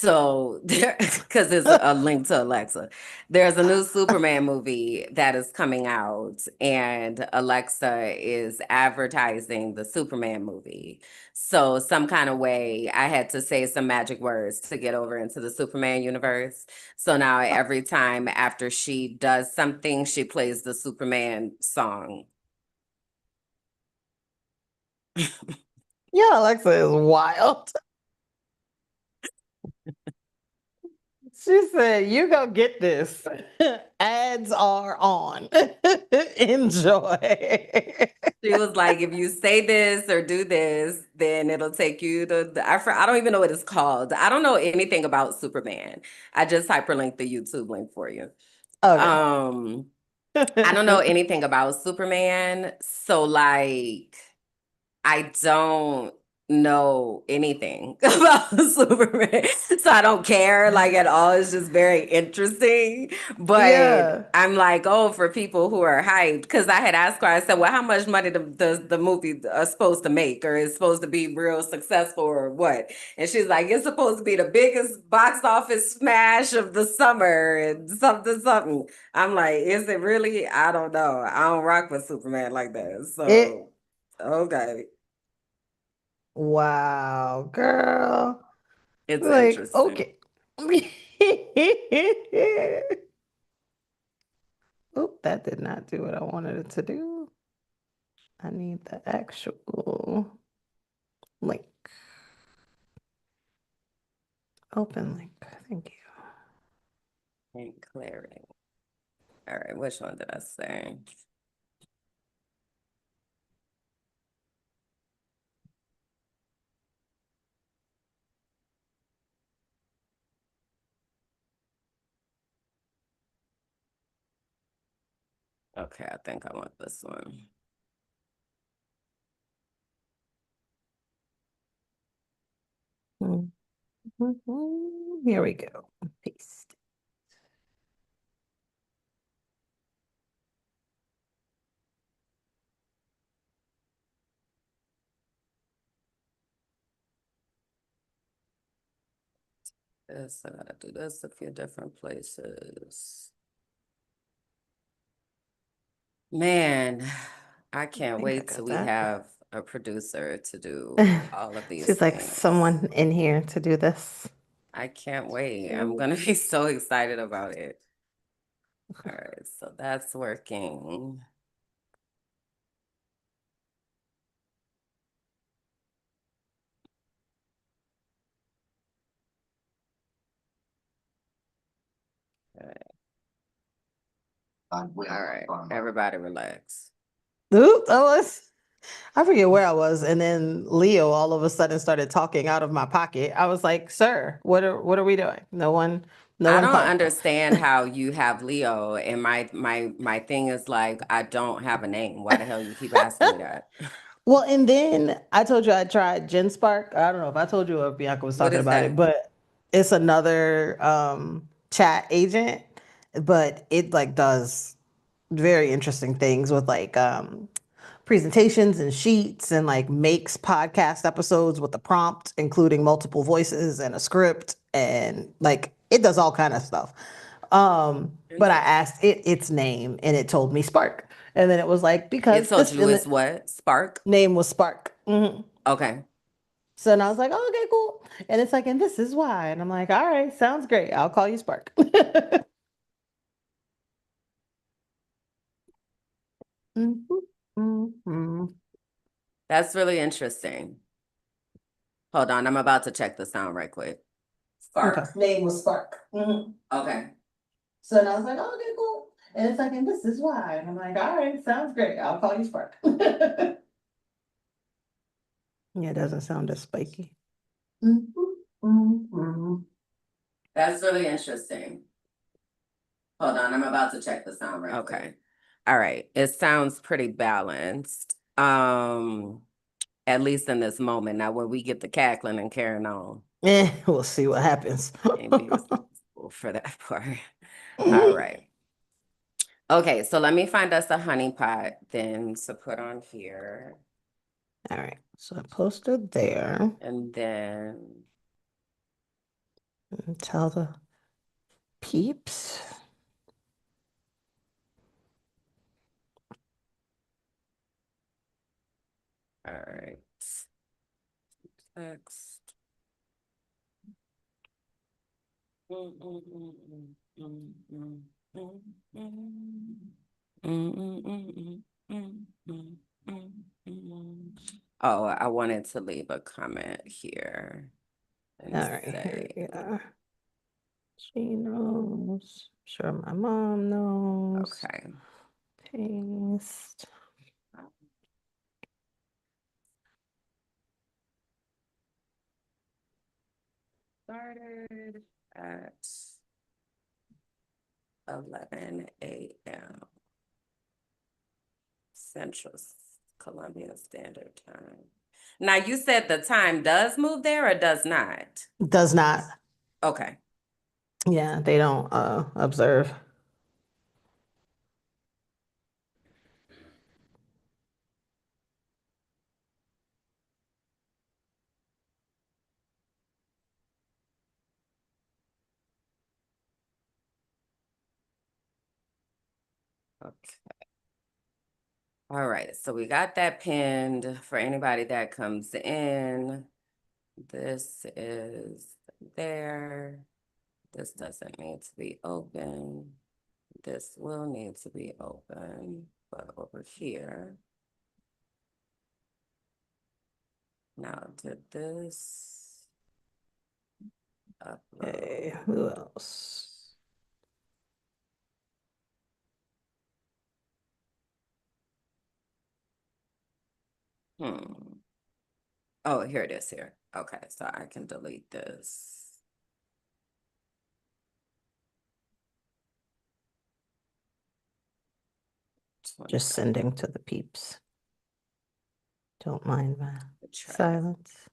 So there, because it's a link to Alexa. There's a new Superman movie that is coming out, and Alexa is advertising the Superman movie. So some kind of way I had to say some magic words to get over into the Superman universe. So now every time after she does something, she plays the Superman song. Yeah, Alexa is wild. She said, "You go get this. Ads are on. Enjoy." She was like, if you say this or do this, then it'll take you to I don't even know what it's called. I don't know anything about Superman. I just hyperlinked the YouTube link for you. Okay. Um, I don't know anything about Superman. So like I don't know anything about Superman. So I don't care like at all. It's just very interesting. But Yeah. I'm like, oh, for people who are hyped, because I had asked her, I said, well, how much money does the movie supposed to make? Or is supposed to be real successful or what? And she's like, it's supposed to be the biggest box office smash of the summer and something, something. I'm like, is it really? I don't know. I don't rock with Superman like that. It So, okay. Wow, girl. It's Like, interesting. okay. Oop, that did not do what I wanted it to do. I need the actual link. Open link. Thank you. And clearing. All right, which one did I say? Okay, I think I want this one. Here we go. Paste. This, I gotta do this a few different places. Man, I I can't think I wait till got we that. have a producer to do all of these She's like, things. someone in here to do this. I can't wait. I'm gonna be so excited about it. All right, so that's working. All right, everybody relax. Oops, I forget where I was, and then Leo all of a sudden started talking out of my pocket. I was like, "Sir, what are we doing? No I one don't talking." understand how you have Leo and my thing is like I don't have a name. Why the hell you keep asking me that? Well, and then I told you I tried Gen Spark. I don't know if I told you or if Bianca was What talking is about it, that? but it's another chat agent, but it like does very interesting things with like presentations and sheets and like makes podcast episodes with the prompt including multiple voices and a script and like it does all kind of stuff. But I Interesting. asked it its name and it told me Spark, and then it was like It because told this you and it's the what? Spark? name was Spark. Okay. So and I was like, oh, okay, cool. And it's like, and this is why. And I'm like, all right, sounds great. I'll call you Spark. Mhm, mhm. That's really interesting. Hold on, I'm about to check the sound right quick. Okay. Spark. Name was Spark. Okay. So and I was like, oh, okay, cool. And it's like, and this is why. And I'm like, all right, sounds great. I'll call you Spark. Yeah, it doesn't sound as spiky. That's really interesting. Hold on, I'm about to check the sound right quick. Okay. All right. It sounds pretty balanced. At least in this moment. Now when we get the cackling and carrying on, We'll see what happens. can't be responsible for that part. All right. Okay, so let me find us a honey pot then to put on here. All right, so I posted there. And then Tell the peeps. All right. Text. Oh, I wanted to leave a comment here and All right, here say, we are. She knows. Sure, my mom knows. okay. Paste. Started at 11 a.m. Central Colombian Standard Time. Now, you said the time does move there or does not? Does not. Okay. Yeah, they don't observe. Okay. All right. So we got that pinned for anybody that comes in. This is there. This doesn't need to be open. This will need to be open, but over here. Now to this. Okay, Upload. who else? Oh, here it is here. Okay, so I can delete this. Just sending to the peeps. Don't mind my Try. silence.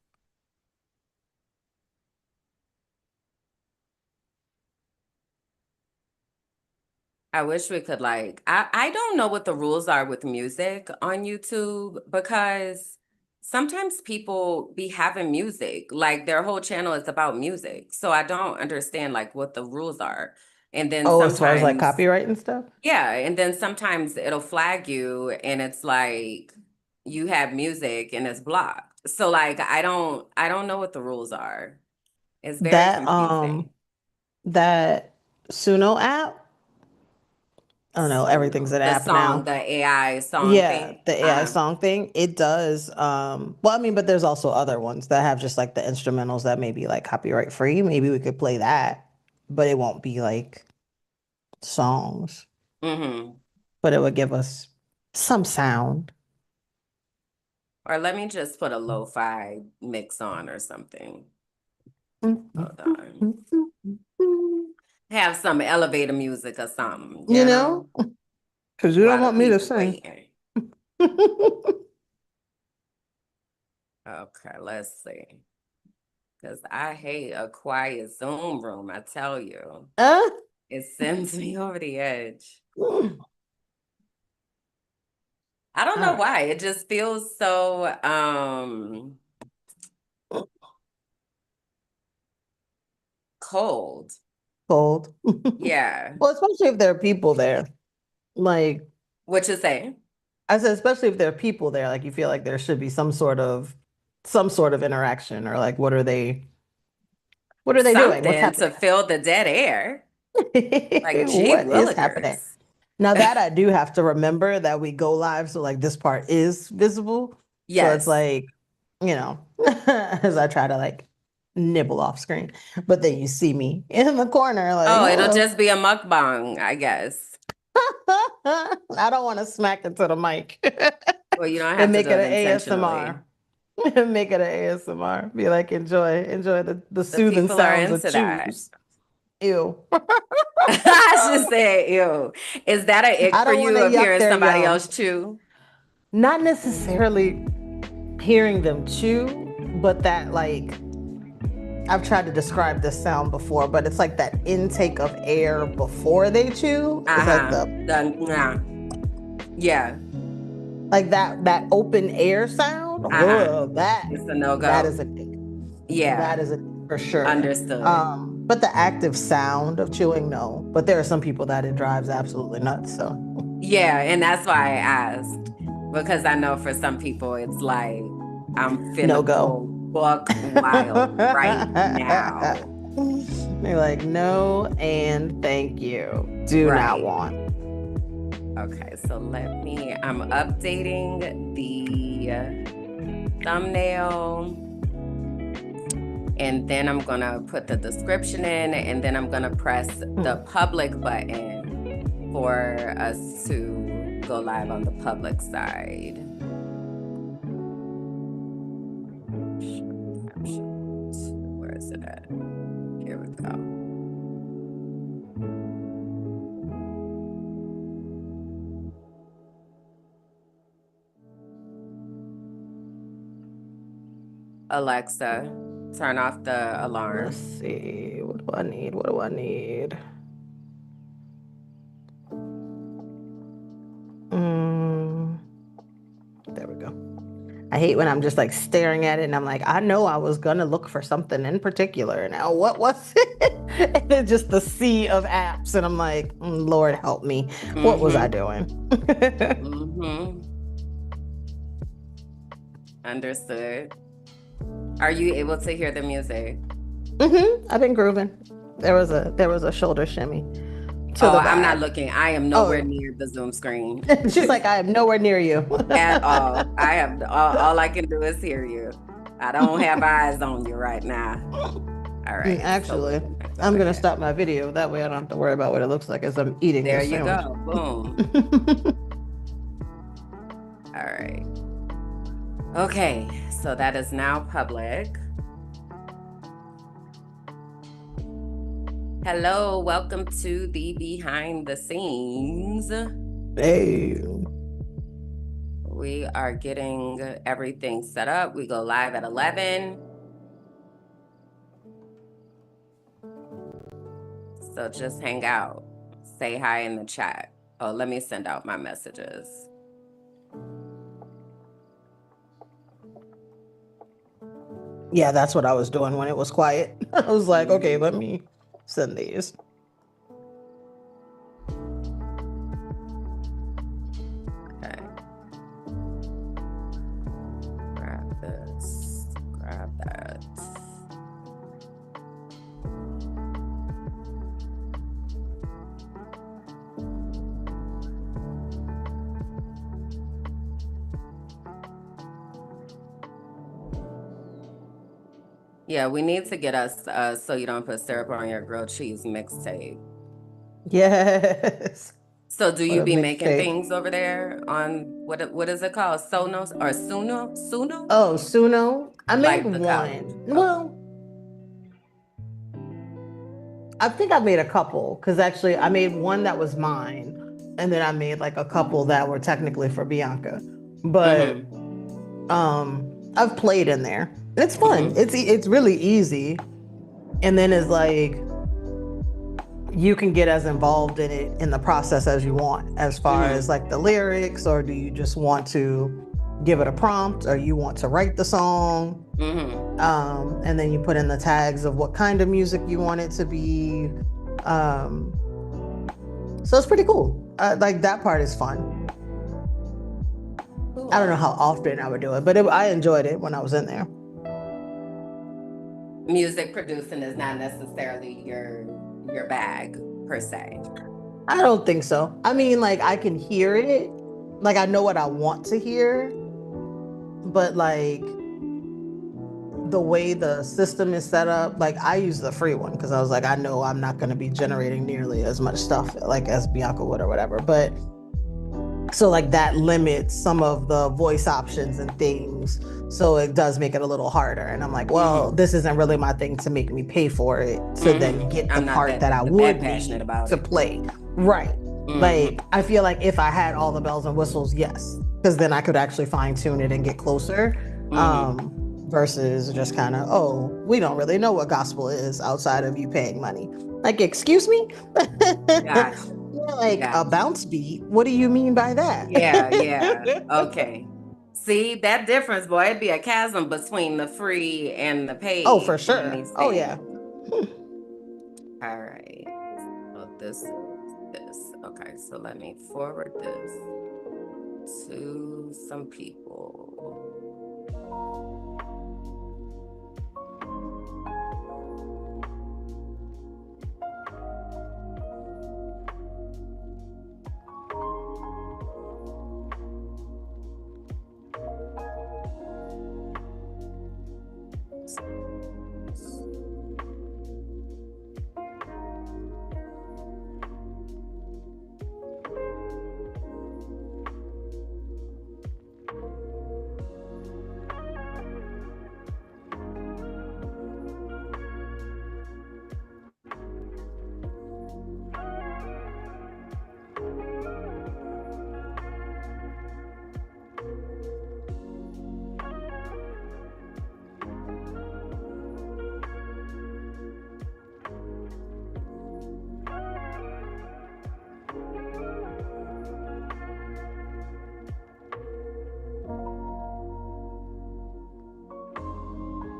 I wish we could I don't know what the rules are with music on YouTube because sometimes people be having music, like their whole channel is about music. So I don't understand like what the rules are. And then Oh, as far as like sometimes, copyright and stuff? yeah, and then sometimes it'll flag you and it's like you have music and it's blocked. So like I don't know what the rules are. It's very That confusing. that Suno app. Oh no, So everything's an the app song, now. the AI song Yeah, thing. the AI song thing, it does. Well, I mean, but there's also other ones that have just like the instrumentals that may be like copyright free. Maybe we could play that, but it won't be like songs, Mm-hmm. but it would give us some sound. Or let me just put a lo-fi mix on or something. Hold on. Have some elevator music or something, You know, because you don't while the want me to people sing. waiting. Okay, let's see. Because I hate a quiet Zoom room, I tell you. Uh, It sends me over the edge. I don't know all why. It just feels so cold. cold. Yeah. Well, especially if there are people there. Like What you say? I said, especially if there are people there, like you feel like there should be some sort of interaction, or like what are they doing? What's Something to happening? fill the dead air. Like, gee What is happening? willikers. Now that I do have to remember that we go live, so like this part is visible. So it's Yes. like, as I try to like nibble off screen, but then you see me in the corner, like, Oh, it'll hello. just be a mukbang, I guess. I don't want to smack into the mic Well, you don't and have to make do it it an ASMR. intentionally. Make it an ASMR. Be like, enjoy the The soothing people are sounds of into that. chews. Ew. I should say, ew. Is that an ick I for don't want to you of yuck hearing their somebody yum. else chew? Not necessarily hearing them chew, but that like I've tried to describe this sound before, but it's like that intake of air before they chew. It's like Uh-huh. the Nah. Yeah. like that open air sound. Uh-huh. Ugh, that It's a that no-go. is a dick. Yeah. That is a for sure. Understood. But the active sound of chewing, no. But there are some people that it drives absolutely nuts. So Yeah, and that's why I asked because I know for some people it's like I'm no finna go. go buck wild right now. They're like, no, and thank you. Do not Right. want. Okay, so I'm updating the thumbnail, and then I'm gonna put the description in, and then I'm gonna press the public button for us to go live on the public side. Where is it at? Here we go. Alexa, turn off the alarm. Let's see. What do I need? What do I need? There we go. I hate when I'm just like staring at it and I'm like, I know I was gonna look for something in particular. Now what was it? And it's just the sea of apps, and I'm like, Lord help me. What was I doing? Understood. Are you able to hear the music? I've been grooving. There was a shoulder shimmy. I'm not looking. I am nowhere near the Zoom screen. She's like, I am nowhere near you at all. I have all I can do is hear you. I don't have eyes on you right now. All right. Actually, I'm gonna stop my video. That way I don't have to worry about what it looks like as I'm eating. There you go. Boom. All right. Okay, so that is now public. Hello, welcome to the behind the scenes. Hey. We are getting everything set up. We go live at 11. So just hang out. Say hi in the chat. Oh, let me send out my messages. Yeah, that's what I was doing when it was quiet. I was like, okay, let me send these. Okay. Grab this. Grab that. Yeah, we need to get us So You Don't Put Syrup on Your Grilled Cheese mixtape. Yes. So do you be making things over there on what is it called? Sonos or Suno? Suno? Oh, Suno. I made Like the one. couch. Well, I think I made a couple because actually I made one that was mine, and then I made like a couple that were technically for Bianca. But I've played in there. It's fun. It's really easy, and then it's like you can get as involved in it in the process as you want, as far as like the lyrics, or do you just want to give it a prompt, or you want to write the song, and then you put in the tags of what kind of music you want it to be. So it's pretty cool. Like that part is fun. I don't know how often I would do it, but I enjoyed it when I was in there. Music producing is not necessarily your bag per se. I don't think so. I mean, like I can hear it, like I know what I want to hear, but like the way the system is set up, like I use the free one because I was like, I know I'm not going to be generating nearly as much stuff like as Bianca would or whatever, but so like that limits some of the voice options and things, so it does make it a little harder. And I'm like, well, this isn't really my thing to make me pay for it to then get the part that I would passionate about to play. Right. Like I feel like if I had all the bells and whistles, yes, because then I could actually fine tune it and get closer. Versus just kind of, oh, we don't really know what gospel is outside of you paying money. Like, excuse me? Gotcha. Like a bounce beat. What do you mean by that? Yeah. Okay. See that difference, boy? It'd be a chasm between the free and the paid. Oh, for sure. Oh, yeah. All right. So this is this. Okay, so let me forward this to some people.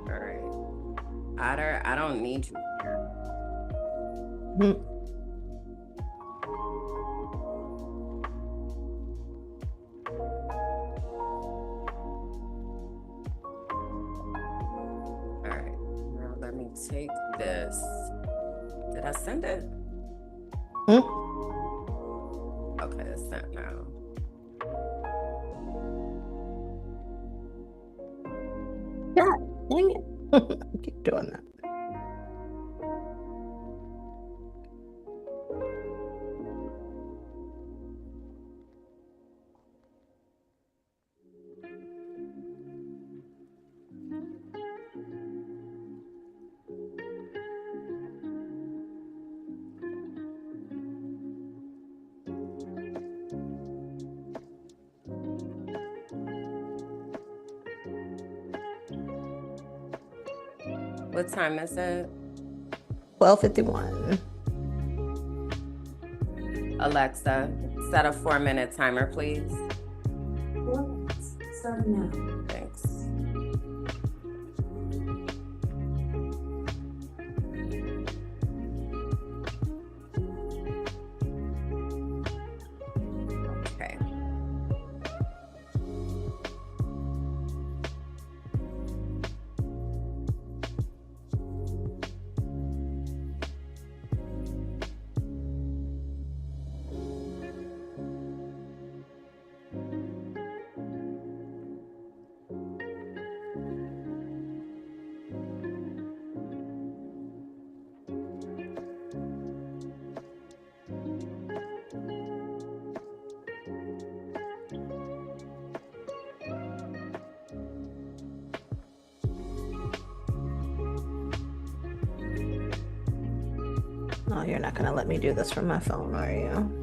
All right. Otter, I don't need you here. Mm. All right. Now let me take this. Did I send it? Mm. Okay, it's sent now. God dang it. Keep doing that. What time is it? 12:51. Alexa, set a 4-minute timer, please. Starting now. Thanks. Okay. Oh, you're not gonna let me do this from my phone, are you?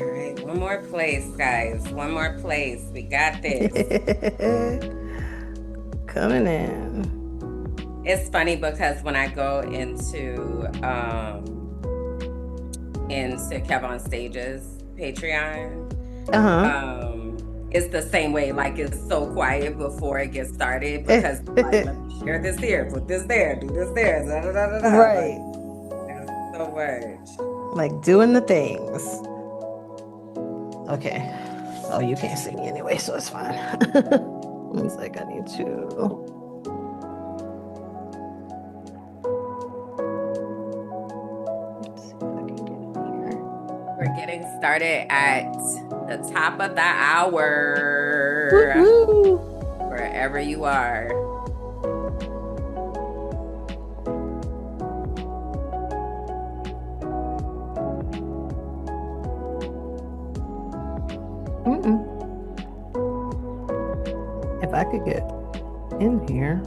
All right, one more place, guys. One more place. We got this. Coming in. It's funny because when I go into Kev on Stage's Patreon, it's the same way. Like, it's so quiet before it gets started because like, let me share this here, put this there, do this there, da, da, da, da, da. Right. Like, that's so much. Like doing the things. Okay. Oh, you can't see me anyway, so it's fine. It's like I need to. Let's see if I can get in here. We're getting started at the top of the hour. Woo-hoo. Wherever you are. if I could get in here.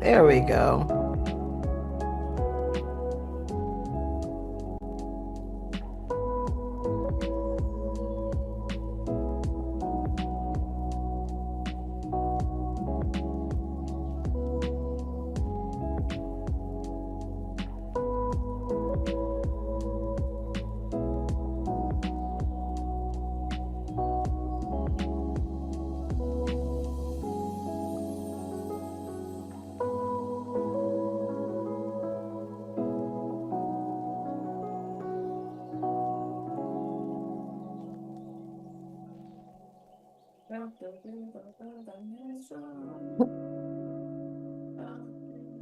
There we go.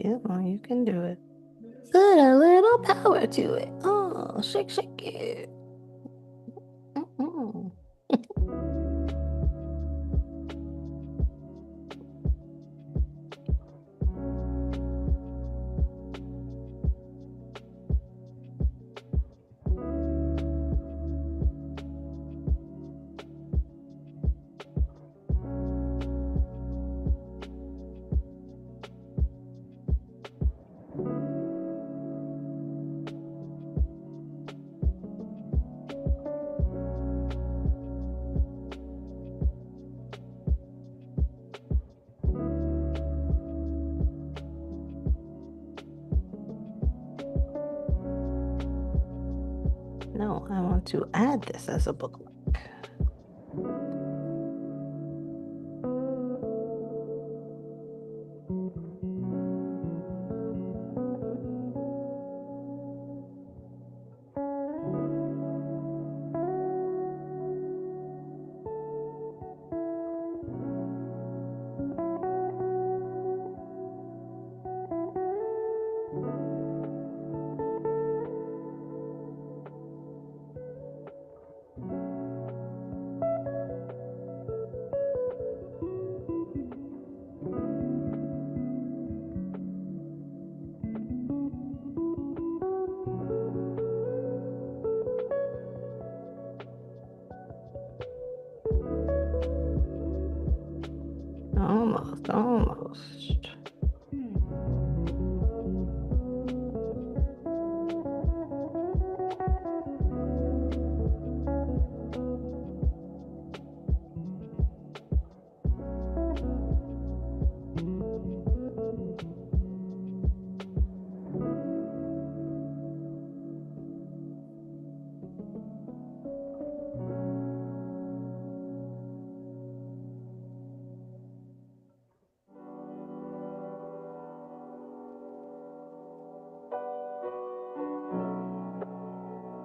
Yeah, well, you can do it. Put a little power to it. Oh, shake, shake it. Mm-mm. No, I want to add this as a bookmark. Almost, almost.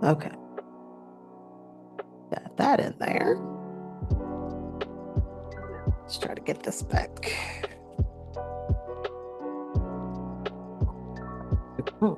Okay. Got that in there. Let's try to get this back. Hmm.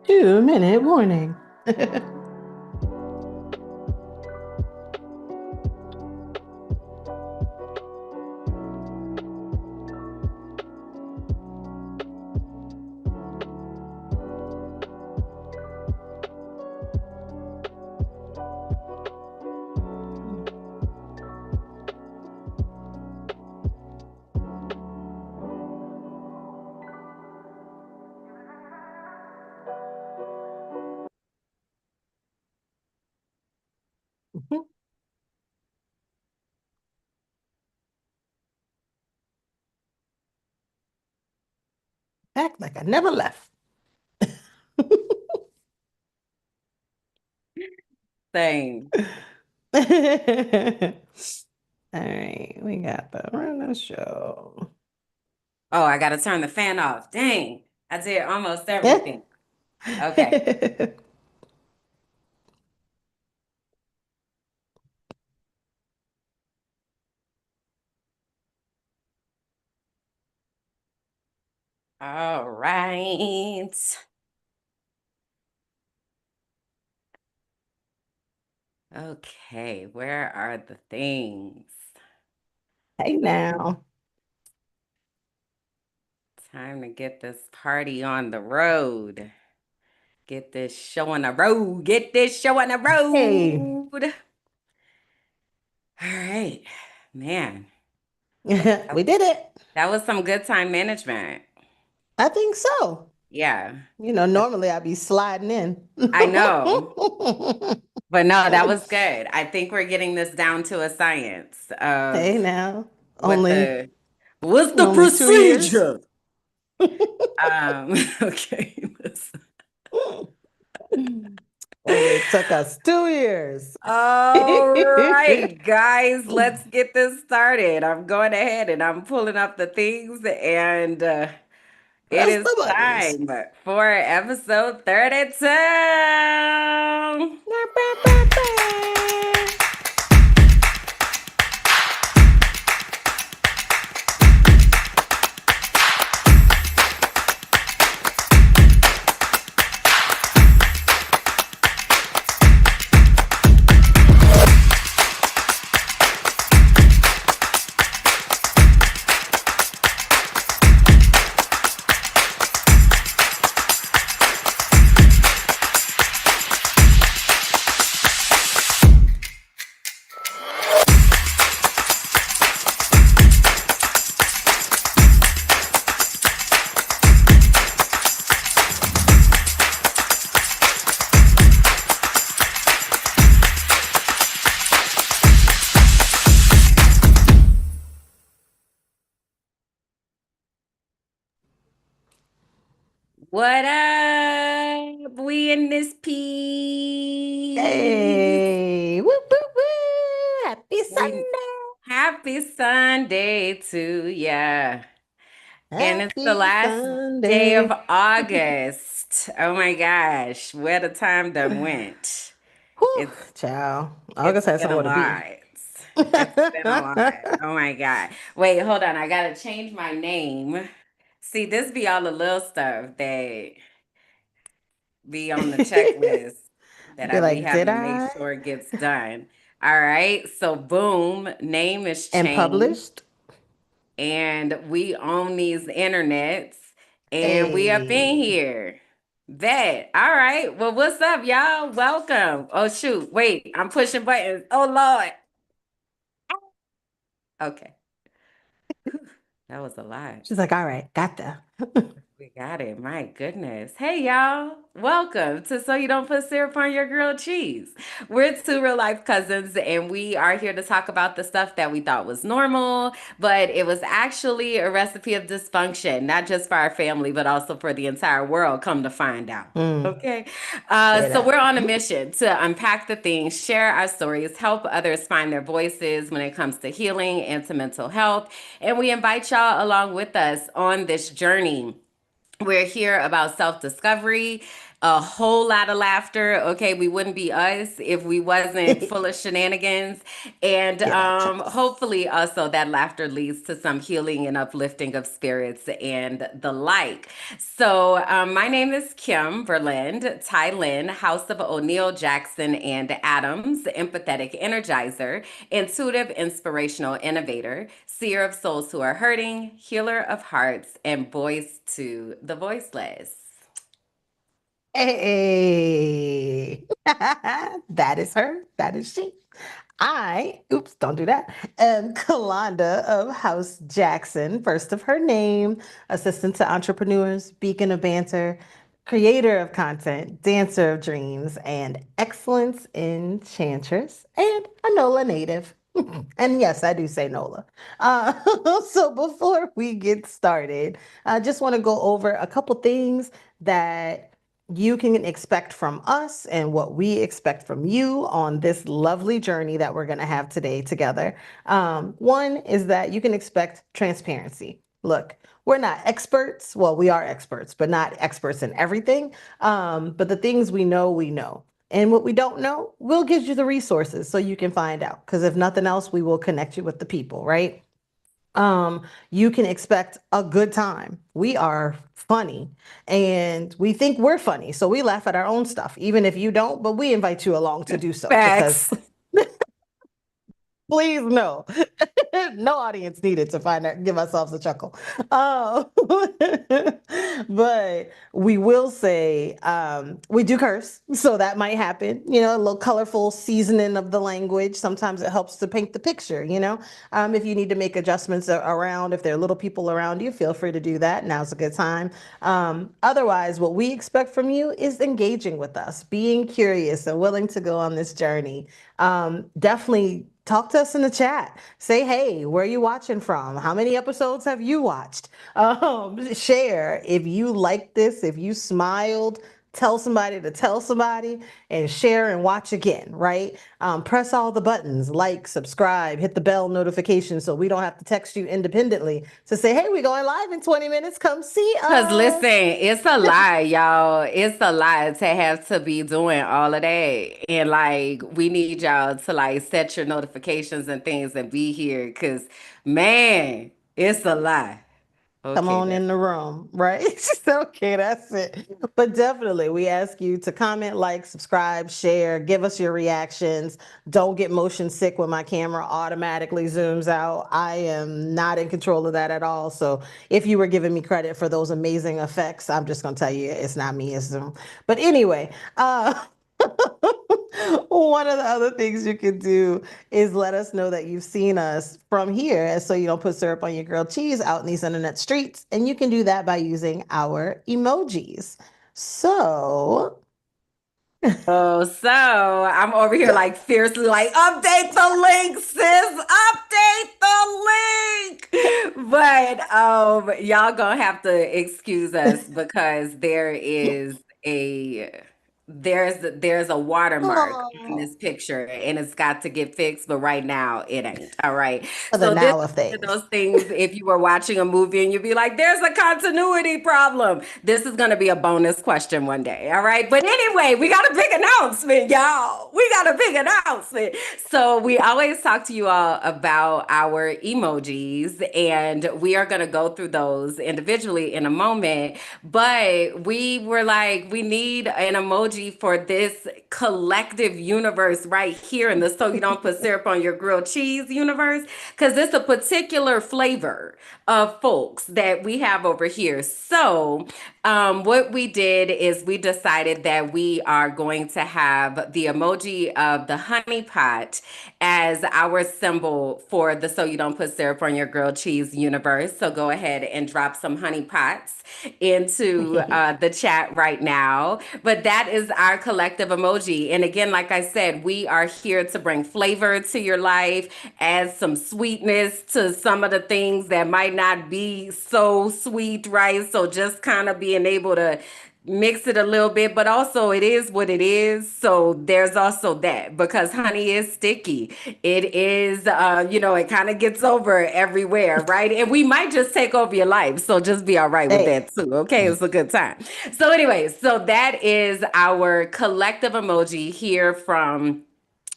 2-minute warning. Act like I never left. Same. All right, we got the run of the show. Oh, I gotta turn the fan off. Dang, I did almost Yeah. everything. Okay. All right. Okay, where are the things? Hey now. Time to get this party on the road. Get this show on the road. Get this show on the Hey. road. All right, man. We did it. That was some good time management. I think so. Yeah, Normally I'd be sliding in. I know. But no, that was good. I think we're getting this down to a science of Hey now. what Only the what's the only 2 years. procedure? Okay. Only took us 2 years. All right, guys, let's get this started. I'm going ahead and I'm pulling up the things, and it Press is the buttons. time for episode 32. What up? We in this piece. Hey, woo, woo, woo. Happy We Sunday. happy Sunday to ya. And it's the Happy last day of Sunday. August. Oh my gosh, where the time done went. Whew, It's child. it's August has been a somewhere to be. lot. It's been a lot. Oh my God. Wait, hold on. I gotta change my name. See, this be all the little stuff that be on the checklist that Be I be like, did having to make I? sure it gets done. All right. So boom, name is And changed. published? And we own these internets and we up in Hey. here. Bet. All right. Well, what's up, y'all? Welcome. Oh shoot. Wait, I'm pushing buttons. Oh Lord. Okay. That was a lot. She's like, all right, got that. We got it. My goodness. Hey, y'all. Welcome to So You Don't Put Syrup on Your Grilled Cheese. We're two real life cousins, and we are here to talk about the stuff that we thought was normal, but it was actually a recipe of dysfunction, not just for our family, but also for the entire world, come to find out. Mm, Okay. straight So we're up. on a mission to unpack the things, share our stories, help others find their voices when it comes to healing and to mental health. And we invite y'all along with us on this journey. We're here about self discovery, a whole lot of laughter. Okay, we wouldn't be us if we wasn't full of shenanigans. And Get that chest. hopefully, also, that laughter leads to some healing and uplifting of spirits and the like. So, my name is Kim Berlind, Ty Lynn, House of O'Neill Jackson and Adams, empathetic energizer, intuitive inspirational innovator, seer of souls who are hurting, healer of hearts, and voice to the voiceless. Hey. That is her. That is she. Oops, don't do that, am Kalonda of House Jackson, first of her name, assistant to entrepreneurs, beacon of banter, creator of content, dancer of dreams, and excellence enchantress, and a NOLA native. And yes, I do say NOLA. So before we get started, I just want to go over a couple things that you can expect from us and what we expect from you on this lovely journey that we're going to have today together. One is that you can expect transparency. Look, we're not experts. Well, we are experts, but not experts in everything. But the things we know, we know. And what we don't know, we'll give you the resources so you can find out. Because if nothing else, we will connect you with the people, right? You can expect a good time. We are funny and we think we're funny. So we laugh at our own stuff, even if you don't, but we invite you along to do so because Facts. please no. No audience needed to find out, give ourselves a chuckle. Um, but we will say we do curse, so that might happen. You know, a little colorful seasoning of the language. Sometimes it helps to paint the picture. You know, if you need to make adjustments around, if there are little people around you, feel free to do that. Now's a good time. Otherwise, what we expect from you is engaging with us, being curious and willing to go on this journey. Definitely talk to us in the chat. Say, hey, where are you watching from? How many episodes have you watched? Share if you like this, if you smiled, tell somebody to tell somebody and share and watch again, right? Press all the buttons, like, subscribe, hit the bell notification so we don't have to text you independently to say, hey, we're going live in 20 minutes. Come see Cause us. listen, it's a lie, y'all. It's a lie to have to be doing all of that. And like we need y'all to like set your notifications and things and be here. Cause man, it's a lie. Come Okay, on that's in the room, right? Okay, that's it. But definitely, we ask you to comment, like, subscribe, share, give us your reactions. Don't get motion sick when my camera automatically zooms out. I am not in control of that at all. So if you were giving me credit for those amazing effects, I'm just going to tell you it's not me, it's Zoom. But anyway, one of the other things you can do is let us know that you've seen us from here so you don't put syrup on your grilled cheese out in these internet streets. And you can do that by using our emojis. So, Oh, so I'm over here like fiercely like update the link, sis. Update the link. But y'all gonna have to excuse us because there's a watermark on oh, this picture and it's got to get fixed, but right now it ain't. All right. for the So this now of one of things. those things, if you were watching a movie and you'd be like, there's a continuity problem. This is going to be a bonus question one day. All right. But anyway, we got a big announcement, y'all. We got a big announcement. So we always talk to you all about our emojis, and we are going to go through those individually in a moment. But we were like, we need an emoji for this collective universe right here in the So You Don't Put Syrup on Your Grilled Cheese universe, because it's a particular flavor of folks that we have over here. So, what we did is we decided that we are going to have the emoji of the honey pot as our symbol for the So You Don't Put Syrup on Your Grilled Cheese universe. So, go ahead and drop some honey pots into the chat right now. But that is our collective emoji. And again, like I said, we are here to bring flavor to your life, add some sweetness to some of the things that might not be so sweet, right? So just kind of being able to mix it a little bit, but also it is what it is. So there's also that because honey is sticky. It is, it kind of gets over everywhere, right? And we might just take over your life. So just be all right with Hey, that too. Okay. It's a good time. So, anyway, so that is our collective emoji here from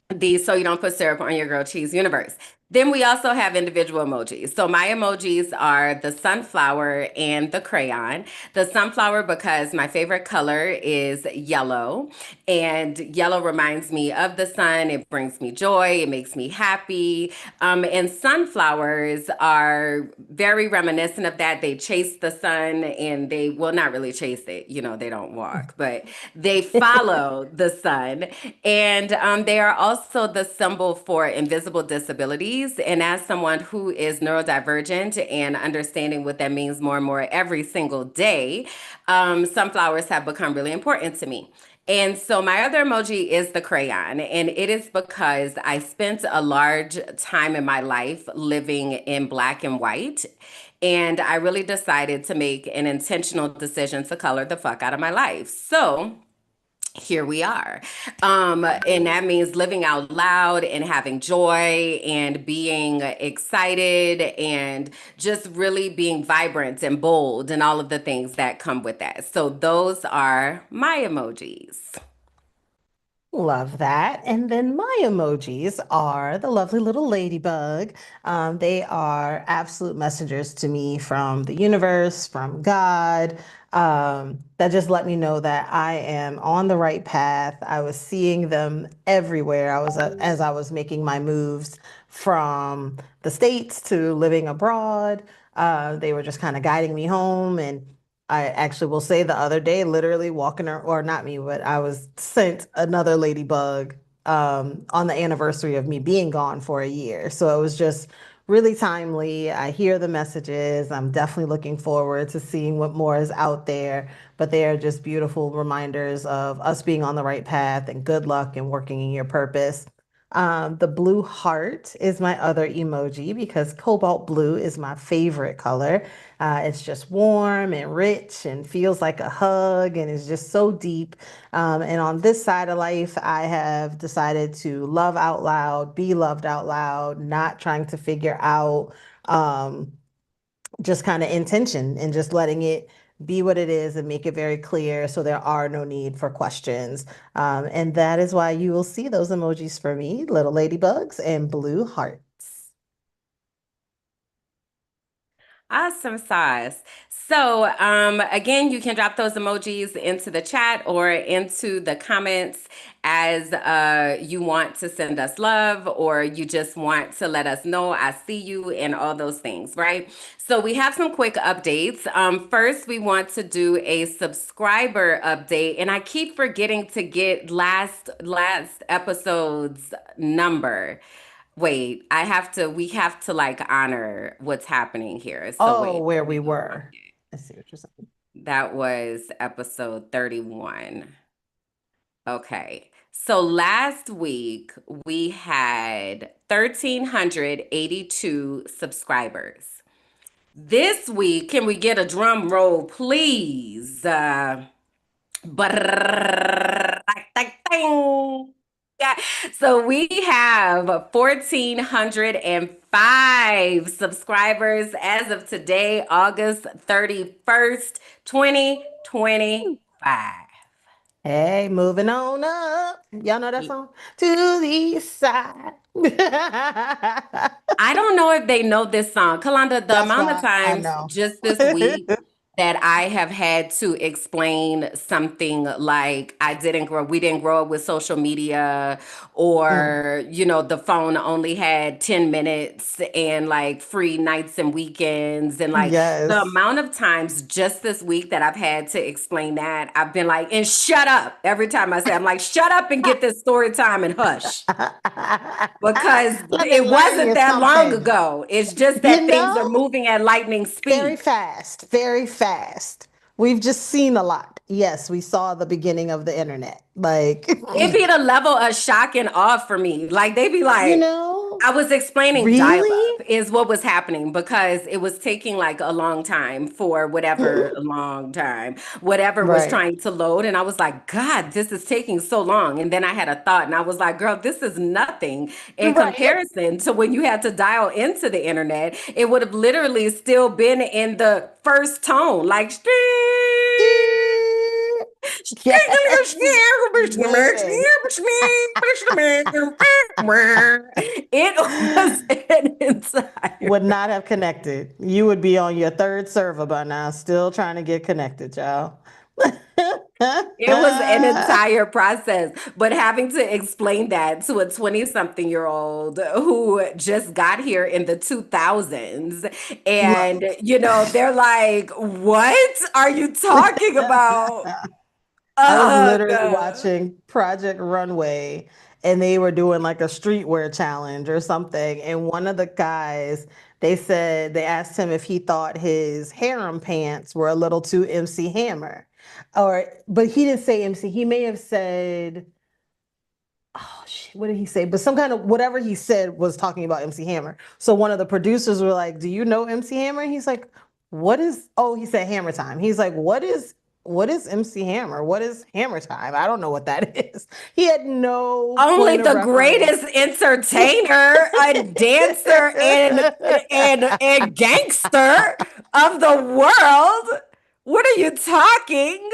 the So You Don't Put Syrup on Your Grilled Cheese universe. Then we also have individual emojis. So my emojis are the sunflower and the crayon. The sunflower because my favorite color is yellow, and yellow reminds me of the sun. It brings me joy. It makes me happy. And sunflowers are very reminiscent of that. They chase the sun, and they will not really chase it. They don't walk, but they follow the sun. And they are also the symbol for invisible disabilities. And as someone who is neurodivergent and understanding what that means more and more every single day, sunflowers have become really important to me. And so my other emoji is the crayon, and it is because I spent a large time in my life living in black and white. And I really decided to make an intentional decision to color the fuck out of my life. So here we are. And that means living out loud and having joy and being excited and just really being vibrant and bold and all of the things that come with that. So those are my emojis. Love that. And then my emojis are the lovely little ladybug. They are absolute messengers to me from the universe, from God, that just let me know that I am on the right path. I was seeing them everywhere. As I was making my moves from the States to living abroad. They were just kind of guiding me home, and I actually will say the other day, literally walking or not me, but I was sent another ladybug on the anniversary of me being gone for a year. So it was just really timely. I hear the messages. I'm definitely looking forward to seeing what more is out there. But they are just beautiful reminders of us being on the right path and good luck and working in your purpose. The blue heart is my other emoji because cobalt blue is my favorite color. It's just warm and rich and feels like a hug and is just so deep. And on this side of life, I have decided to love out loud, be loved out loud, not trying to figure out um, just kind of intention and just letting it be what it is and make it very clear so there are no need for questions. And that is why you will see those emojis for me, little ladybugs and blue hearts. Awesome sauce. So, again, you can drop those emojis into the chat or into the comments as you want to send us love or you just want to let us know I see you and all those things, right? So, we have some quick updates. First, we want to do a subscriber update, and I keep forgetting to get last episode's number. Wait, we have to like honor what's happening here. So Oh, wait, where let we me go find were. it. I see what you're saying. That was episode 31. Okay. So last week we had 1,382 subscribers. This week, can we get a drum roll, please? Yeah. So we have 1,405 subscribers as of today, August 31st, 2025. Hey, moving on up. Y'all know that song? To the east side. I don't know if they know this song. Kalanda, the That's amount of why I times know. just this week that I have had to explain something like we didn't grow up with social media, Mm, or, the phone only had 10 minutes and like free nights and weekends. And like the yes. amount of times just this week that I've had to explain that, I've been like, and shut up. Every time I say, I'm like, shut up and get this story time and hush. Because Let me it learn wasn't you that long something. ago. It's just You that things are know? moving at lightning Very speed. fast, very fast. We've just seen a lot. Yes, we saw the beginning of the internet. Like, It'd be the level of shock and awe for me. Like they'd be you like, know, I was explaining dial really? up is what was happening because it was taking like a long time for whatever long time, whatever was Right. trying to load. And I was like, God, this is taking so long. And then I had a thought and I was like, girl, this is nothing in Right. comparison to when you had to dial into the internet. It would have literally still been in the first tone, like, Yes. Yes. it was an entire. Would not have connected. You would be on your third server by now, still trying to get connected, y'all. It was an entire process, but having to explain that to a 20 something year old who just got here in the 2000s, and Look. they're like, what are you talking about? I was literally Ugh. watching Project Runway and they were doing like a streetwear challenge or something. And one of the guys, they asked him if he thought his harem pants were a little too MC Hammer. But he didn't say MC. He may have said, oh shit, what did he say? But some kind of whatever he said was talking about MC Hammer. So one of the producers were like, "Do you know MC Hammer?" And he's like, "What is?" Oh, he said Hammer Time. He's like, "What is MC Hammer? What is Hammer Time? I don't know what that is." He had no Only point of the reference. greatest entertainer, a dancer, and gangster of the world. What are you talking?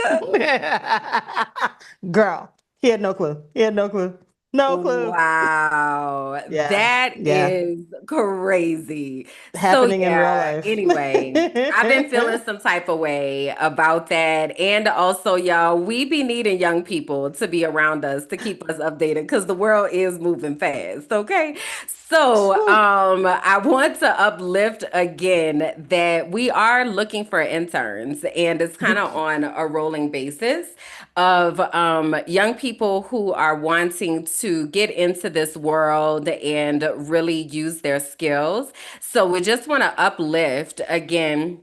Girl, He had no clue. He had no clue. No clue. Wow, Yeah. that Yeah. is crazy. So Happening in real yeah, life. anyway, I've been feeling some type of way about that. And also, y'all, we be needing young people to be around us to keep us updated because the world is moving fast, okay? So, I want to uplift again that we are looking for interns, and it's kind of on a rolling basis of young people who are wanting to get into this world and really use their skills. So we just want to uplift again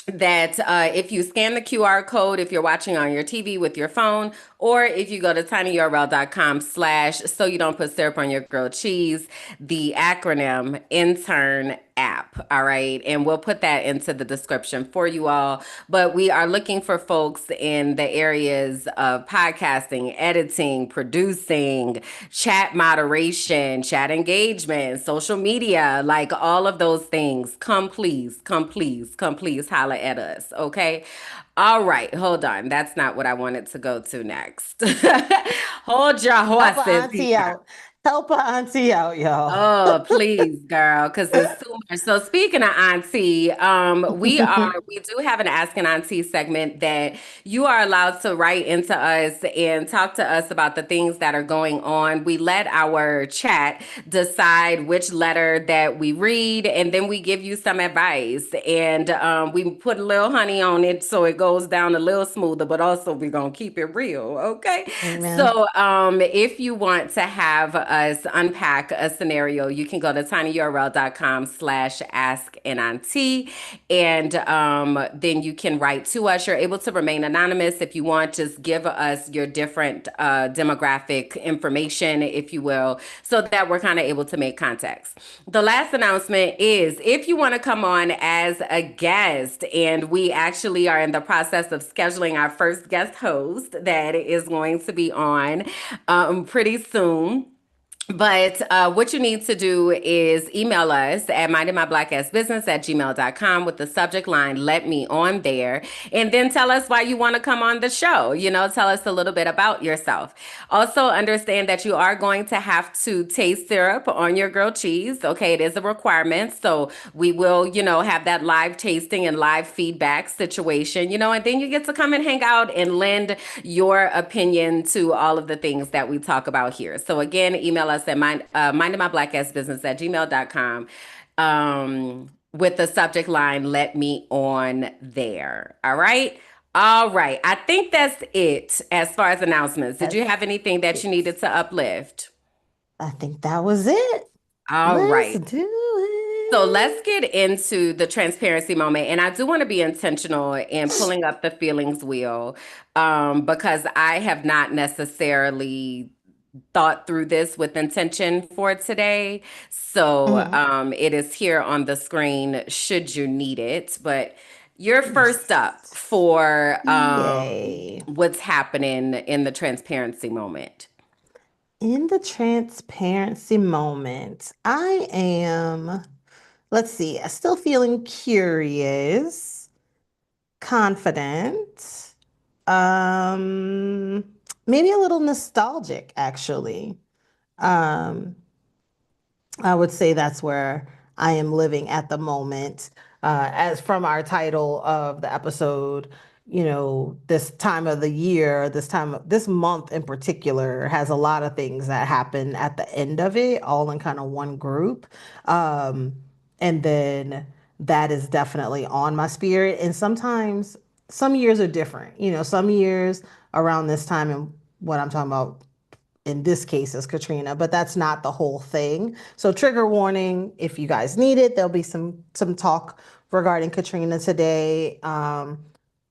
that if you scan the QR code, if you're watching on your TV with your phone, or if you go to tinyurl.com/ so you don't put syrup on your grilled cheese, the acronym intern app. All right. And we'll put that into the description for you all. But we are looking for folks in the areas of podcasting, editing, producing, chat moderation, chat engagement, social media, like all of those things. Come please, come please, come please holla at us. Okay. All right, hold on. That's not what I wanted to go to next. Hold your Help a horses auntie here. out. Help a auntie out, y'all. Oh, please, girl, because it's too much. So speaking of auntie, we do have an Ask an Auntie segment that you are allowed to write into us and talk to us about the things that are going on. We let our chat decide which letter that we read, and then we give you some advice. And we put a little honey on it so it goes down a little smoother, but also we're gonna keep it real, okay? Amen. So if you want to have us unpack a scenario, you can go to tinyurl.com/ask an auntie, and then you can write to us. You're able to remain anonymous if you want. Just give us your different demographic information, if you will, so that we're kind of able to make contacts. The last announcement is if you want to come on as a guest, and we actually are in the process of scheduling our first guest host that is going to be on pretty soon. But what you need to do is email us at mindingmyblackassbusiness@gmail.com with the subject line, let me on there. And then tell us why you want to come on the show. You know, tell us a little bit about yourself. Also, understand that you are going to have to taste syrup on your grilled cheese. Okay, it is a requirement. So we will, have that live tasting and live feedback situation, and then you get to come and hang out and lend your opinion to all of the things that we talk about here. So again, email us at mindingmyblackassbusiness@gmail.com with the subject line, let me on there. All right. All right. I think that's it as far as announcements. Did you That's have anything that you it. needed to uplift? I think that was it. All Let's right. do So let's it. get into the transparency moment. And I do want to be intentional in pulling up the feelings wheel because I have not necessarily thought through this with intention for today. So Mhm. it is here on the screen should you need it. But you're first up Yes. for Yay. what's happening in the transparency moment. In the transparency moment, I am, let's see, still feeling curious, confident, um, maybe a little nostalgic, actually. Um, I would say that's where I am living at the moment. As from our title of the episode, this time of the year, this month in particular has a lot of things that happen at the end of it, all in kind of one group. Um, and then that is definitely on my spirit. And sometimes some years are different. Some years around this time and what I'm talking about in this case is Katrina, but that's not the whole thing. So trigger warning, if you guys need it, there'll be some talk regarding Katrina today.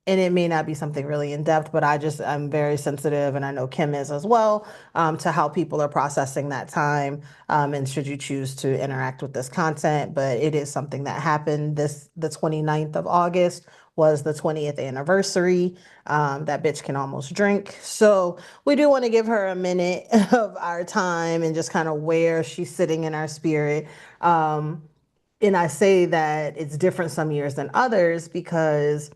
And it may not be something really in depth, but I'm very sensitive, and I know Kim is as well, to how people are processing that time. And should you choose to interact with this content, but it is something that happened the 29th of August was the 20th anniversary. That bitch can almost drink. So we do want to give her a minute of our time and just kind of where she's sitting in our spirit. And I say that it's different some years than others because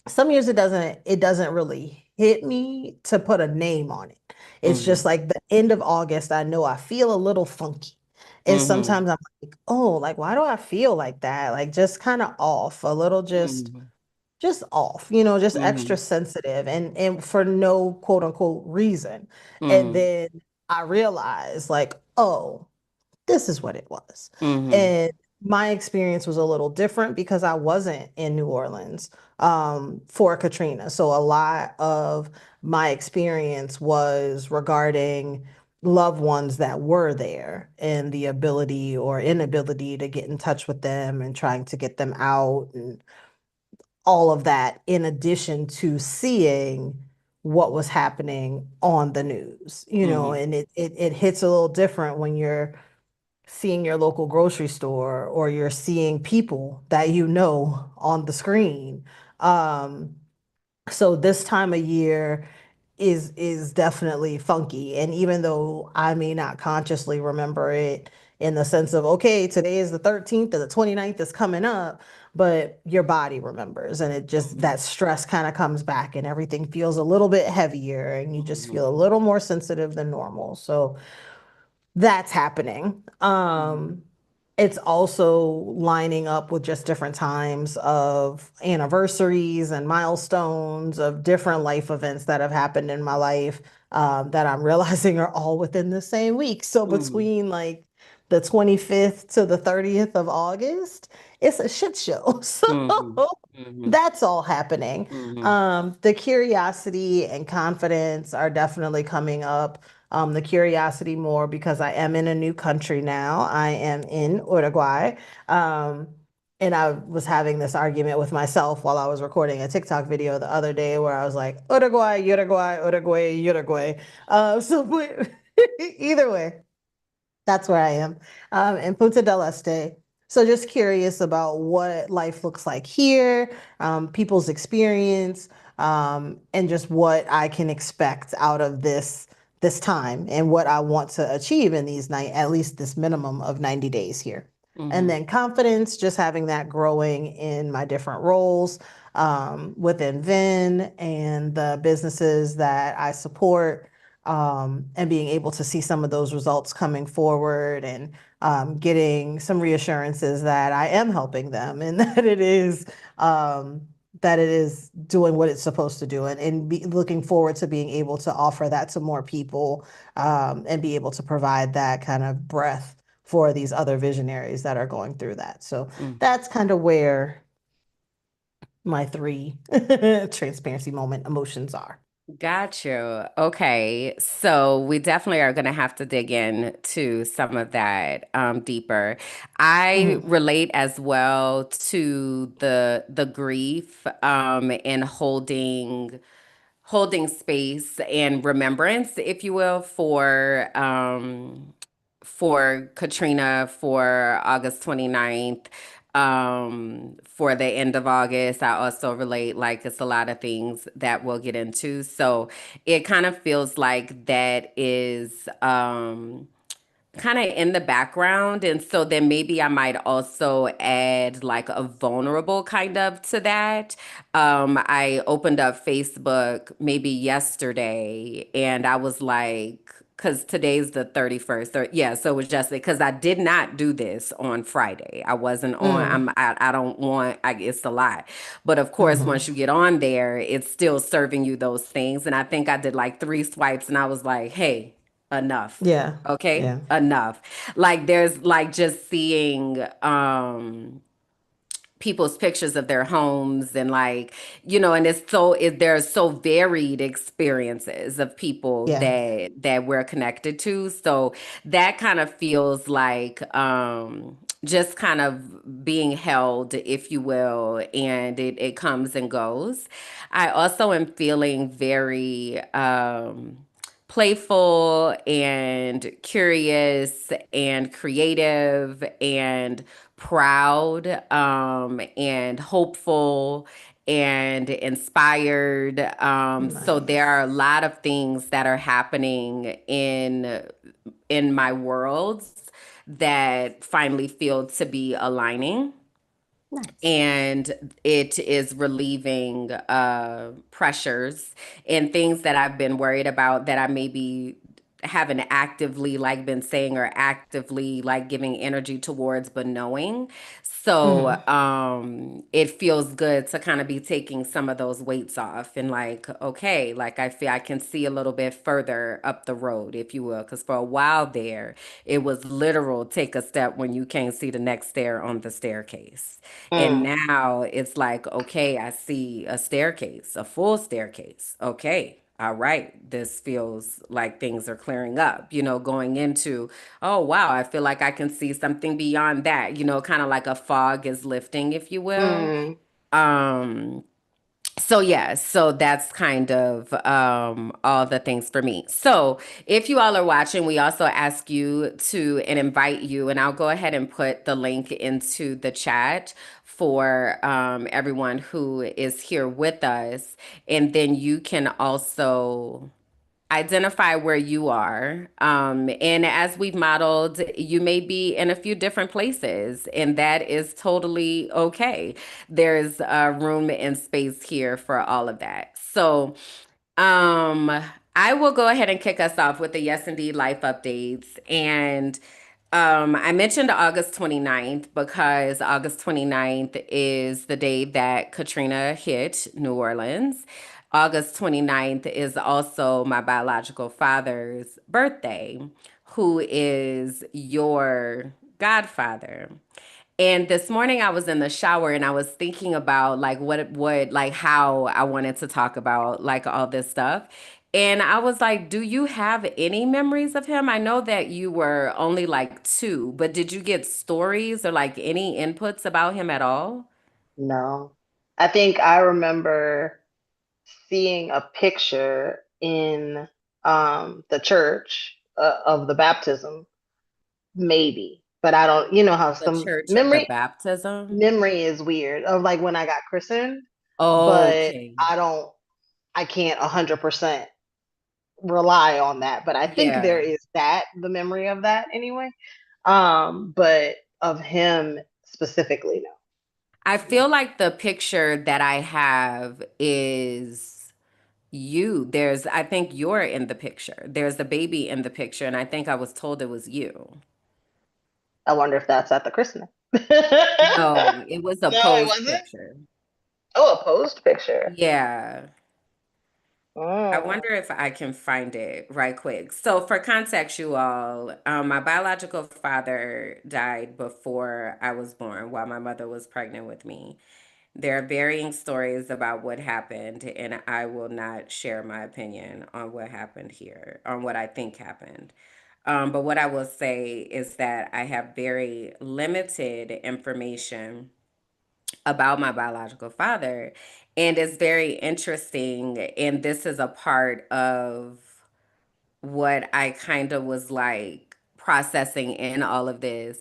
some years it doesn't really hit me to put a name on it. It's just Mhm. like the end of August, I know I feel a little funky. And Mhm. sometimes I'm like, oh, like why do I feel like that? Like just kind of off, a little Mhm. just off, just extra Mhm. sensitive and for no quote unquote reason. And Mhm. then I realized like, oh, this is what it was. Mhm. And my experience was a little different because I wasn't in New Orleans for Katrina. So a lot of my experience was regarding loved ones that were there and the ability or inability to get in touch with them and trying to get them out and all of that, in addition to seeing what was happening on the news, Mhm. and it hits a little different when you're seeing your local grocery store or you're seeing people that you know on the screen. Um, so this time of year is definitely funky. And even though I may not consciously remember it in the sense of, okay, today is the 13th and the 29th is coming up, but your body remembers and it just Mhm. that stress kind of comes back and everything feels a little bit heavier and you just feel a Mhm. little more sensitive than normal. So that's happening. Mhm. It's also lining up with just different times of anniversaries and milestones of different life events that have happened in my life that I'm realizing are all within the same week. So Mhm. between like the 25th to the 30th of August, it's a shit show. Mhm. So Mhm. that's all happening. Mhm. The curiosity and confidence are definitely coming up. The curiosity more because I am in a new country now. I am in Uruguay. Um, and I was having this argument with myself while I was recording a TikTok video the other day where I was like, Uruguay, Uruguay, Uruguay, Uruguay. So either way, that's where I am, in Punta del Este. So just curious about what life looks like here, people's experience, and just what I can expect out of this time and what I want to achieve in these night, at least this minimum of 90 days here. And Mhm. then confidence, just having that growing in my different roles within VIN and the businesses that I support, and being able to see some of those results coming forward and getting some reassurances that I am helping them and um, that it is doing what it's supposed to do and looking forward to being able to offer that to more people and be able to provide that kind of breath for these other visionaries that are going through that. So Mhm. that's kind of where my three transparency moment emotions are. Got you. Okay. So we definitely are going to have to dig in to some of that deeper. I Mhm. relate as well to the grief and holding space and remembrance, if you will, for Katrina, for August 29th, for the end of August. I also relate, like, it's a lot of things that we'll get into. So it kind of feels like that is kind of in the background. And so then maybe I might also add like a vulnerable kind of to that. I opened up Facebook maybe yesterday and I was like, because today's the 31st. Or, yeah, so it was just because I did not do this on Friday. I wasn't on, Mm. I don't want, it's a lot. But of course, Mhm. once you get on there, it's still serving you those things. And I think I did like three swipes and I was like, hey, enough. Yeah. Okay, Yeah. enough. Like there's like just seeing people's pictures of their homes and like and there's so varied experiences of people Yeah. that we're connected to, so that kind of feels like just kind of being held, if you will, and it comes and goes. I also am feeling very playful and curious and creative and proud and hopeful and inspired. So there are a Nice. lot of things that are happening in my worlds that finally feel to be aligning. Nice. and it is relieving pressures and things that I've been worried about that I maybe haven't actively like been saying or actively like giving energy towards, but knowing. So Mm. it feels good to kind of be taking some of those weights off and like, okay, like I feel I can see a little bit further up the road, if you will. Because for a while there, it was literal take a step when you can't see the next stair on the staircase. And Mm. now it's like, okay, I see a staircase, a full staircase. Okay. All right, this feels like things are clearing up, going into, oh, wow, I feel like I can see something beyond that, kind of like a fog is lifting, if you will. Mm. Um, so yeah, so that's kind of all the things for me. So if you all are watching, we also ask you to and invite you, and I'll go ahead and put the link into the chat for everyone who is here with us, and then you can also identify where you are. And as we've modeled, you may be in a few different places, and that is totally okay. There's room and space here for all of that. So, um, I will go ahead and kick us off with the Yes Indeed Life updates. And I mentioned August 29th because August 29th is the day that Katrina hit New Orleans. August 29th is also my biological father's birthday, who is your godfather. And this morning I was in the shower and I was thinking about like like how I wanted to talk about like all this stuff. And I was like, do you have any memories of him? I know that you were only like two, but did you get stories or like any inputs about him at all? No. I think I remember seeing a picture in the church of the baptism, maybe. But I don't, you know how The some church of the baptism? memory is weird of like when I got christened, but Okay. I can't 100% rely on that. But I think there Yeah. is that, the memory of that anyway. But of him specifically, no. I No. feel like the picture that I have is you. I think you're in the picture. There's a baby in the picture, and I think I was told it was you. I wonder if that's at the christening. No, No, it was a it posed wasn't. picture. Oh, a post picture. Yeah. I Mm. wonder if I can find it right quick. So, for context, you all, my biological father died before I was born while my mother was pregnant with me. There are varying stories about what happened, and I will not share my opinion on what happened here, on what I think happened. But what I will say is that I have very limited information about my biological father. And it's very interesting. And this is a part of what I kind of was like processing in all of this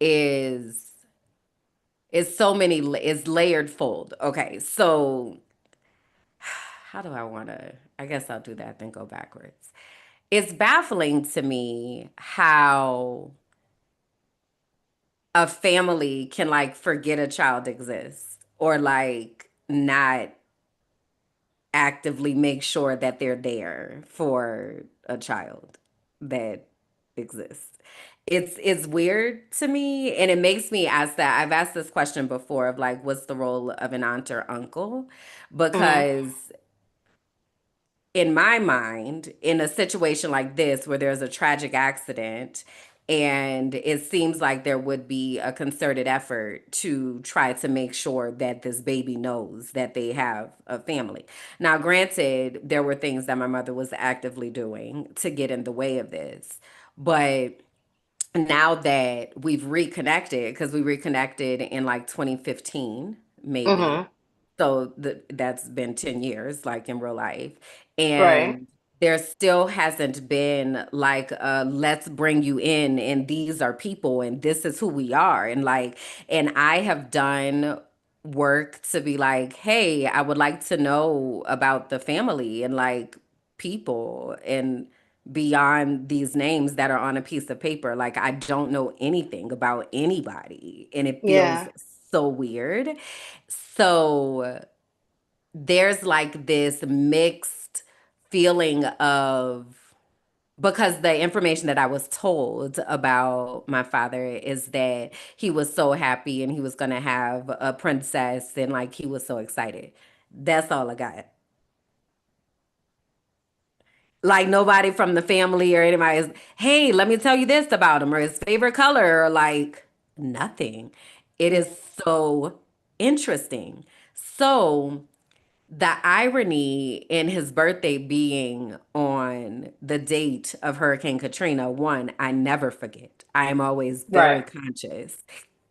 is is layered fold. Okay, so how do I want to? I guess I'll do that, then go backwards. It's baffling to me how a family can like forget a child exists or like not actively make sure that they're there for a child that exists. It's weird to me and it makes me ask that. I've asked this question before of like what's the role of an aunt or uncle? Mm. Because in my mind, in a situation like this where there's a tragic accident and it seems like there would be a concerted effort to try to make sure that this baby knows that they have a family. Now, granted, there were things that my mother was actively doing to get in the way of this, but now that we've reconnected, because we reconnected in like 2015, maybe. Mm-hmm. So that's been 10 years, like in real life. Right. And there still hasn't been like, let's bring you in, and these are people, and this is who we are. And I have done work to be like, hey, I would like to know about the family and like people and beyond these names that are on a piece of paper. Like I don't know anything about anybody and it feels Yeah. so weird. So there's like this mixed feeling of, because the information that I was told about my father is that he was so happy and he was going to have a princess and like he was so excited. That's all I got. Like nobody from the family or anybody is, hey, let me tell you this about him or his favorite color or like nothing. It is Mm. so interesting. So the irony in his birthday being on the date of Hurricane Katrina, one, I never forget. I am always very Right. conscious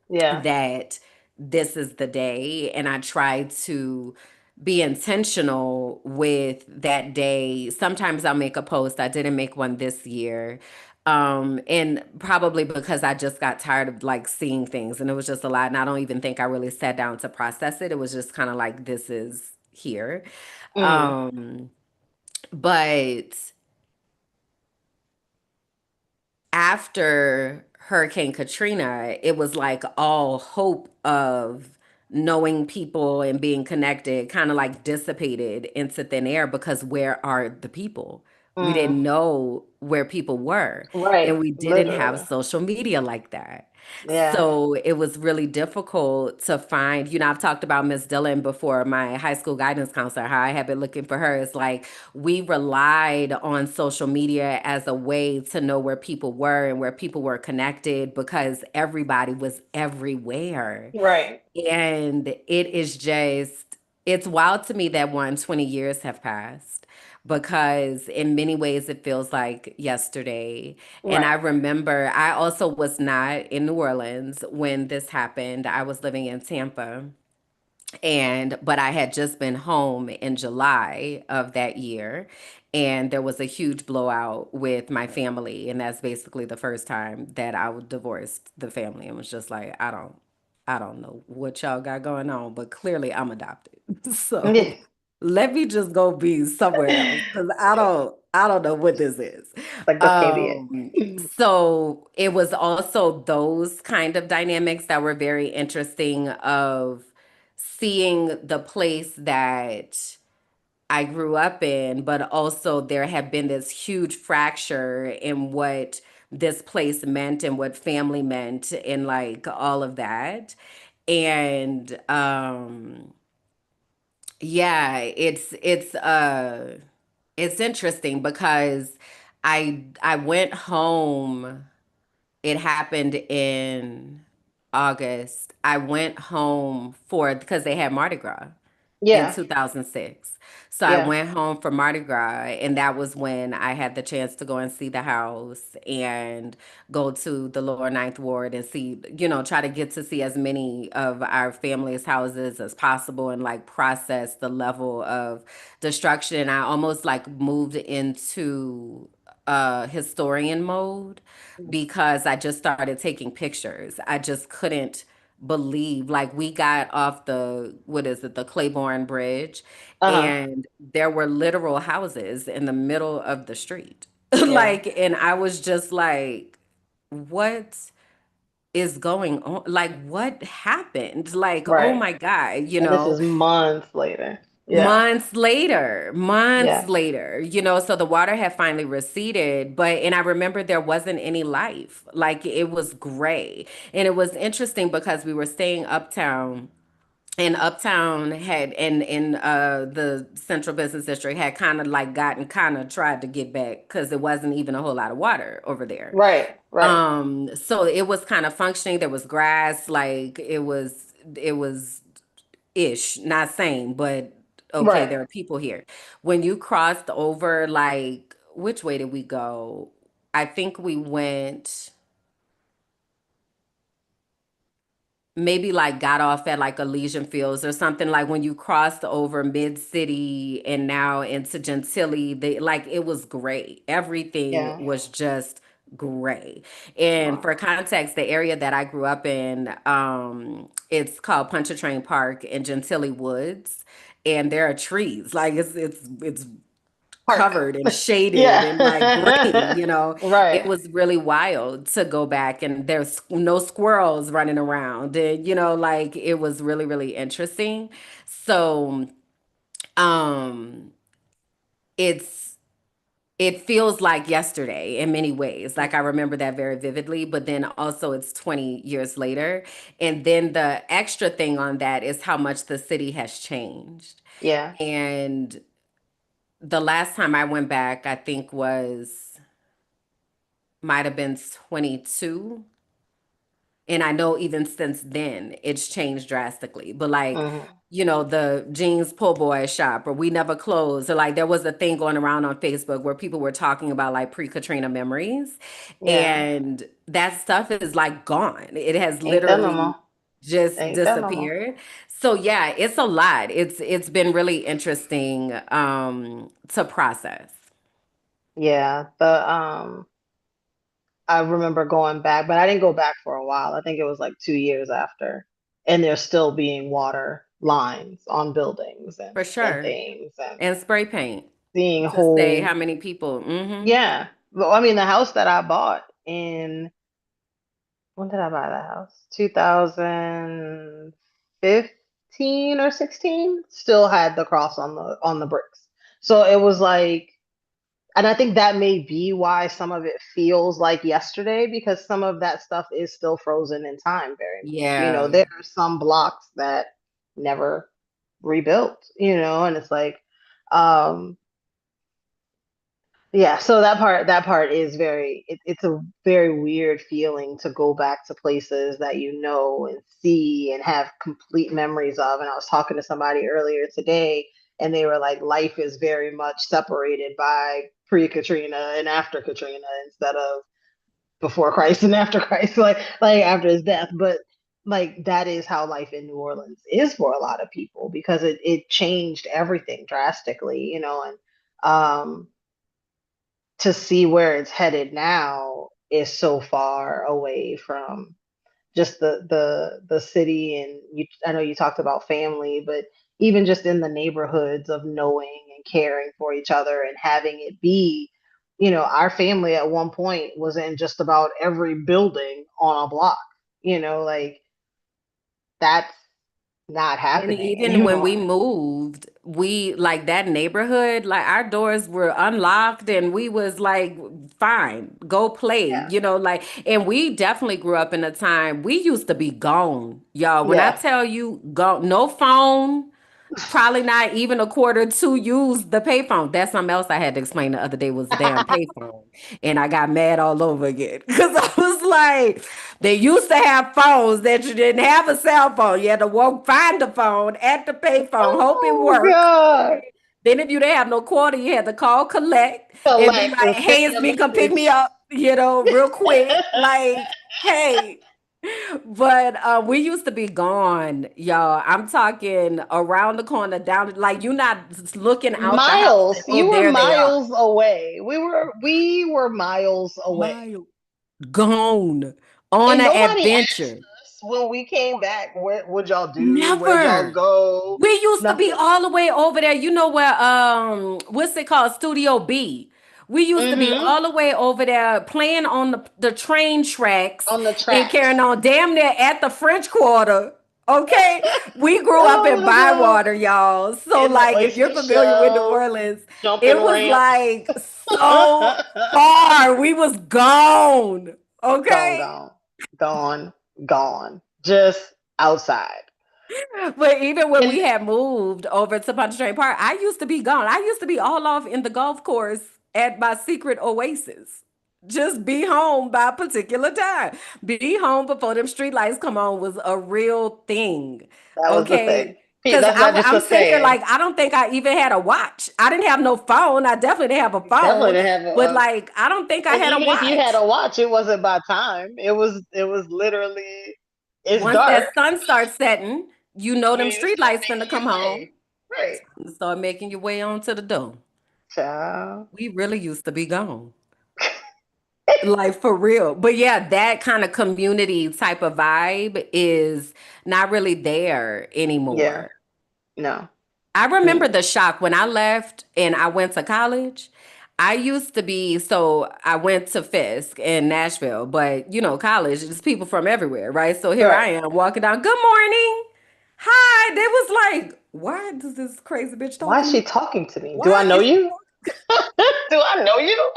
Yeah. that this is the day, and I try to be intentional with that day. Sometimes I'll make a post. I didn't make one this year. And probably because I just got tired of like seeing things and it was just a lot. And I don't even think I really sat down to process it. It was just kind of like, this is here. Mm. Um, but after Hurricane Katrina, it was like all hope of knowing people and being connected kind of like dissipated into thin air because where are the people? We Mm. didn't know where people were, and Right. we didn't have Literally. social media like that. Yeah. So it was really difficult to find, I've talked about Miss Dillon before, my high school guidance counselor, how I have been looking for her. It's like we relied on social media as a way to know where people were and where people were connected because everybody was everywhere. Right. And it's wild to me that 20 years have passed because in many ways it feels like yesterday. And I Right. remember I also was not in New Orleans when this happened. I was living in Tampa. But I had just been home in July of that year, and there was a huge blowout with my family, and that's basically the first time that divorced the family and was just like, I don't know what y'all got going on, but clearly I'm adopted. Yeah. So let me just go be somewhere else because I don't know what this is. Like this can't be it. So it was also those kind of dynamics that were very interesting of seeing the place that I grew up in, but also there had been this huge fracture in what this place meant and what family meant and like all of that. And yeah, it's interesting because I went home. It happened in August. I went home for because they had Mardi Gras in Yeah. 2006. So I Yeah. went home for Mardi Gras, and that was when I had the chance to go and see the house and go to the lower ninth ward and see, try to get to see as many of our family's houses as possible and like process the level of destruction. I almost like moved into historian mode because I just started taking pictures. I just couldn't believe, like, we got off what is it, the Claiborne Bridge, Uh-huh. and there were literal houses in the middle of the street. Yeah. Like, and I was just like, what is going on? Like, what happened? Like, oh Right. my God, And this is months later. Yeah. months Yeah. later, so the water had finally receded, and I remember there wasn't any life. Like it was gray. And it was interesting because we were staying uptown, and uptown had in the central business district had kind of like gotten kind of tried to get back because there wasn't even a whole lot of water over there. Right. Right. So it was kind of functioning. There was grass, like it was ish, not same, but okay, Right. there are people here. When you crossed over, like, which way did we go? I think we went, maybe like got off at like Elysian Fields or something, like when you crossed over mid city and now into Gentilly, like it was gray. Everything Yeah. was just gray. And Wow. for context, the area that I grew up in, it's called Pontchartrain Park in Gentilly Woods, and there are trees. Like it's Park. covered and shaded and like green, Yeah. you know. It Right. was really wild to go back and there's no squirrels running around. And, you know, like it was really, really interesting. So, um, it's it feels like yesterday in many ways. Like I remember that very vividly, but then also it's 20 years later. And then the extra thing on that is how much the city has changed. Yeah. And the last time I went back, I think was might have been 22. And I know even since then, it's changed drastically. But like, Hmm. you know, the jeans pull boy shop or we never closed. Or like there was a thing going around on Facebook where people were talking about like pre-Katrina memories. Yeah. And that stuff is like gone. It has Ain't that no more. literally just Ain't that no more. disappeared. So yeah, it's a lot. It's been really interesting to process. Yeah. I remember going back, but I didn't go back for a while. I think it was like 2 years after. And there's still being water lines on buildings For and sure. things and And spray paint seeing to say how whole, many people. yeah. Well, I mean, the house that I bought in, when did I buy that house? 2015 or 16, still had the cross on the bricks. So it was like, and I think that may be why some of it feels like yesterday, because some of that stuff is still frozen in time very much. You know, Yeah. there are some blocks that never rebuilt, and it's like, um, yeah, so that part is it's a very weird feeling to go back to places that you know and see and have complete memories of. And I was talking to somebody earlier today, and they were like, life is very much separated by pre-Katrina and after Katrina instead of before Christ and after Christ, like after his death. But like that is how life in New Orleans is for a lot of people, because it changed everything drastically, and um to see where it's headed now is so far away from just the city. And I know you talked about family, but even just in the neighborhoods of knowing and caring for each other and having it be, our family at one point was in just about every building on a block, like that's not And happening even when we anymore. moved, we like that neighborhood, like our doors were unlocked and we was like, fine, go play, Yeah. you know, like, and we definitely grew up in a time we used to be gone, y'all. When I Yeah. tell you, go, no phone, probably not even a quarter to use the payphone. That's something else I had to explain the other day was the damn payphone. And I got mad all over again because I was like, they used to have phones that you didn't have a cell phone. You had to walk, find the phone at the payphone, hope it Oh worked. God. Okay. Then if you didn't have no quarter, you had to call collect and be Collect like, and send hey, it's your me, come pick me message. up, you know, real quick. Like, hey. But we used to be gone, y'all. I'm talking around the corner, down like you're not looking out the house and Miles. oh, You were there they are. miles away. We were miles away. Mile gone on And an nobody asked adventure. us when we came back, what y'all do? Where'd y'all Never. go? We used to be Nothing. all the way over there. You know where what's it called? Studio B. We used to be Mm-hmm. all the way over there playing on the train tracks On the and tracks. carrying on damn near at the French Quarter. Okay. We grew up Oh in my God. Bywater, y'all. So In the like if you're oyster familiar with New shells, Orleans, jumping it was ramp. like so far. We was gone. Gone, Okay. gone, gone, gone. Just outside. But even when we And had moved over to Pontchartrain Park, I used to be gone. I used to be all off in the golf course at my secret oasis. Just be home by a particular time. Be home before them street lights come on was a real thing. that was the Okay. thing. Pete, Because that's not just I'm a sitting here saying. like, I don't think I even had a watch. I didn't have no phone. I definitely didn't have a Definitely phone. didn't have But like, I don't think I and had a even if you had watch. a watch, it wasn't by time. It was literally, it's Once dark. that sun starts setting, you know them You street start lights finna making come your home. way. Right. Start making your way onto the door. Child. We really used to be gone. Like for real. But yeah, that kind of community type of vibe is not really there Yeah. anymore. No. I remember the shock when I left and I went to college. I used to be, so I went to Fisk in Nashville, but college is people from everywhere, right? So here Right. I am walking down, good morning. Hi. They was like, why does this crazy bitch talk Why to is she me? talking to me? Do I Why know is she you? Do I know you?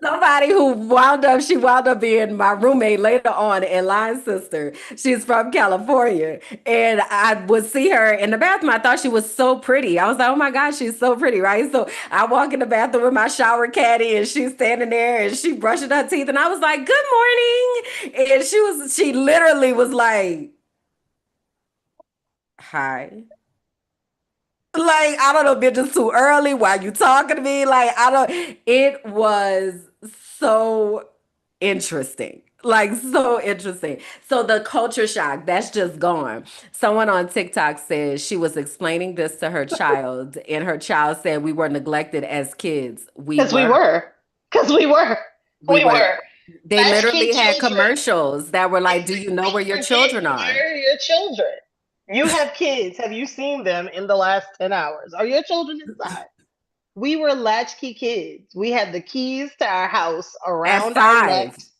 Somebody who she wound up being my roommate later on and line sister. She's from California. And I would see her in the bathroom. I thought she was so pretty. I was like, oh my gosh, she's so pretty, right? So I walk in the bathroom with my shower caddy and she's standing there and she brushing her teeth. And I was like, good morning. And she literally was like, hi. Like, I don't know, bitch, it's too early. Why you talking to me? Like, I don't, it was so interesting. Like, so interesting. So the culture shock, that's just gone. Someone on TikTok said she was explaining this to her child, and her child said we were neglected as kids. We Because we were. were. Because we were. We We were. were. They Latchkey literally had children. commercials that were like, do you know where your Forget children are? where are your children? You have kids. Have you seen them in the last 10 hours? Are your children inside? We were latchkey kids. We had the keys to our house At around our 5. necks.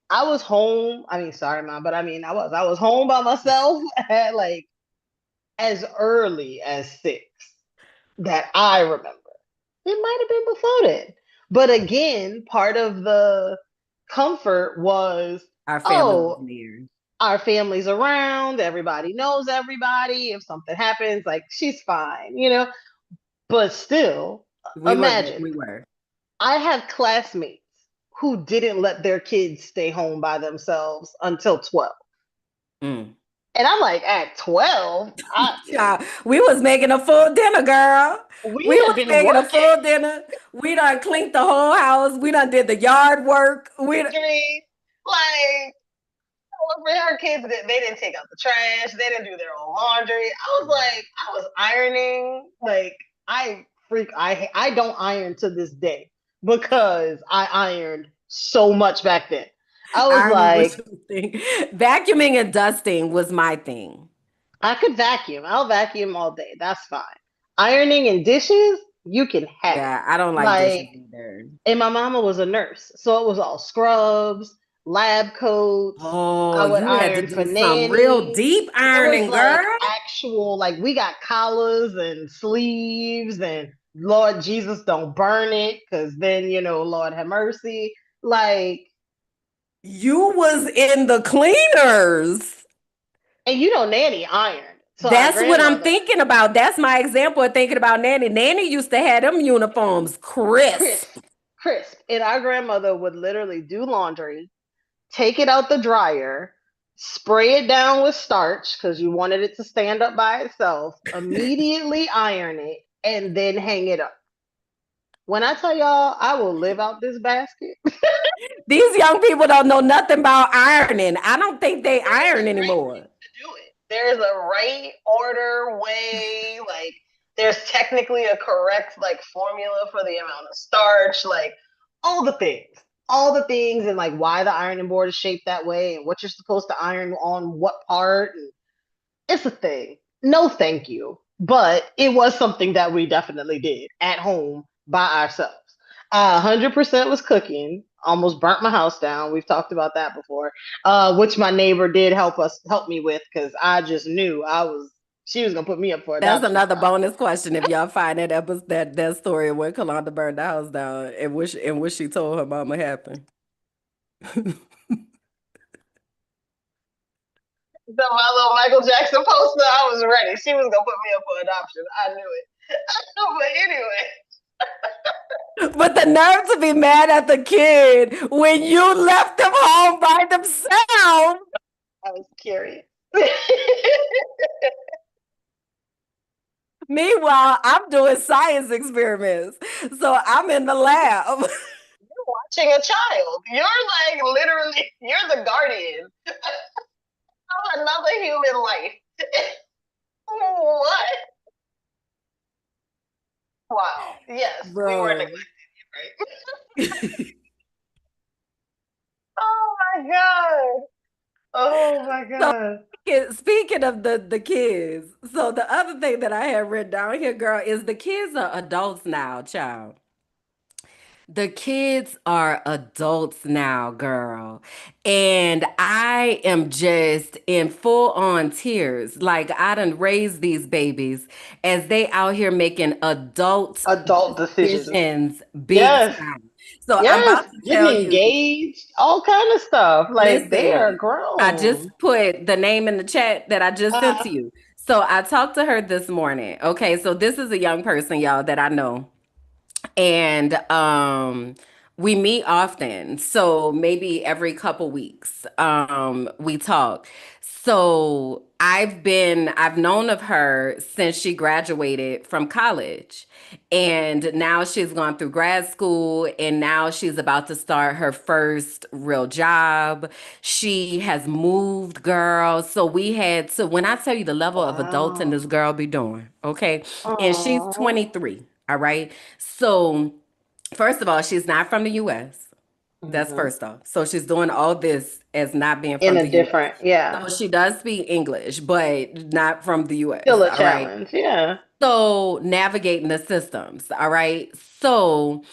I was home. I mean, sorry, mom, but I mean, I was home by myself at like as early as 6 that I remember. It might have been before then. But again, part of the comfort was, Our family was oh, near. our family's around, everybody knows everybody. If something happens, like she's fine, But still, We were. imagine We were. I have classmates who didn't let their kids stay home by themselves until 12. Mm. And I'm like, at 12, Child, we was making a full dinner, girl. we We had was been making a working. full dinner. We done cleaned the whole house. We done did the yard work. Like, for her kids, they didn't take out the trash. They didn't do their own laundry. I was ironing. Like, I don't iron to this day because I ironed so much back then. I was Ironing was like, your thing. Vacuuming and dusting was my thing. I could vacuum. I'll vacuum all day. That's fine. Ironing and dishes, you can have it. Yeah, I don't like dishes Like, either. and my mama was a nurse, so it was all scrubs, lab coats. Oh, I would you had to iron for do some real nanny. deep There was ironing, like girl. actual, like we got collars and sleeves, and Lord Jesus, don't burn it, because then Lord have mercy. Like, You was in the cleaners. and nanny ironed. So our That's what I'm grandmother, thinking about. That's my example of thinking about Nanny. Nanny used to have them uniforms crisp. crisp, crisp, and our grandmother would literally do laundry, take it out the dryer, spray it down with starch because you wanted it to stand up by itself, immediately iron it, and then hang it up. When I tell y'all, I will live out this basket. These young people don't know nothing about ironing. I don't think they iron anymore. Do it. There's a right order way. Like, there's technically a correct like formula for the amount of starch. Like, all the things. All the things, and like why the ironing board is shaped that way and what you're supposed to iron on what part. And it's a thing. No, thank you. But it was something that we definitely did at home by ourselves. 100% was cooking. Almost burnt my house down. We've talked about that before, which my neighbor did help me with, because I just knew she was gonna put me up for That's adoption. another bonus question. If y'all find that episode, that story of when Kalonda burned the house down and what she told her mama happened. So my little Michael Jackson poster, I was ready. She was gonna put me up for adoption. I knew it. But anyway. But the nerve to be mad at the kid when you left them home by themselves. I was curious. Meanwhile, I'm doing science experiments. So I'm in the lab. You're watching a child. You're like literally, you're the guardian of another human life. What? Wow. Yes, we were Bro. neglected, right? Oh my god. Oh my So god. speaking of the kids, so the other thing that I had written down here, girl, is the kids are adults now, child. The kids are adults now, girl. And I am just in full on tears. Like I done raised these babies as they out here making adult Adult decisions. decisions big Yes. time. So I'm Yes. about to Getting tell you, engaged, all kind of stuff. Like they are listen, I grown. just put the name in the chat that I just sent Uh, to you. So I talked to her this morning. Okay, so this is a young person, y'all, that I know, and we meet often, so maybe every couple weeks we talk. So I've known of her since she graduated from college, and now she's gone through grad school, and now she's about to start her first real job. She has moved, girl. So we had to, when I tell you the level of adulting wow. this girl be doing, okay, and she's Aww. 23. All right. So, first of all, she's not from the US. That's Hmm. first off. So, she's doing all this as not being In from a the US. different, yeah. So, she does speak English, but not from the Still US. a All right. challenge. Yeah. So, navigating the systems. All right. So,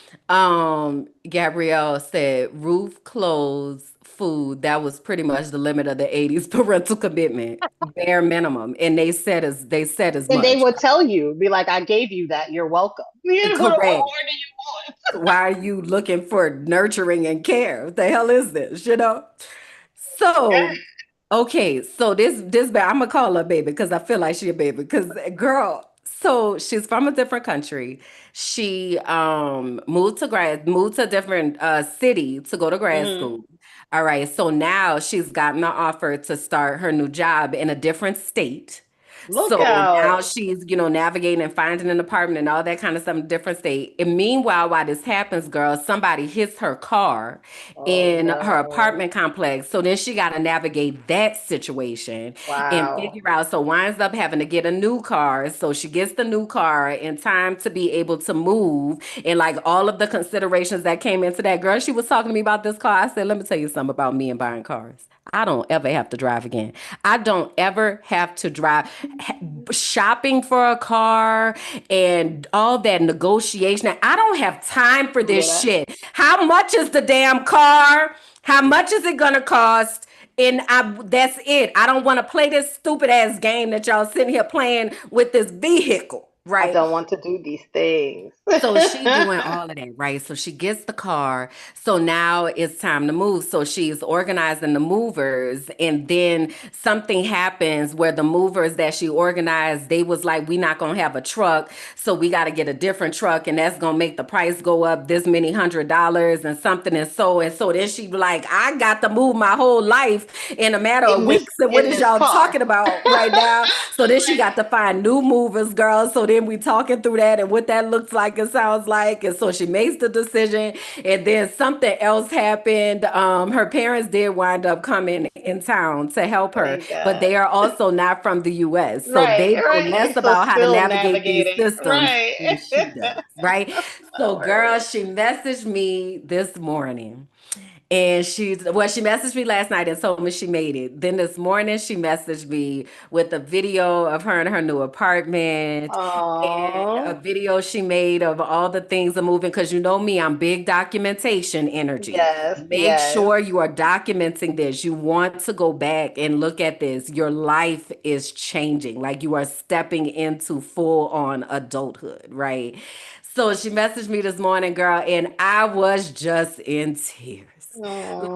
Gabrielle said roof, clothes, food. That was pretty much the limit of the 80s parental commitment, bare minimum. And they said as And they much. would tell you, be like, I gave you that. You're welcome. What Correct. more do you want? Why are you looking for nurturing and care? What the hell is this? You know? So, okay, so I'm gonna call her baby because I feel like she a baby. Because girl, so she's from a different country. She moved to a different city to go to grad Hmm. school. All right, so now she's gotten the offer to start her new job in a different state. Look So now out. she's, navigating and finding an apartment and all that kind of stuff in a different state. And meanwhile, while this happens, girl, somebody hits her car Oh in her no. apartment complex. So then she got to navigate that situation and Wow. figure out. So winds up having to get a new car. So she gets the new car in time to be able to move and like all of the considerations that came into that. Girl, she was talking to me about this car. I said, let me tell you something about me and buying cars. I don't ever have to drive again. I don't ever have to drive. Shopping for a car and all that negotiation. I don't have time for Yeah, this shit. How much is the damn car? How much is it gonna cost? And that's it. I don't want to play this stupid ass game that y'all sitting here playing with this vehicle, I right? don't want to do these things. So she doing all of that, right? So she gets the car. So now it's time to move. So she's organizing the movers, and then something happens where the movers that she organized, they was like, "We not gonna have a truck, so we got to get a different truck, and that's gonna make the price go up this many $100 and something and so." Then she be like, "I got to move my whole life in a matter of in this weeks, and what in is this y'all car. talking about right now?" So then she got to find new movers, girl. So then we talking through that and what that looks like and sounds like. And so she makes the decision. And then something else happened. Her parents did wind up coming in town to help her, Thank but God. they are also not from the US. So Right, they know right. less So about how to still navigate these navigating. systems Right. than she does, right? So, girl, Hilarious. she messaged me this morning. And she messaged me last night and told me she made it. Then this morning she messaged me with a video of her in her new apartment and a Oh, video she made of all the things are moving. Cause you know me, I'm big documentation energy. yes, Make yes. sure you are documenting this. You want to go back and look at this. Your life is changing. Like you are stepping into full on adulthood, right? So she messaged me this morning, girl, and I was just in tears.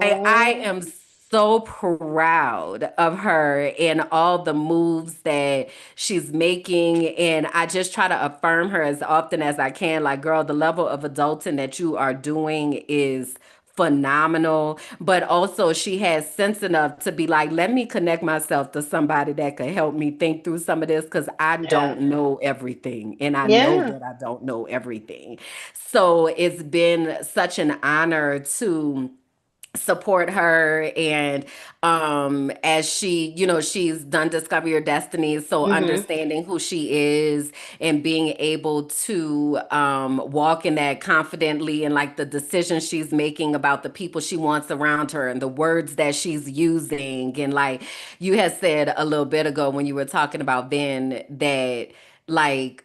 Like I Oh, am so proud of her and all the moves that she's making. And I just try to affirm her as often as I can. Like, girl, the level of adulting that you are doing is phenomenal. But also she has sense enough to be like, let me connect myself to somebody that could help me think through some of this because I yeah. don't know everything. And I know Yeah. that I don't know everything. So it's been such an honor to support her, and as she, she's done Discover Your Destiny, so Hmm. understanding who she is and being able to walk in that confidently, and like the decisions she's making about the people she wants around her and the words that she's using. And like you had said a little bit ago when you were talking about Ben, that like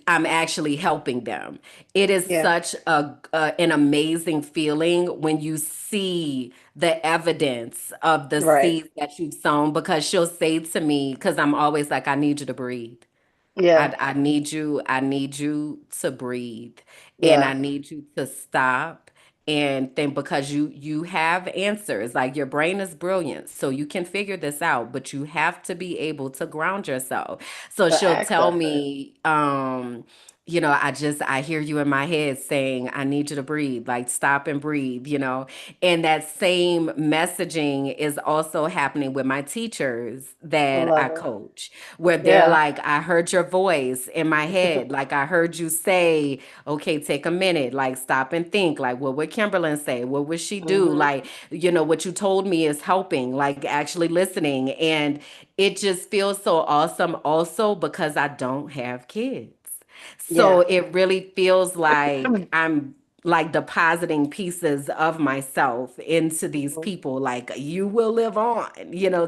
I'm actually helping them. It is Yeah. such an amazing feeling when you see the evidence of the Right. seeds that you've sown, because she'll say to me, because I'm always like, I need you to breathe. Yeah. I need you to breathe, and I Yeah. need you to stop and think, because you have answers. Like, your brain is brilliant, so you can figure this out, but you have to be able to ground yourself. So To she'll tell access it. me, I hear you in my head saying, I need you to breathe, like stop and breathe, And that same messaging is also happening with my teachers I that I love it. coach, where they're Yeah. like, I heard your voice in my head. Like, I heard you say, okay, take a minute, like stop and think. Like, what would Kimberlyn say? What would she do? Hmm. Like, what you told me is helping, like actually listening. And it just feels so awesome also because I don't have kids. So Yeah. it really feels like I'm like depositing pieces of myself into these people, like you will live on,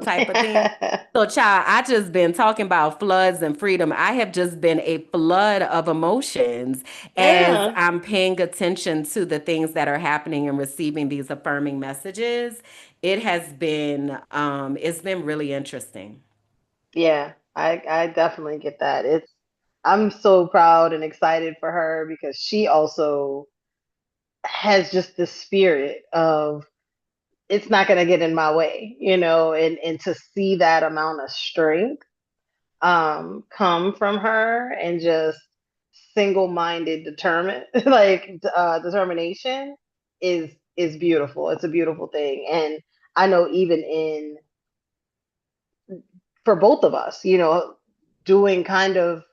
type of thing. So, child, I just been talking about floods and freedom. I have just been a flood of emotions as Yeah. I'm paying attention to the things that are happening and receiving these affirming messages. It's been really interesting. Yeah. I definitely get that. I'm so proud and excited for her because she also has just the spirit of it's not going to get in my way, and to see that amount of strength come from her, and just single-minded determination is beautiful. It's a beautiful thing. And I know even in for both of us, doing kind of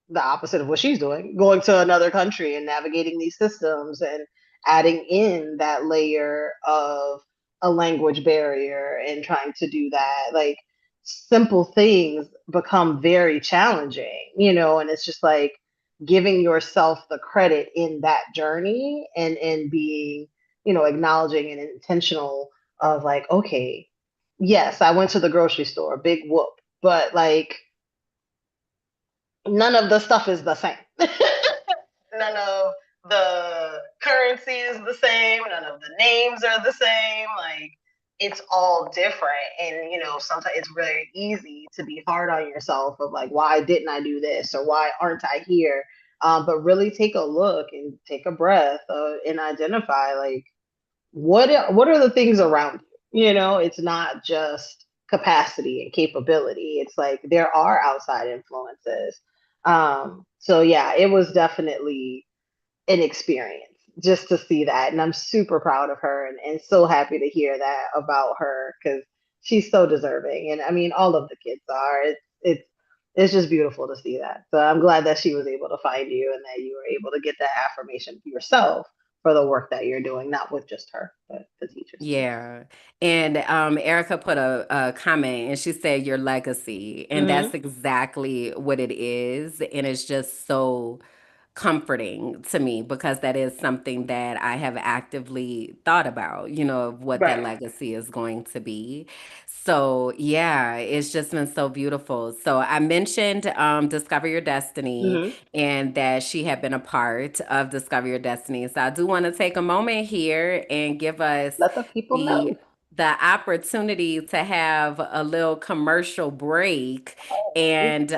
the opposite of what she's doing, going to another country and navigating these systems and adding in that layer of a language barrier and trying to do that. Like, simple things become very challenging, and it's just like giving yourself the credit in that journey, and being, acknowledging and intentional of like, okay, yes, I went to the grocery store, big whoop, but like none of the stuff is the same. None of the currency is the same. None of the names are the same. Like, it's all different. And, sometimes it's really easy to be hard on yourself of like, why didn't I do this? Or why aren't I here? But really take a look and take a breath, and identify like, what are the things around you? It's not just capacity and capability. It's like there are outside influences. So yeah, it was definitely an experience just to see that, and I'm super proud of her, and so happy to hear that about her because she's so deserving. And I mean, all of the kids are. It's just beautiful to see that. So I'm glad that she was able to find you and that you were able to get that affirmation for yourself for the work that you're doing, not with just her, but the teachers too. Yeah. And Erica put a comment and she said, your legacy. And that's Hmm. exactly what it is. And it's just so comforting to me because that is something that I have actively thought about, of what that Right. legacy is going to be. So, yeah, it's just been so beautiful. So, I mentioned Discover Your Destiny Hmm. and that she had been a part of Discover Your Destiny. So, I do want to take a moment here and give us Let the people the know. the opportunity to have a little commercial break Oh. and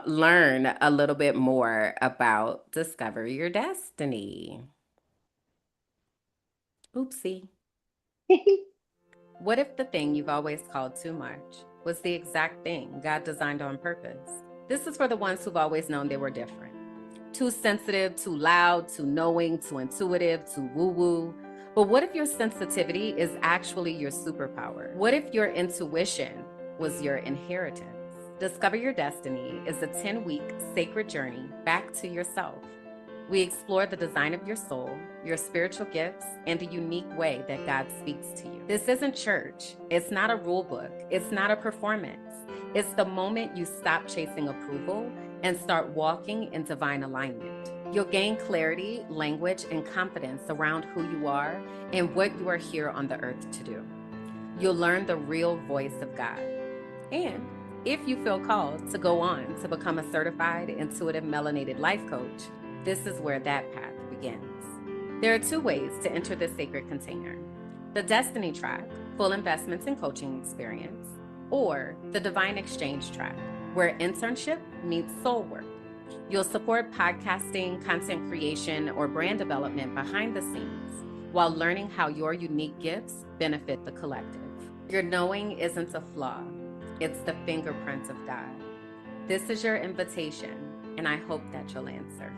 learn a little bit more about Discover Your Destiny. Oopsie. What if the thing you've always called too much was the exact thing God designed on purpose? This is for the ones who've always known they were different. Too sensitive, too loud, too knowing, too intuitive, too woo woo. But what if your sensitivity is actually your superpower? What if your intuition was your inheritance? Discover Your Destiny is a 10-week sacred journey back to yourself. We explore the design of your soul, your spiritual gifts, and the unique way that God speaks to you. This isn't church. It's not a rule book. It's not a performance. It's the moment you stop chasing approval and start walking in divine alignment. You'll gain clarity, language, and confidence around who you are and what you are here on the earth to do. You'll learn the real voice of God. And if you feel called to go on to become a certified intuitive melanated life coach, this is where that path begins. There are 2 ways to enter this sacred container: the Destiny track, full investments and coaching experience, or the Divine Exchange track, where internship meets soul work. You'll support podcasting, content creation, or brand development behind the scenes while learning how your unique gifts benefit the collective. Your knowing isn't a flaw, it's the fingerprint of God. This is your invitation, and I hope that you'll answer.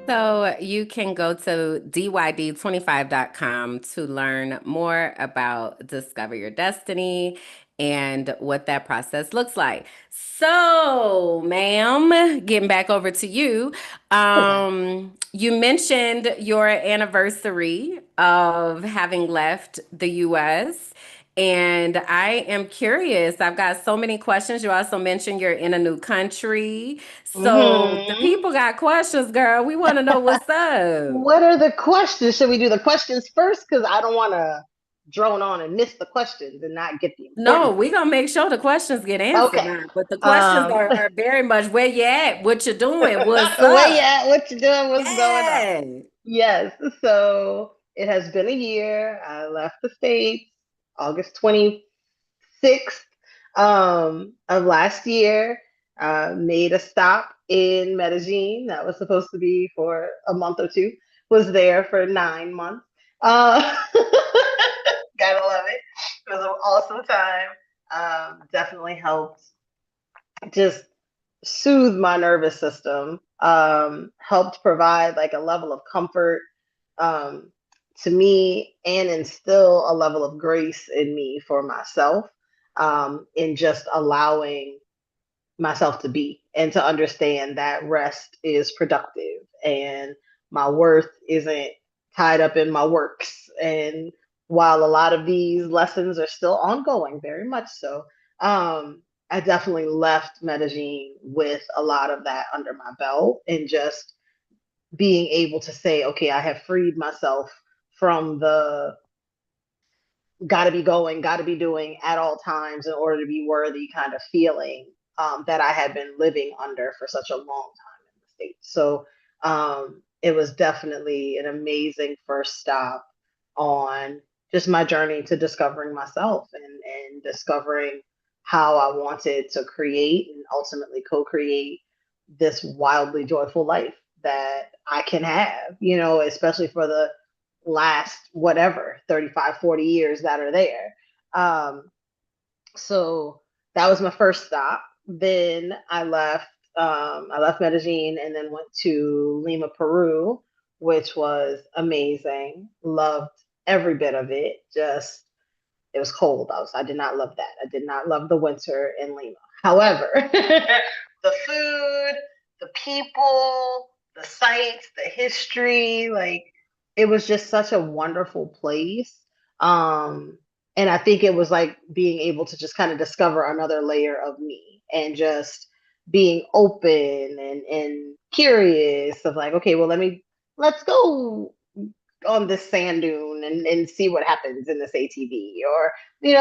So you can go to dyd25.com to learn more about Discover Your Destiny and what that process looks like. So, ma'am, getting back over to you. You mentioned your anniversary of having left the US. And I am curious. I've got so many questions. You also mentioned you're in a new country. So the people got questions, girl. We want to know what's up. What are the questions? Should we do the questions first? Because I don't want to drone on and miss the questions and not get the No, important. we're going to make sure the questions get answered Okay. now. But the questions are very much where you at, what you're doing, what's Where you up. at? What you doing? What's going on? Yeah. Yes. So it has been a year. I left the States August 26th of last year. Made a stop in Medellin. That was supposed to be for a month or 2. Was there for 9 months. Gotta love it. It was an awesome time. Definitely helped just soothe my nervous system. Helped provide like a level of comfort um, to me and instill a level of grace in me for myself in just allowing myself to be and to understand that rest is productive and my worth isn't tied up in my works. And while a lot of these lessons are still ongoing, very much so, I definitely left Medellin with a lot of that under my belt and just being able to say, okay, I have freed myself from the got to be going, got to be doing at all times in order to be worthy kind of feeling that I had been living under for such a long time in the States. So it was definitely an amazing first stop on just my journey to discovering myself and discovering how I wanted to create and ultimately co-create this wildly joyful life that I can have, you know, especially for the last whatever 35, 40 years that are there. So that was my first stop. Then I left Medellin and then went to Lima, Peru, which was amazing. Loved every bit of it. Just it was cold. I did not love that. I did not love the winter in Lima. However, the food, the people, the sights, the history, like it was just such a wonderful place. And I think it was like being able to just kind of discover another layer of me and just being open and curious of like, okay, well, let's go on this sand dune and see what happens in this ATV or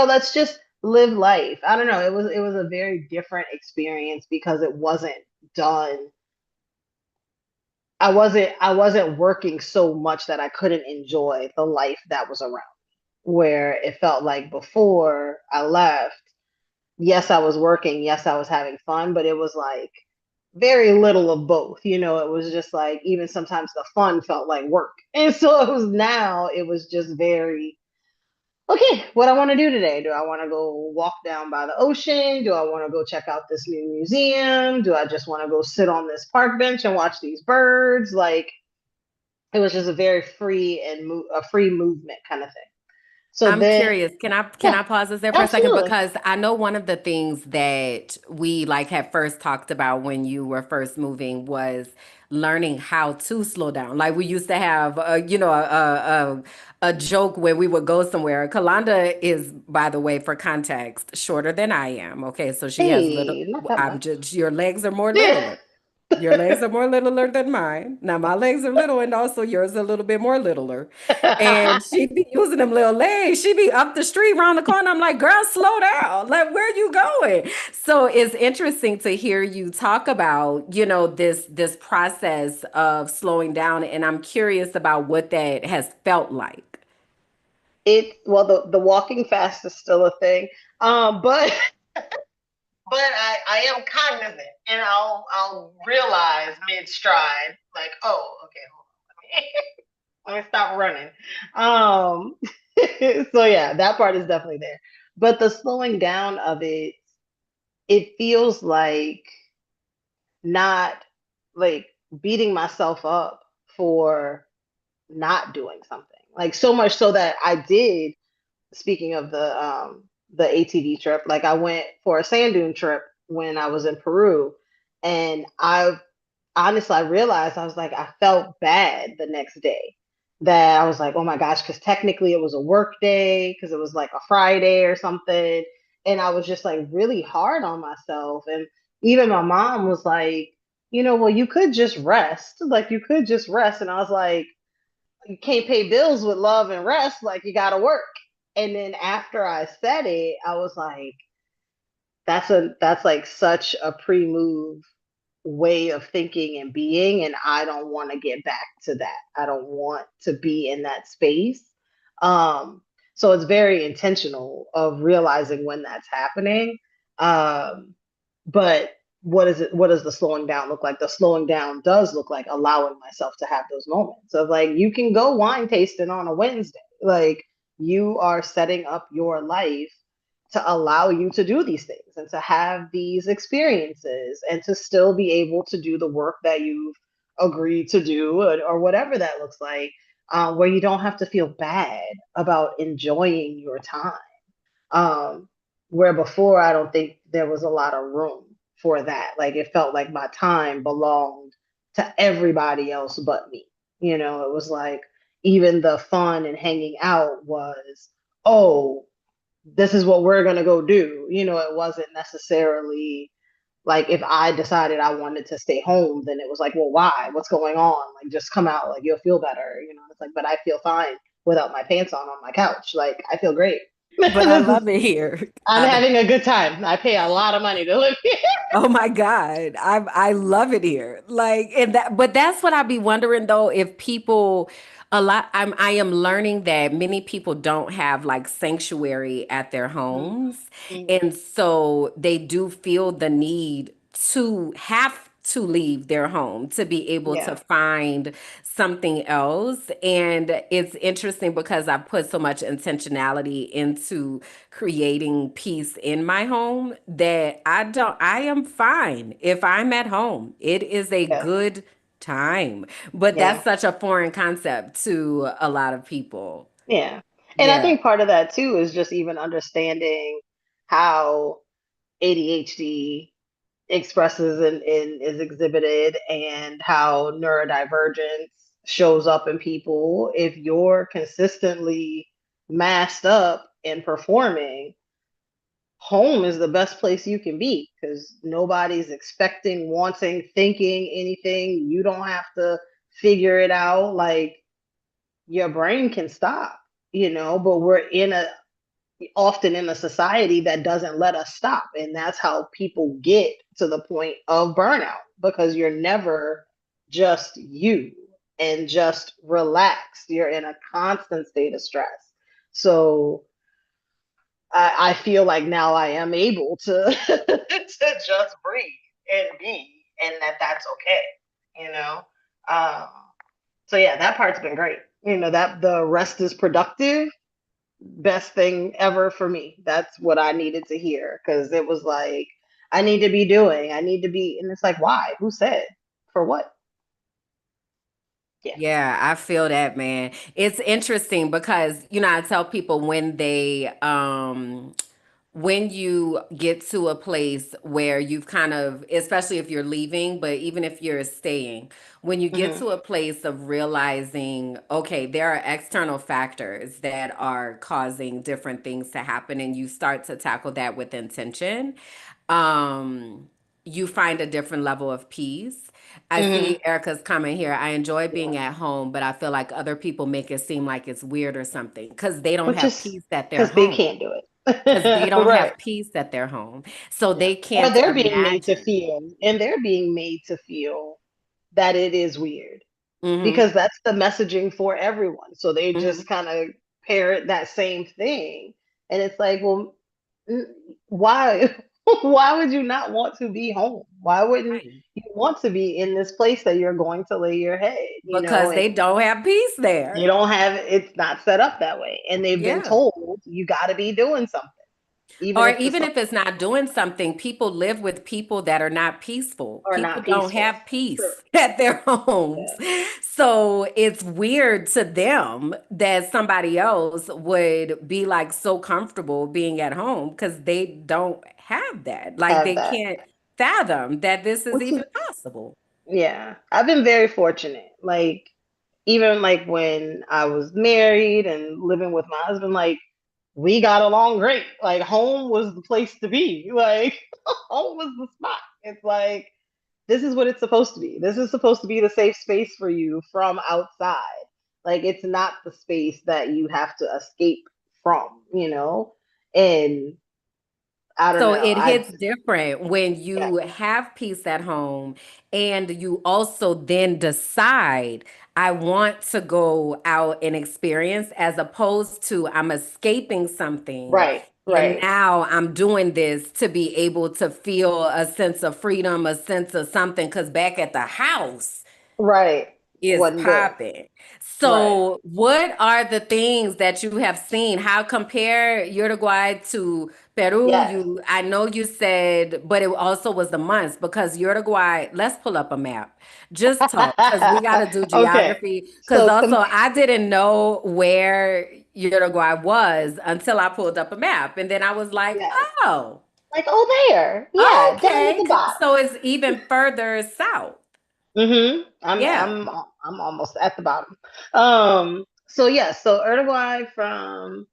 let's just live life. I don't know, it was a very different experience because it wasn't done. I wasn't working so much that I couldn't enjoy the life that was around, where it felt like before I left, yes, I was working, yes, I was having fun, but it was like very little of both. It was just like even sometimes the fun felt like work. And so it was just very, okay, what I want to do today. Do I want to go walk down by the ocean? Do I want to go check out this new museum? Do I just want to go sit on this park bench and watch these birds? Like it was just a very free and a free movement kind of thing. So I'm then, curious. Can yeah, I pause us there for a second? absolutely. Because I know one of the things that we like had first talked about when you were first moving was learning how to slow down. Like we used to have, a joke where we would go somewhere. Kalanda is, by the way, for context, shorter than I am. Okay, so she has little. Hey, not that I'm much. just your legs are more Yeah. littler. Your legs are more littler than mine. Now my legs are little, and also yours are a little bit more littler. And she be using them little legs. She be up the street, around the corner. I'm like, girl, slow down. Like, where you going? So it's interesting to hear you talk about, this process of slowing down. And I'm curious about what that has felt like. Well, the walking fast is still a thing. But I am cognizant, and I'll realize mid stride, like, oh, okay, hold on, let me stop running. Um, so yeah, that part is definitely there. But the slowing down of it feels like not like beating myself up for not doing something. Like so much so that I did, speaking of the ATV trip, like I went for a sand dune trip when I was in Peru, and I realized, I was like, I felt bad the next day, that I was like, oh my gosh, because technically it was a work day, because it was like a Friday or something. And I was just like really hard on myself. And even my mom was like, well, you could just rest. Like, you could just rest. And I was like, you can't pay bills with love and rest. Like, you got to work. And then after I said it, I was like, that's like such a pre move way of thinking and being, and I don't want to get back to that. I don't want to be in that space. um so it's very intentional of realizing when that's happening. But what does the slowing down look like? The slowing down does look like allowing myself to have those moments of, like, you can go wine tasting on a Wednesday. Like, you are setting up your life to allow you to do these things and to have these experiences and to still be able to do the work that you've agreed to do, or whatever that looks like, where you don't have to feel bad about enjoying your time. Um, where before, I don't think there was a lot of room for that. Like, it felt like my time belonged to everybody else but me. It was like, even the fun and hanging out was, oh, this is what we're going to go do. It wasn't necessarily like, if I decided I wanted to stay home, then it was like, well, why? What's going on? Like, just come out. Like, you'll feel better. It's like, but I feel fine without my pants on my couch. Like, I feel great. But I This is love it here. I'm having a good time. I pay a lot of money to live here. Oh my God. I love it here. Like, and that, but that's what I be wondering though, if people I am learning that many people don't have like sanctuary at their homes. Mm-hmm. And so they do feel the need to have to leave their home to be able to Yeah, find something else. And it's interesting because I put so much intentionality into creating peace in my home that I am fine if I'm at home. It is a yeah, good time. But yeah, that's such a foreign concept to a lot of people. yeah. And I Yeah. think part of that too is just even understanding how ADHD expresses and is exhibited, and how neurodivergence shows up in people. If you're consistently masked up and performing, home is the best place you can be, because nobody's expecting, wanting, thinking anything. You don't have to figure it out. Like, your brain can stop, but we're often in a society that doesn't let us stop. And that's how people get to the point of burnout, because you're never just you and just relaxed. You're in a constant state of stress. So I feel like now I am able to to just breathe and be, and that's okay. Um, so yeah, that part's been great. That the rest is productive, best thing ever for me. That's what I needed to hear, because it was like, I need to be doing, I need to be, and it's like, why? Who said? For what? Yeah. Yeah, I feel that, man. It's interesting because, I tell people when you get to a place where you've kind of, especially if you're leaving, but even if you're staying, when you get Hmm. to a place of realizing, okay, there are external factors that are causing different things to happen, and you start to tackle that with intention, um, you find a different level of peace. I Hmm. see Erica's comment here. I enjoy Yeah. being at home, but I feel like other people make it seem like it's weird or something because they don't Which have is peace at their because they home. can't do Because they it. don't Right. have peace at their home. So Yeah. they Or can't they're being made to imagine. feel, and they're being made to feel that it is weird Hmm. because that's the messaging for everyone. So they Hmm. just kind of parrot that same thing. And it's like, well, mm, why? Why would you not want to be home? Why wouldn't Right. you want to be in this place that you're going to lay your head? Because And they don't have peace you there. don't have it's not set up that way. And they've been Yeah. told you got to be doing something, even Or if the even something if it's not doing something, people live with people that are not peaceful. are People not don't peaceful. have True. peace at their homes. Yeah. So it's weird to them that somebody else would be like so comfortable being at home because they don't have that. Like Have they that. can't fathom that this is Which is even possible. yeah. I've been very fortunate. Like even like when I was married and living with my husband, like we got along great. Like home was the place to be. Like home was the spot. It's like this is what it's supposed to be. This is supposed to be the safe space for you from outside. Like it's not the space that you have to escape from. And I don't So know. it I hits different when yeah. you have peace at home and you also then decide, I want to go out and experience, as opposed to I'm escaping something Right, and right, now I'm doing this to be able to feel a sense of freedom, a sense of something, because back at the house, right. is Wasn't good. popping. Right. So, what are the things that you have seen? How compare Uruguay to Peru? Yes. I know you said, but it also was the months because Uruguay, let's pull up a map. Just talk because we got to do Okay. geography. Because So also, compare. I didn't know where Uruguay was until I pulled up a map. And then I was like, Yes. oh, Like, oh, there. Yeah, down at okay. the bottom. So, it's even further south. I'm Yeah. I'm I'm almost at the bottom. So yeah, so Uruguay from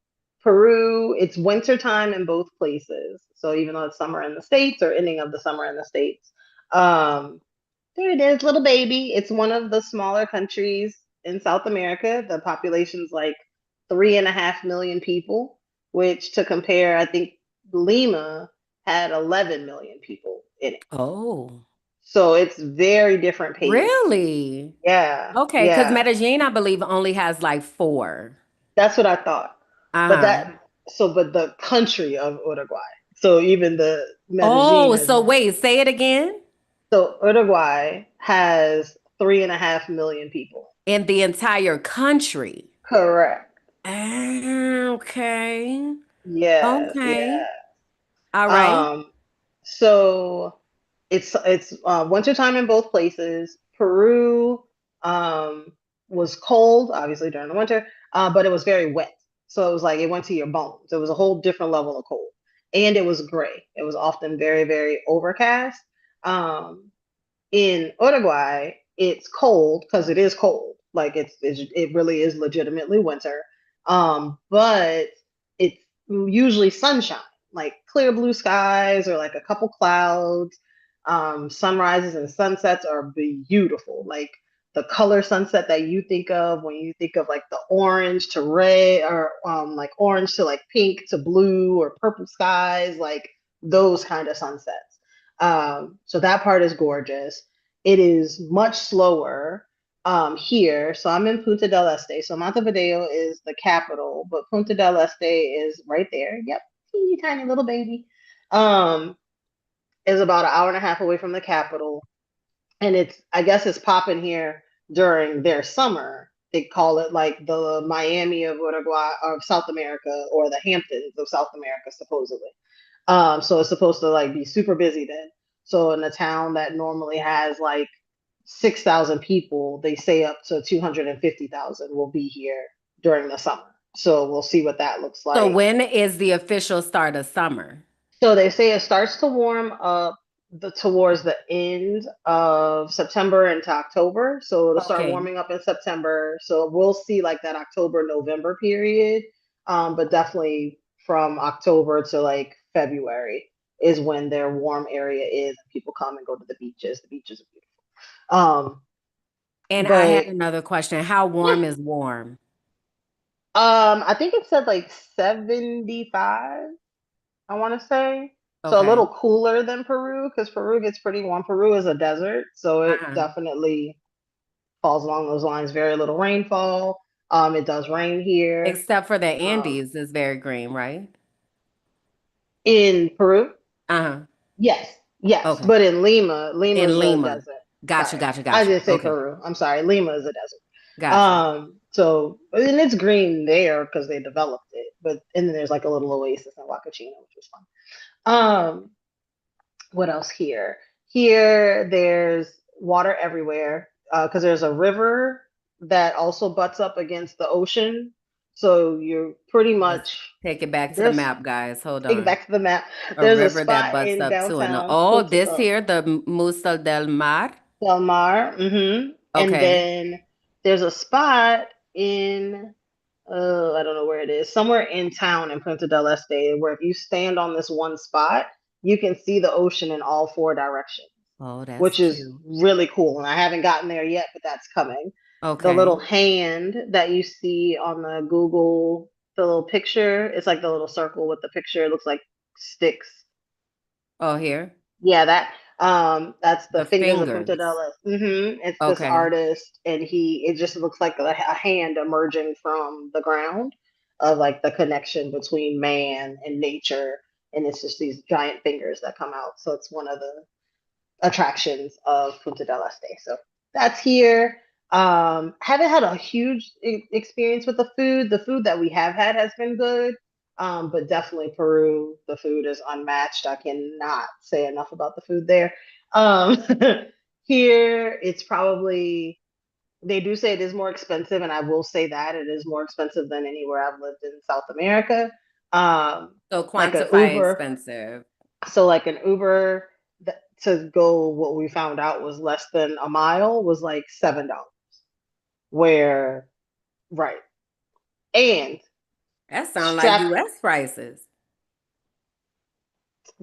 Peru, it's winter time in both places. So even though it's summer in the States or ending of the summer in the States, um, there it is, little baby. It's one of the smaller countries in South America. The population's like 3.5 million people, which to compare, I think Lima had 11 million people in it. Oh. So it's very different pace. Really? Yeah, Okay, because yeah. Medellin, I believe, only has like four. That's what I thought. But Uh-huh. but the country of Uruguay. So even the Medellin Oh, is, so wait, say it again. so Uruguay has 3.5 million people. In the entire country. Correct. Okay. Yes, Okay. yeah. All right. Um, so it's wintertime in both places. Peru um, was cold, obviously during the winter, but it was very wet. So it was like it went to your bones. It was a whole different level of cold, and it was gray. It was often very, very overcast. Um, in Uruguay, it's cold because it is cold. Like it really is legitimately winter. But it's usually sunshine, like clear blue skies or like a couple clouds. Sunrises and sunsets are beautiful. Like the color sunset that you think of when you think of like the orange to red or like orange to like pink to blue or purple skies, like those kind of sunsets. So that part is gorgeous. It is much slower here. So I'm in Punta del Este. So Montevideo is the capital, but Punta del Este is right there. Yep, teeny tiny little baby. Um, is about an hour and a half away from the capital, and I guess it's popping here during their summer. They call it like the Miami of Uruguay of South America or the Hamptons of South America, supposedly. So it's supposed to like be super busy then. So in a town that normally has like 6,000 people. They say up to 250,000 will be here during the summer. So we'll see what that looks So like. when is the official start of summer? So they say it starts to warm up towards the end of September into October. So it'll start Okay. warming up in September. So we'll see like that October, November period. But definitely from October to like February is when their warm area is. People come and go to the beaches. The beaches are beautiful. And I had But another question. How yeah, warm is warm? I think it said like 75. I want to say. So a Okay. little cooler than Peru because Peru gets pretty warm. Peru is a desert, so it Uh-huh. definitely falls along those lines. Very little rainfall. It does rain here. Except for the Um, Andes is very green, right? in Peru, Uh-huh. yes, yes, Okay. but in Lima, Lima In is a Lima. desert. Gotcha, Sorry, gotcha, I gotcha. did say Okay. Peru. I'm sorry, Lima is a desert. Gotcha. So and it's green there because they developed it, but and then there's like a little oasis in Huacachina, which was fun. Um, what else here? Here, there's water everywhere because there's a river that also butts up against the ocean. So you're pretty Let's much take it back to the there's map, guys. Hold take it on. back to the map. A There's a river that spot butts in up to an downtown oh, Punta this here, the Musel del Mar. Del Mar, and Okay. then there's a spot in I don't know where it is, somewhere in town in Punta del Este, where if you stand on this one spot, you can see the ocean in all four directions, Oh, that's which is cute. really cool. And I haven't gotten there yet, but that's coming. The Okay. little hand that you see on the Google, the little picture, it's like the little circle with the picture. It looks like sticks. Oh, here. Yeah, that's the The fingers of Punta fingers. del Este. It's this Okay. artist, and it just looks like a hand emerging from the ground of like the connection between man and nature, and it's just these giant fingers that come out. So it's one of the attractions of Punta del Este. So that's here. Haven't had a huge experience with the food. The food that we have had has been good. But definitely Peru, the food is unmatched. I cannot say enough about the food there. Um, here, it's probably, they do say it is more expensive, and I will say that it is more expensive than anywhere I've lived in South America. So Like an quantify Uber, expensive. so like an Uber to go, what we found out was less than a mile was like $7. Where right, and That sound like strap. US prices.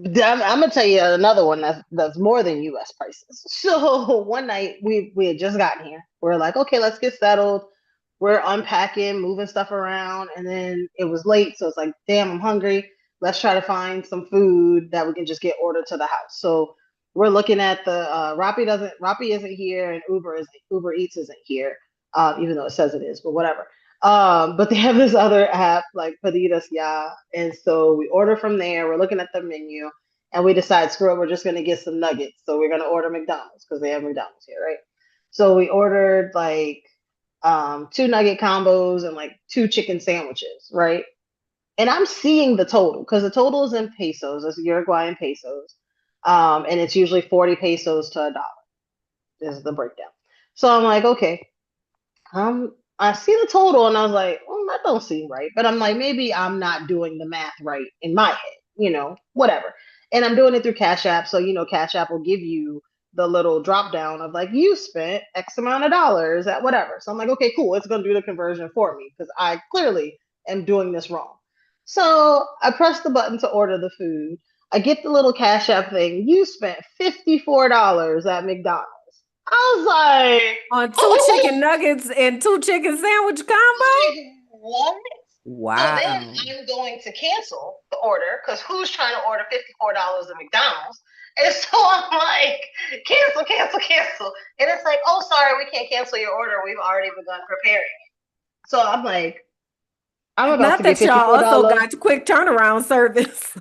I'm gonna tell you another one that's more than U.S. prices. So one night we had just gotten here. We're like, okay, let's get settled. We're unpacking, moving stuff around, and then it was late, so it's like, damn, I'm hungry. Let's try to find some food that we can just get ordered to the house. So we're looking at the Rappi isn't here, and Uber Eats isn't here, even though it says it is, but whatever. But they have this other app like Pedidas Ya, and so we order from there. We're looking at the menu, and we decide, screw it, we're just gonna get some nuggets. So we're gonna order McDonald's because they have McDonald's here, right? So we ordered like two nugget combos and like two chicken sandwiches, right? And I'm seeing the total because the total is in pesos, it's Uruguayan pesos, and it's usually 40 pesos to $1 is the breakdown. So I'm like, okay, I see the total and I was like, well, that don't seem right. But I'm like, maybe I'm not doing the math right in my head, whatever. And I'm doing it through Cash App. So, Cash App will give you the little drop down of like, you spent X amount of dollars at whatever. So I'm like, okay, cool. It's going to do the conversion for me because I clearly am doing this wrong. So I press the button to order the food. I get the little Cash App thing. You spent $54 at McDonald's. I was like, On two oh, chicken nuggets and two chicken sandwich combo? like, what? So then Wow. I'm going to cancel the order because who's trying to order $54 at McDonald's? And so I'm like, cancel, cancel, cancel. And it's like, oh, sorry, we can't cancel your order. We've already begun preparing it. So I'm like, I'm about Not to get that y'all also $54. got quick turnaround service.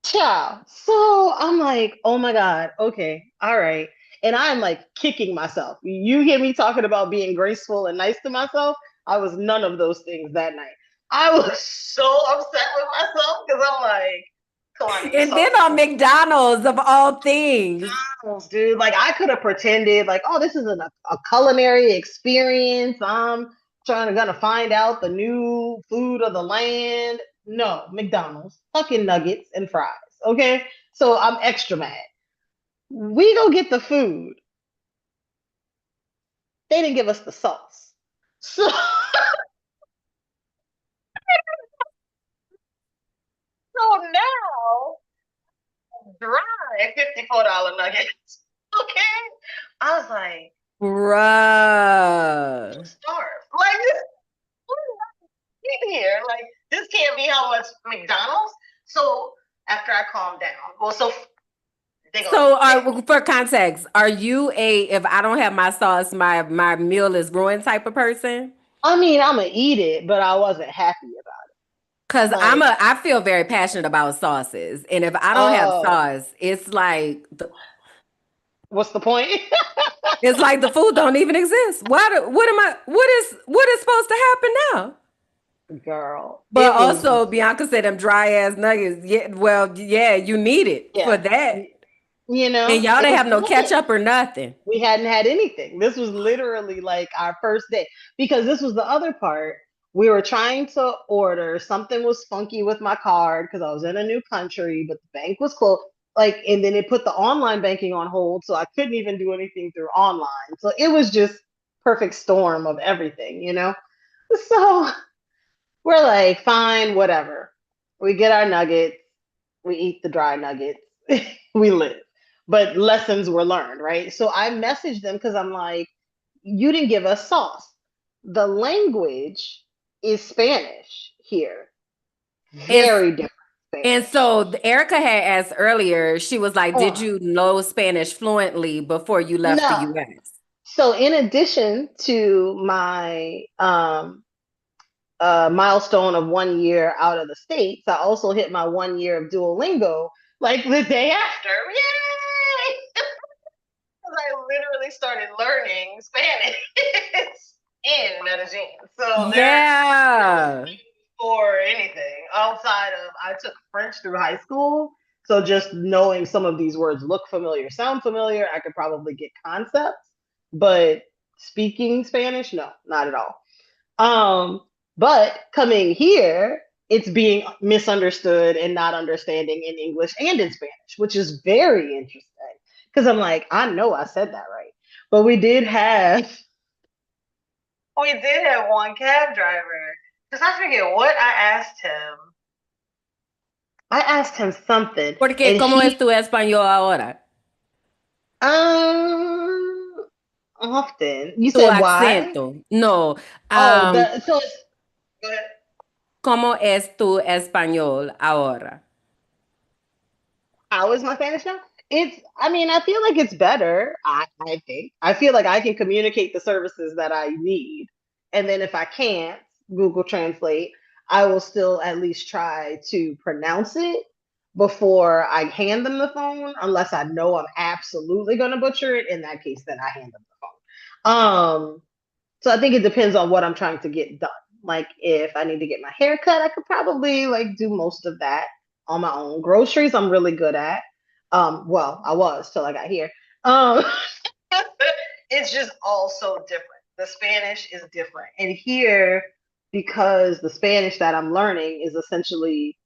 Ciao. So I'm like, oh my God, okay, all right. And I'm like kicking myself. You hear me talking about being graceful and nice to myself? I was none of those things that night. I was so upset with myself because I'm like, Come on, you And saw then on McDonald's of all things. McDonald's, dude. Like I could have pretended like, oh, this is a culinary experience. I'm gonna find out the new food of the land. No, McDonald's, fucking nuggets and fries. Okay, so I'm extra mad. We go get the food. They didn't give us the sauce. So, so now dry $54 nuggets. Okay. I was like, Bruh. starved. Like this here. Like this can't be how much McDonald's. So after I calmed down, well, so For context, are you if I don't have my sauce, my meal is ruined type of person? I mean, I'm gonna eat it, but I wasn't happy about Cause it. Like, I feel very passionate about sauces, and if I don't have oh, sauce, what's the point? it's like the food don't even exist. What is supposed to happen now? Girl, But it was also, Bianca said them dry ass nuggets. Yeah, well, yeah, you need it for yeah. that, You and know, y'all it didn't was have no good. ketchup or nothing. We hadn't had anything. This was literally like our first day because this was the other part. We were trying to order. Something was funky with my card because I was in a new country, but the bank was closed. Like, and then it put the online banking on hold, so I couldn't even do anything through online. So it was just perfect storm of everything, you know? So we're like, fine, whatever. We get our nuggets, we eat the dry nuggets, we live. But lessons were learned, right? So I messaged them because I'm like, you didn't give us sauce. The language is Spanish here. And Very different and Spanish. so Erica had asked earlier. She was like, "Did Oh, you know Spanish fluently before you left the no. U.S.?" So in addition to my milestone of 1 year out of the States, I also hit my 1 year of Duolingo like the day after. Yay! Because I literally started learning Spanish in Medellin. So there Yeah. for anything outside of I took French through high school. So just knowing some of these words look familiar, sound familiar, I could probably get concepts, but speaking Spanish, no, not at all. But coming here, it's being misunderstood and not understanding in English and in Spanish, which is very interesting. Because I'm like, I know I said that right. But we did have one cab driver. Because I forget what I asked him. I asked him something, Porque and ¿cómo he es tu español ahora? um often you Tu said why? acento. No. Oh, Um, the so it's go ahead. ¿Cómo es tu español ahora? How is my Spanish now? I mean, I feel like it's better. I think. I feel like I can communicate the services that I need. And then if I can't, Google Translate, I will still at least try to pronounce it before I hand them the phone, unless I know I'm absolutely going to butcher it. In that case, then I hand them the phone. So I think it depends on what I'm trying to get done. Like if I need to get my hair cut, I could probably like do most of that on my own. Groceries, I'm really good at. Well, I was till I got here. Um, it's just all so different. The Spanish is different, and here because the Spanish that I'm learning is essentially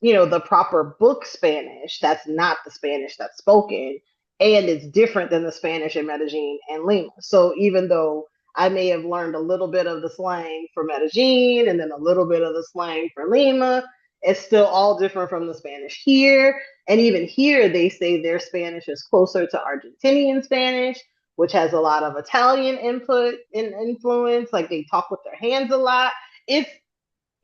the proper book Spanish. That's not the Spanish that's spoken. And it's different than the Spanish in Medellin and Lima. So even though I may have learned a little bit of the slang for Medellin and then a little bit of the slang for Lima, it's still all different from the Spanish here. And even here, they say their Spanish is closer to Argentinian Spanish, which has a lot of Italian input and influence. Like they talk with their hands a lot. It's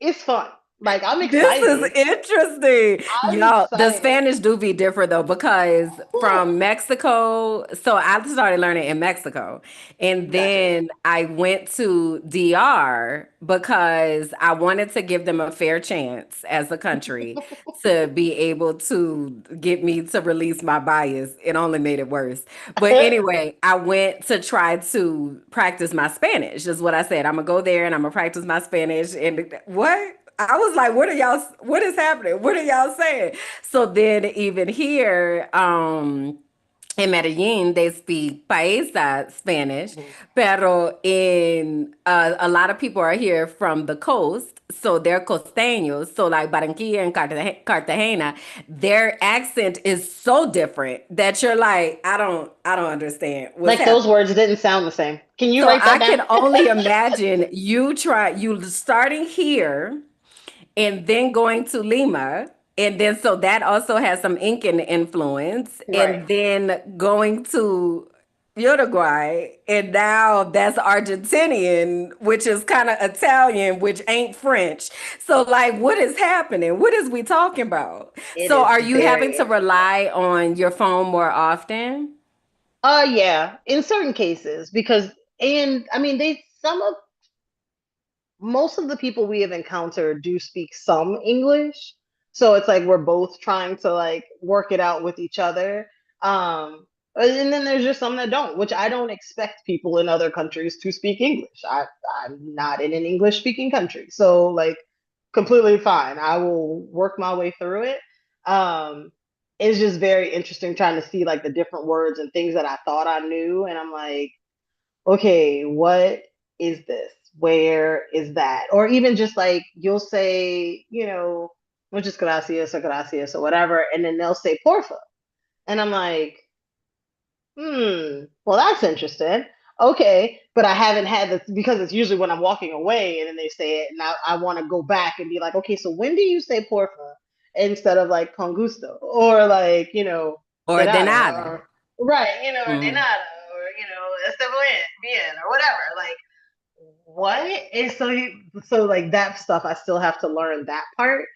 it's fun. Like I'm This is excited. interesting. I'm Y'all, the excited. Spanish do be different though, because from Mexico, so I started learning in Mexico. And Gotcha. then I went to DR because I wanted to give them a fair chance as a country to be able to get me to release my bias. It only made it worse. But anyway, I went to try to practice my Spanish, is what I said. I'm gonna go there and I'm gonna practice my Spanish. And what? I was like, what is happening? What are y'all saying? So then even here, in Medellin, they speak paisa Spanish, Mhm. pero in a lot of people are here from the coast, so they're costeños. So like Barranquilla and Cartagena, their accent is so different that you're like, I don't understand what's Like those happening. words didn't sound the same. Can you So write that I down? can only imagine you starting here and then going to Lima. And then, so that also has some Incan influence. Right. And then going to Uruguay. And now that's Argentinian, which is kind of Italian, which ain't French. So, like, what is happening? What is we talking about? It So, is are you having very to interesting. rely on your phone more often? Yeah, in certain cases, because and I mean they some of most of the people we have encountered do speak some English. So it's like we're both trying to like work it out with each other. And then there's just some that don't, which I don't expect people in other countries to speak English. I'm not in an English speaking country. So like completely fine. I will work my way through it. Um, it's just very interesting trying to see like the different words and things that I thought I knew. And I'm like, okay, what is this? Where is that? Or even just like you'll say, muchas gracias or gracias or whatever, and then they'll say porfa. And I'm like, well, that's interesting. Okay, but I haven't had this because it's usually when I'm walking away and then they say it, and I want to go back and be like, okay, so when do you say porfa instead of like con gusto or like, de Or de nada nada? or right, or de Mhm. nada or, este bien or whatever. Like, what? And so like that stuff, I still have to learn that part.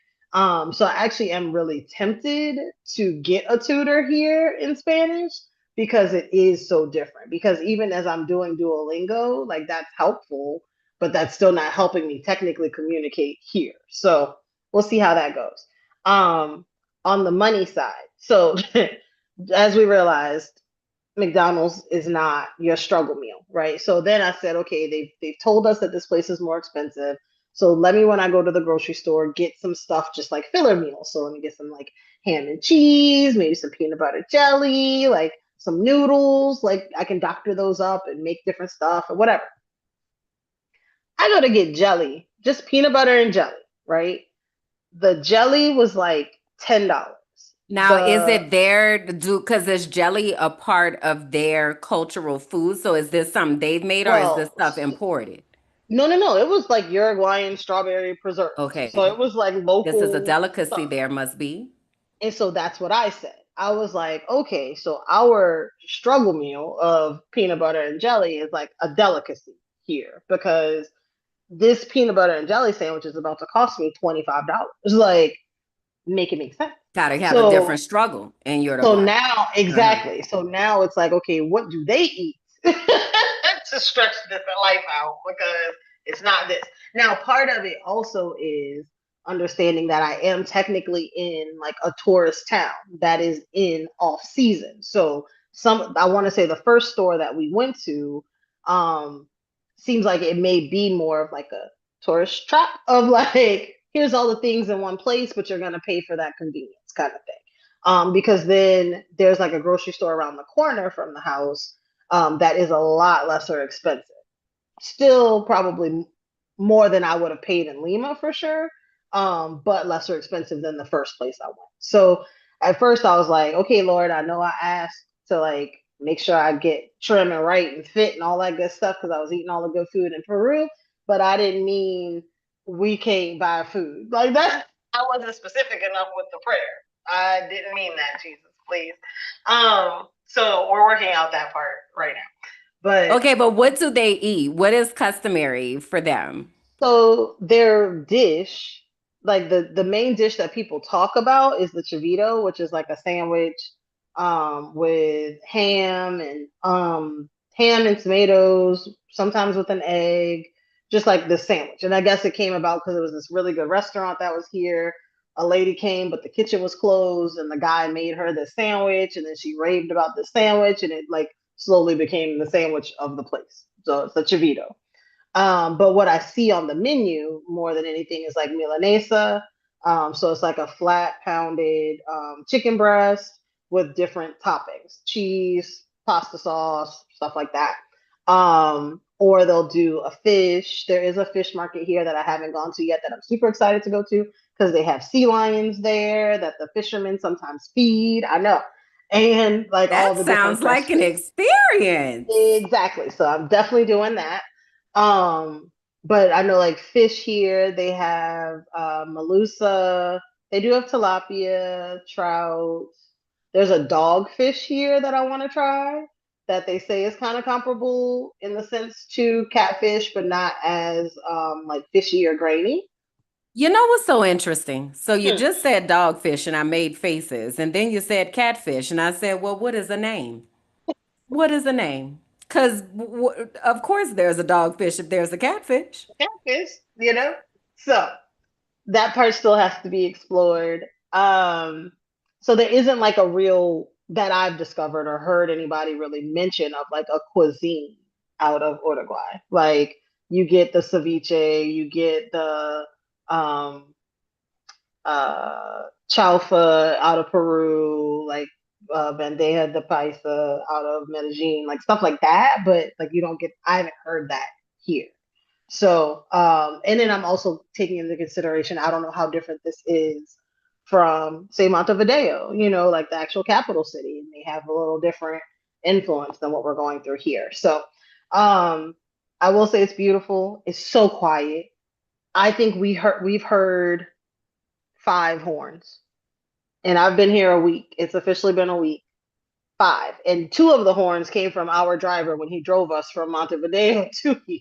So I actually am really tempted to get a tutor here in Spanish because it is so different. Because even as I'm doing Duolingo, like that's helpful, but that's still not helping me technically communicate here. So we'll see how that goes. Um, on the money side, so as we realized, McDonald's is not your struggle meal, right? So then I said, okay, they've told us that this place is more expensive. So let me, when I go to the grocery store, get some stuff just like filler meals. So let me get some like ham and cheese, maybe some peanut butter jelly, like some noodles. Like I can doctor those up and make different stuff or whatever. I go to get jelly, just peanut butter and jelly, right? The jelly was like $10. Now, is The it their do because is jelly a part of their cultural food? So is this something they've made or is this well, stuff imported? no, no, no. It was like Uruguayan strawberry preserves. So Okay. it was like This is a local delicacy stuff. there must be. And so that's what I said. I was like, okay, so our struggle meal of peanut butter and jelly is like a delicacy here because this peanut butter and jelly sandwich is about to cost me $25. Like, make it make sense. Gotta have a So different struggle in so Uruguay. now, Uh-huh. exactly. So now it's like, okay, what do they eat to stretch this life out? Because it's not this. Now, part of it also is understanding that I am technically in like a tourist town that is in off season. So I want to say the first store that we went to um seems like it may be more of like a tourist trap of like, here's all the things in one place, but you're gonna pay for that convenience kind of thing. Because then there's like a grocery store around the corner from the house that is a lot lesser expensive. Still, probably more than I would have paid in Lima for sure, but lesser expensive than the first place I went. So at first I was like, okay, Lord, I know I asked to like make sure I get trim and right and fit and all that good stuff because I was eating all the good food in Peru, but I didn't mean we can't buy food like that. I wasn't specific enough with the prayer. I didn't mean that, Jesus, please. So we're working out that part right now. But Okay, but what do they eat? What is customary for them? so their dish, like the main dish that people talk about is the chivito, which is like a sandwich with ham and tomatoes, sometimes with an egg, just like the sandwich. And I guess it came about because it was this really good restaurant that was here. A lady came, but the kitchen was closed, and the guy made her the sandwich, and then she raved about the sandwich, and it like slowly became the sandwich of the place. So it's the chivito. But what I see on the menu more than anything is like milanesa. So it's like a flat pounded chicken breast with different toppings, cheese, pasta sauce, stuff like that. Or they'll do a fish. There is a fish market here that I haven't gone to yet that I'm super excited to go to because they have sea lions there that the fishermen sometimes feed. I know. And like all That the different sounds fresh like an fish. experience. Exactly. So I'm definitely doing that. Um, but I know like fish here, they have Malusa, they do have tilapia, trout. There's a dogfish here that I want to try that they say is kind of comparable in the sense to catfish, but not as like fishy or grainy. You know what's so interesting? So you Hmm. just said dogfish and I made faces, and then you said catfish, and I said, well, what is a name? What is a name? Because of course there's a dogfish if there's a catfish. Catfish, you know? So that part still has to be explored. So there isn't like a real that I've discovered or heard anybody really mention of like a cuisine out of Uruguay. Like you get the ceviche, you get the um chaufa out of Peru, like bandeja de paisa out of Medellin, like stuff like that. But like you don't get, I haven't heard that here. So, and then I'm also taking into consideration, I don't know how different this is from, say, Montevideo, you know, like the actual capital city, and they have a little different influence than what we're going through here. So, um, I will say it's beautiful. It's so quiet. I think we've heard 5 horns, and I've been here a week. It's officially been a week. 5, and 2 of the horns came from our driver when he drove us from Montevideo to here.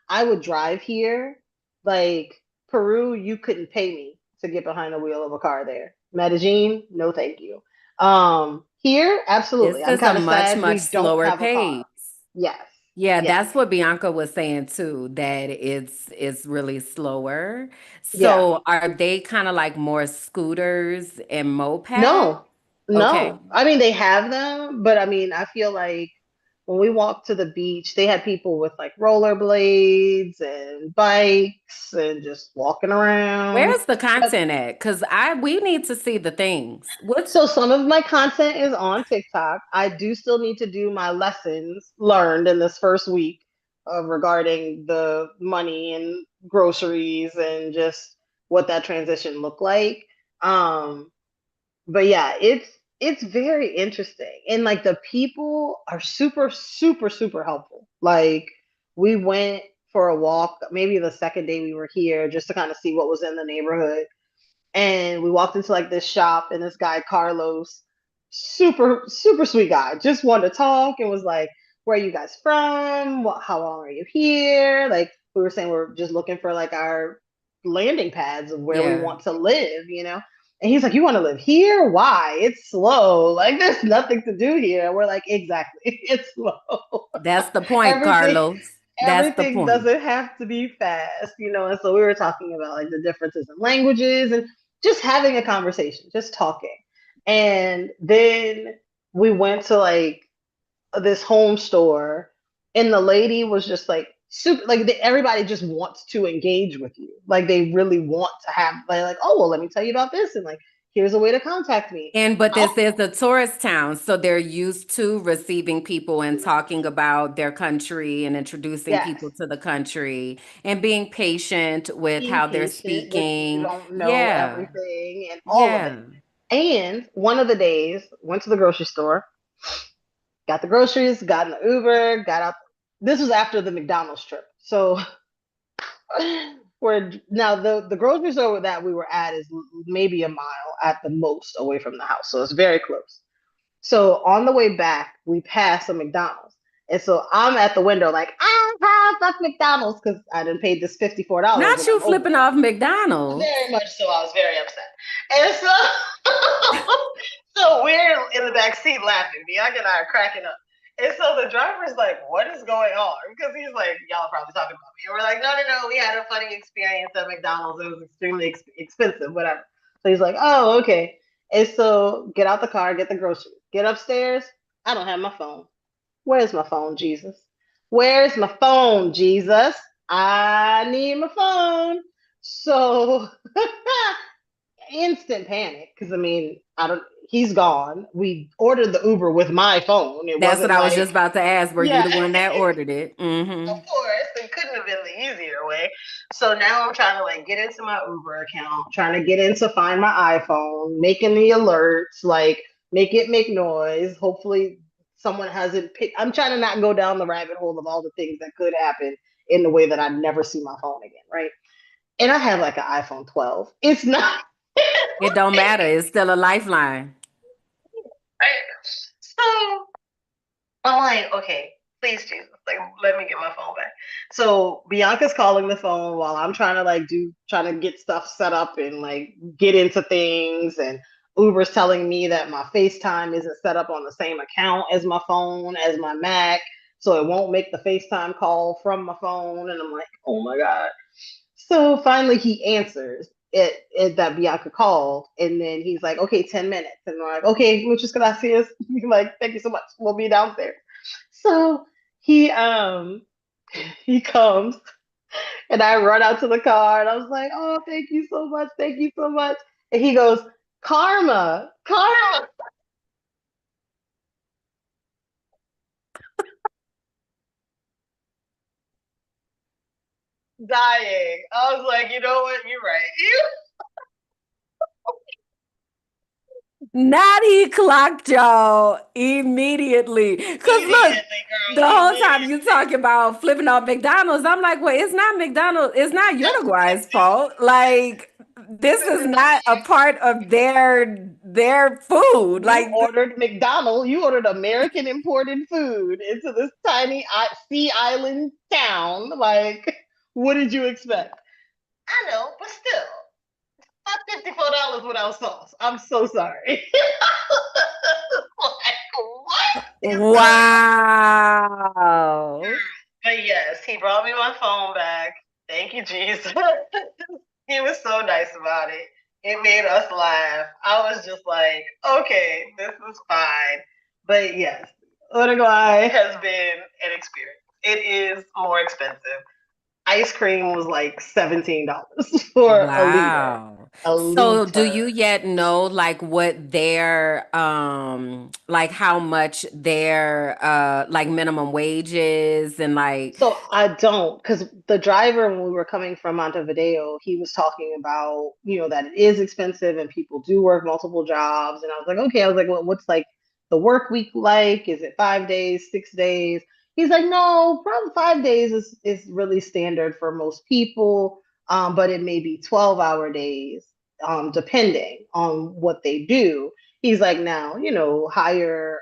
I would drive here. Like Peru, you couldn't pay me to get behind the wheel of a car there. Medellin, no thank you. Here, absolutely. This I'm is a kind of much, sad much we don't slower have a car. pace. Yes. Yeah, Yes. that's what Bianca was saying too, that it's really slower. Yeah. So are they kind of like more scooters and mopeds? No. Okay. No. I mean, they have them, but I mean, I feel like when we walked to the beach, they had people with like rollerblades and bikes and just walking around. Where's the content at? Because I we need to see the things. What's So some of my content is on TikTok. I do still need to do my lessons learned in this first week regarding the money and groceries and just what that transition looked like. Um, but yeah, it's very interesting. And like the people are super, super, super helpful. Like we went for a walk, maybe the second day we were here, just to kind of see what was in the neighborhood, and we walked into like this shop, and this guy Carlos, super super sweet guy, just wanted to talk and was like, where are you guys from, how long are you here, like we were saying we're just looking for like our landing pads of where we yeah. want to live, you know. And he's like, you want to live here, why, it's slow, like there's nothing to do here. And we're like, exactly, it's slow. That's the point, everything Carlos. That's the everything point. doesn't have to be fast, you know. And so we were talking about like the differences in languages and just having a conversation, just talking. And then we went to like this home store, and the lady was just like super, like everybody just wants to engage with you. Like they really want to have like, oh well, let me tell you about this, and like here's a way to contact me. And but Oh, this is a tourist town, so they're used to receiving people and talking about their country and introducing yes. people to the country and being patient with Being how they're patient with you speaking. don't know Yeah. everything and all of it. Yeah. And one of the days, went to the grocery store, got the groceries, got in the Uber, got out. This was after the McDonald's trip. So we're now the grocery store that we were at is maybe a mile at the most away from the house. So it's very close. So on the way back, we passed a McDonald's. And so I'm at the window like, ah, fuck McDonald's, because I didn't pay this $54 Not and you I'm over flipping it. off McDonald's. Very much so. I was very upset. And so, so we're in the back seat laughing. Bianca and I are cracking up. And so the driver's like, what is going on? Because he's like, y'all are probably talking about me. And we're like, no, no, no. We had a funny experience at McDonald's. It was extremely expensive, whatever. So he's like, oh, okay. And so get out the car, get the groceries, get upstairs. I don't have my phone. Where's my phone, Jesus? Where's my phone, Jesus? I need my phone. So instant panic because I mean, I don't. He's gone. We ordered the Uber with my phone. It That's what wasn't I was like, just about to ask. Were you yeah. the one that ordered it? Of course, it couldn't have been the easier way. So now I'm trying to like get into my Uber account, trying to get into find my iPhone, making the alerts, like make it make noise. Hopefully someone hasn't picked. I'm trying to not go down the rabbit hole of all the things that could happen in the way that I never see my phone again, right? And I have like an iPhone 12. It's not It don't matter. It's still a lifeline. right. So I'm like, okay, please, Jesus, like, let me get my phone back. So Bianca's calling the phone while I'm trying to trying to get stuff set up and like get into things. And Uber's telling me that my FaceTime isn't set up on the same account as my phone, as my Mac. So it won't make the FaceTime call from my phone. And I'm like, oh my God. So finally he answers it that Bianca called. And then he's like, okay, 10 minutes. And we're like, okay, muchas gracias. He's like, thank you so much. We'll be downstairs. So he comes and I run out to the car and I was like, oh, thank you so much. Thank you so much. And he goes, Karma, Karma. Dying. I was like, you know what? You're right. Not he clocked y'all immediately. Cause look, Immediately, girl. the whole time Immediately. you talking about flipping off McDonald's, I'm like, well, it's not McDonald's, it's not Uruguay's fault. Like, this This is is not a part of their food. you Like, ordered McDonald's, you ordered American imported food into this tiny sea island town. Like, what did you expect? I know, but still, not $54 without sauce. I'm so sorry. Like, what is going on? wow. But yes, he brought me my phone back. Thank you, Jesus. He was so nice about it. It made us laugh. I was just like, okay, this is fine. But yes, Uruguay has been an experience. It is more expensive. Ice cream was like $17 for a liter. Wow. A So do liter. you yet know like what their like how much their like minimum wage is and like So I don't, because the driver, when we were coming from Montevideo, he was talking about, that it is expensive and people do work multiple jobs. And I was like, okay, I was like, well, what's like the work week like? Is it 5 days, 6 days? He's like, no, probably 5 days is really standard for most people. But it may be 12-hour days, depending on what they do. He's like, now, higher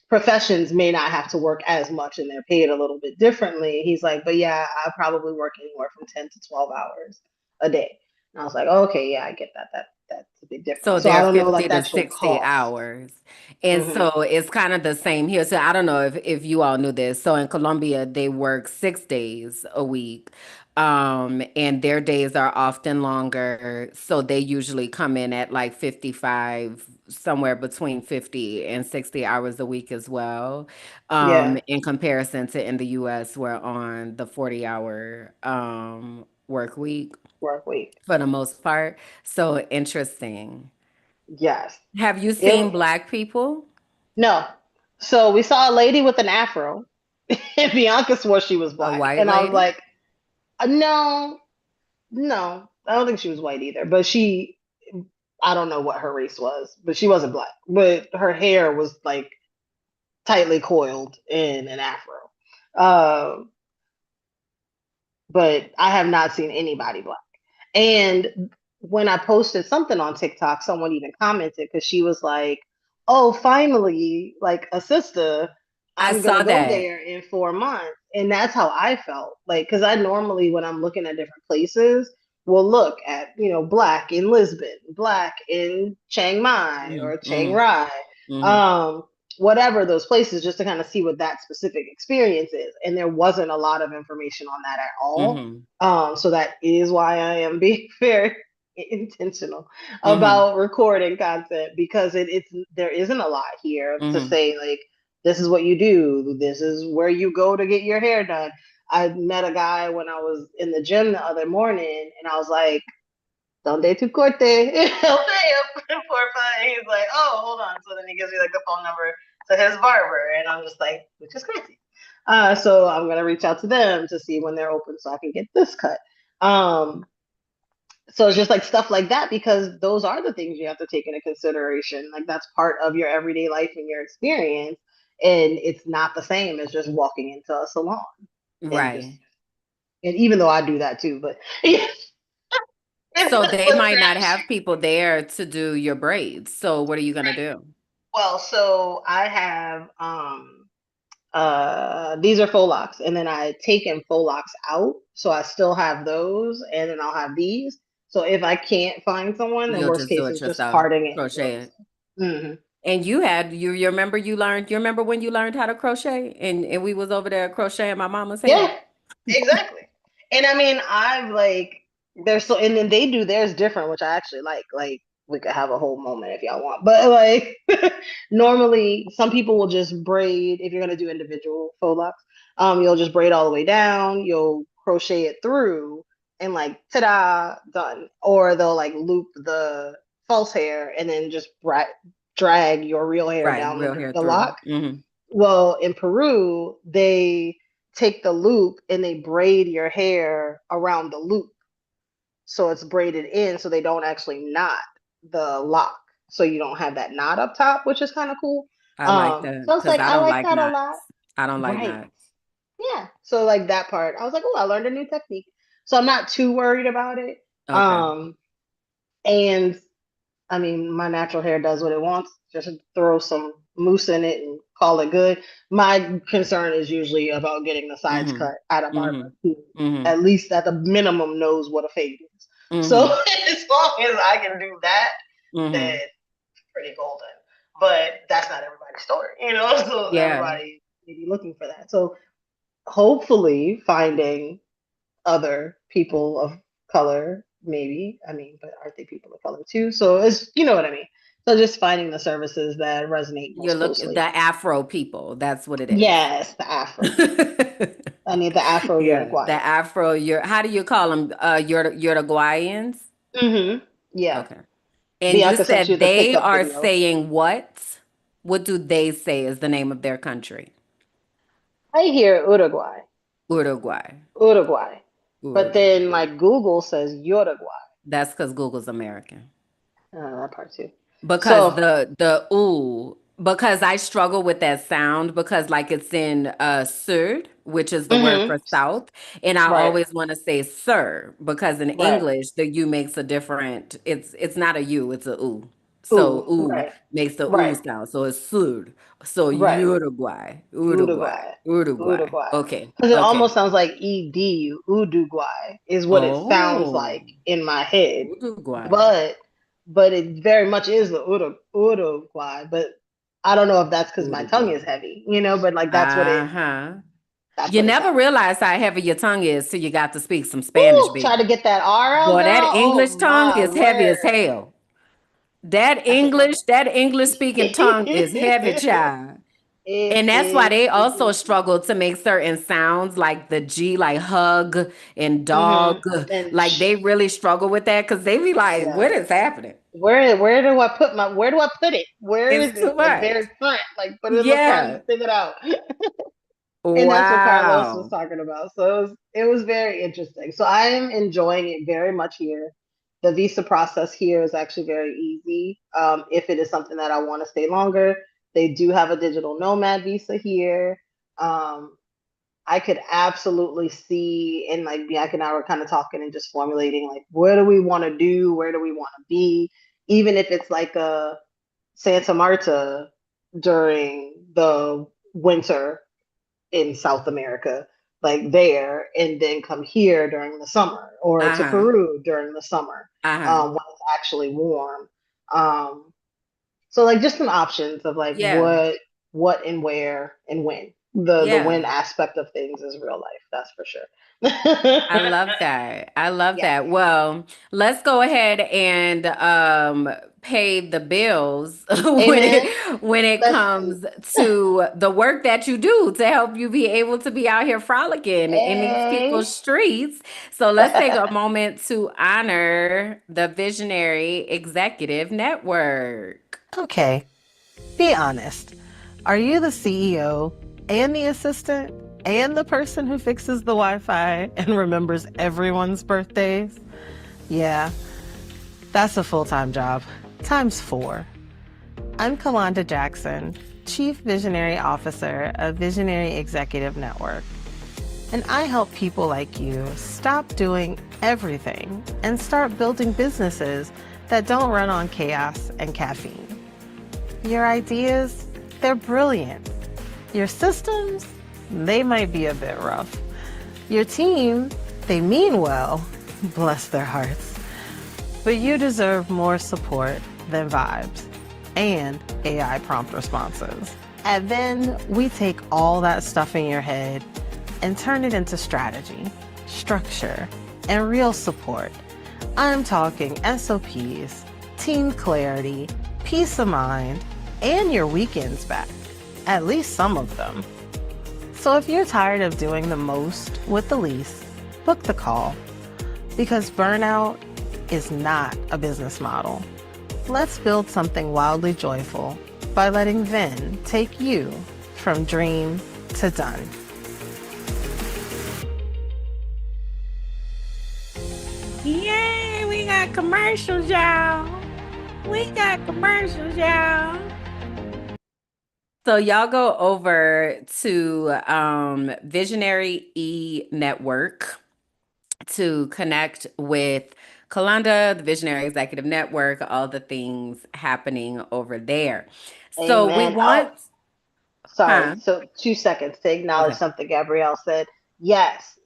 professions may not have to work as much and they're paid a little bit differently. He's like, but yeah, I probably work anywhere from 10 to 12 hours a day. And I was like, okay, yeah, I get that. That's a big so difference. So I they're don't know 50 like the to actual 60 cost. hours. And Hmm. so it's kind of the same here. So I don't know if you all knew this. So in Colombia, they work 6 days a week. And their days are often longer. So they usually come in at like 55, somewhere between 50 and 60 hours a week as well. Yeah, In comparison to in the US, we're on the 40-hour work week work week. for the most part. So interesting. Yes. Have you It seen black people? No. So we saw a lady with an afro, and Bianca swore she was A black, white and I was lady? like, no, no, I don't think she was white either. But I don't know what her race was, but she wasn't black. But her hair was like tightly coiled in an afro. Um, but I have not seen anybody black. And when I posted something on TikTok, someone even commented because she was like, "Oh, finally, like a sister, I I'm gonna saw go that. there in 4 months." And that's how I felt. Like, because I normally, when I'm looking at different places, will look at, black in Lisbon, black in Chiang Mai Mm, or Chiang mm, Rai, mm, um, whatever those places, just to kind of see what that specific experience is. And there wasn't a lot of information on that at all. mhm, So that is why I am being very intentional mhm, about recording content because it's there isn't a lot here to mhm. say like this is what you do, this is where you go to get your hair done. I met a guy when I was in the gym the other morning, and I was like, "Donde tu corte?" Porfa. And he's like, "Oh, hold on." So then he gives me like the phone number to his barber, and I'm just like, which is crazy. So I'm gonna reach out to them to see when they're open so I can get this cut. So it's just like stuff like that, because those are the things you have to take into consideration. Like that's part of your everyday life and your experience, and it's not the same as just walking into a salon and just. Right. And even though I do that too, but So they but might not have people there to do your braids. So what are you gonna do? well, so I have these are faux locks, and then I taken faux locks out, so I still have those, and then I'll have these. So if I can't find someone, then You'll worst just do case it is just yourself, parting it and doing crochet it. it. Hmm. And you remember you remember when you learned how to crochet and we was over there crocheting my mama's hair? Yeah, exactly. And I mean, I've like there's so, and then they do theirs different, which I actually like. Like we could have a whole moment if y'all want, but like normally some people will just braid if you're gonna do individual faux locks. You'll just braid all the way down. You'll crochet it through, and like ta-da, done. Or they'll like loop the false hair and then just drag your real hair Right, down real hair the through. lock. Hmm. Well, in Peru, they take the loop and they braid your hair around the loop. So it's braided in so they don't actually knot the lock. So you don't have that knot up top, which is kind of cool. I like that So it's because like I I don't like like that a knots. lot. I don't like Right. knots. Yeah. So like that part, I was like, oh, I learned a new technique. So I'm not too worried about it. Okay. And I mean, my natural hair does what it wants. Just throw some mousse in it and call it good. My concern is usually about getting the sides Mm-hmm. cut at a barber Mm-hmm. who, Mm-hmm. at least at the minimum, knows what a fade is. So Mm-hmm. as long as I can do that, then Mm-hmm. it's pretty golden. But that's not everybody's story, you know. So Yeah. everybody may be looking for that. So hopefully, finding other people of color, maybe. I mean, but aren't they people of color too? So it's, you know what I mean. So just finding the services that resonate You most look the closely. Afro people. That's what it is. Yes, the Afro people. I need the Afro Yeah, the Uruguayan. Afro. How do you call them? Uruguayans. Mm-hmm. Yeah. Okay. And you Bianca sent you said the they pickup are video. saying what? What do they say is the name of their country? I hear Uruguay, Uruguay. Uruguay, but Uruguay. then like Google says Uruguay. That's because Google's American. That part too. Because So, the ooh, because I struggle with that sound because like it's in sud, which is the word mm-hmm. for south, and I Right, always want to say sir because in right. English the u makes a different. It's not a u, it's a ooh. So Ooh, ooh right, makes the ooh right, sound. So it's sud. So right. Uruguay, Uruguay, Uruguay. Uruguay. Uruguay. Okay, Because it okay. almost sounds like ED, Uruguay, is what it sounds Oh, like in my head. Uruguay. But it very much is the Uruguay. But I don't know if that's because my tongue is Uruguay. heavy, you know, but like Uh-huh. that's You what it never sounds like. realize how heavy your tongue is till you got to speak some Spanish, Ooh, try baby. to get that R out, Boy, that girl. English Oh tongue my is heavy as word. hell. That's a tough That English one. speaking tongue is heavy, child. It And that's why is they also indeed. struggle to make certain sounds like the G, like hug and Mm-hmm. dog. And Like they really struggle with that because they be like, what yeah. is happening? Where do I put it? Where It's is too it? Like much. very front. Like put it in the front and Yeah. stick it out. And that's what Carlos was Wow. talking about. So it was very interesting. So I am enjoying it very much here. The visa process here is actually very easy. If it is something that I want to stay longer, they do have a digital nomad visa here. Um, I could absolutely see, and like Bianca and I were kind of talking and just formulating like, what do we want to do? Where do we want to be? Even if it's like a Santa Marta during the winter in South America, like there, and then come here during the summer, or to Uh-huh. Peru during the summer, Uh-huh. when it's actually warm. Um, so like just some options of like Yeah. what and where and when. The Yeah. when aspect of things is real life, that's for sure. I love that. I love Yeah. that. Well, let's go ahead and pay the bills when Amen. it Listen. comes to the work that you do to help you be able to be out here frolicking in these Hey. people's streets. So let's take a moment to honor the Visionary Executive Network. Okay, be honest. Are you the CEO and the assistant and the person who fixes the Wi-Fi and remembers everyone's birthdays? Yeah, that's a full-time job, times 4. I'm Kalonda Jackson, Chief Visionary Officer of Visionary Executive Network. And I help people like you stop doing everything and start building businesses that don't run on chaos and caffeine. Your ideas, they're brilliant. Your systems, they might be a bit rough. Your team, they mean well, bless their hearts. But you deserve more support than vibes and AI prompt responses. And then we take all that stuff in your head and turn it into strategy, structure, and real support. I'm talking SOPs, team clarity, peace of mind, and your weekends back. At least some of them. So if you're tired of doing the most with the least, book the call. Because burnout is not a business model. Let's build something wildly joyful by letting Vin take you from dream to done. Yay, we got commercials, y'all. We got commercials, y'all. So y'all go over to Visionary E Network to connect with Kalonda, the Visionary Executive Network, all the things happening over there. So we Amen. want, Oh, sorry. huh? So 2 seconds to acknowledge Okay. something Gabrielle said. Yes,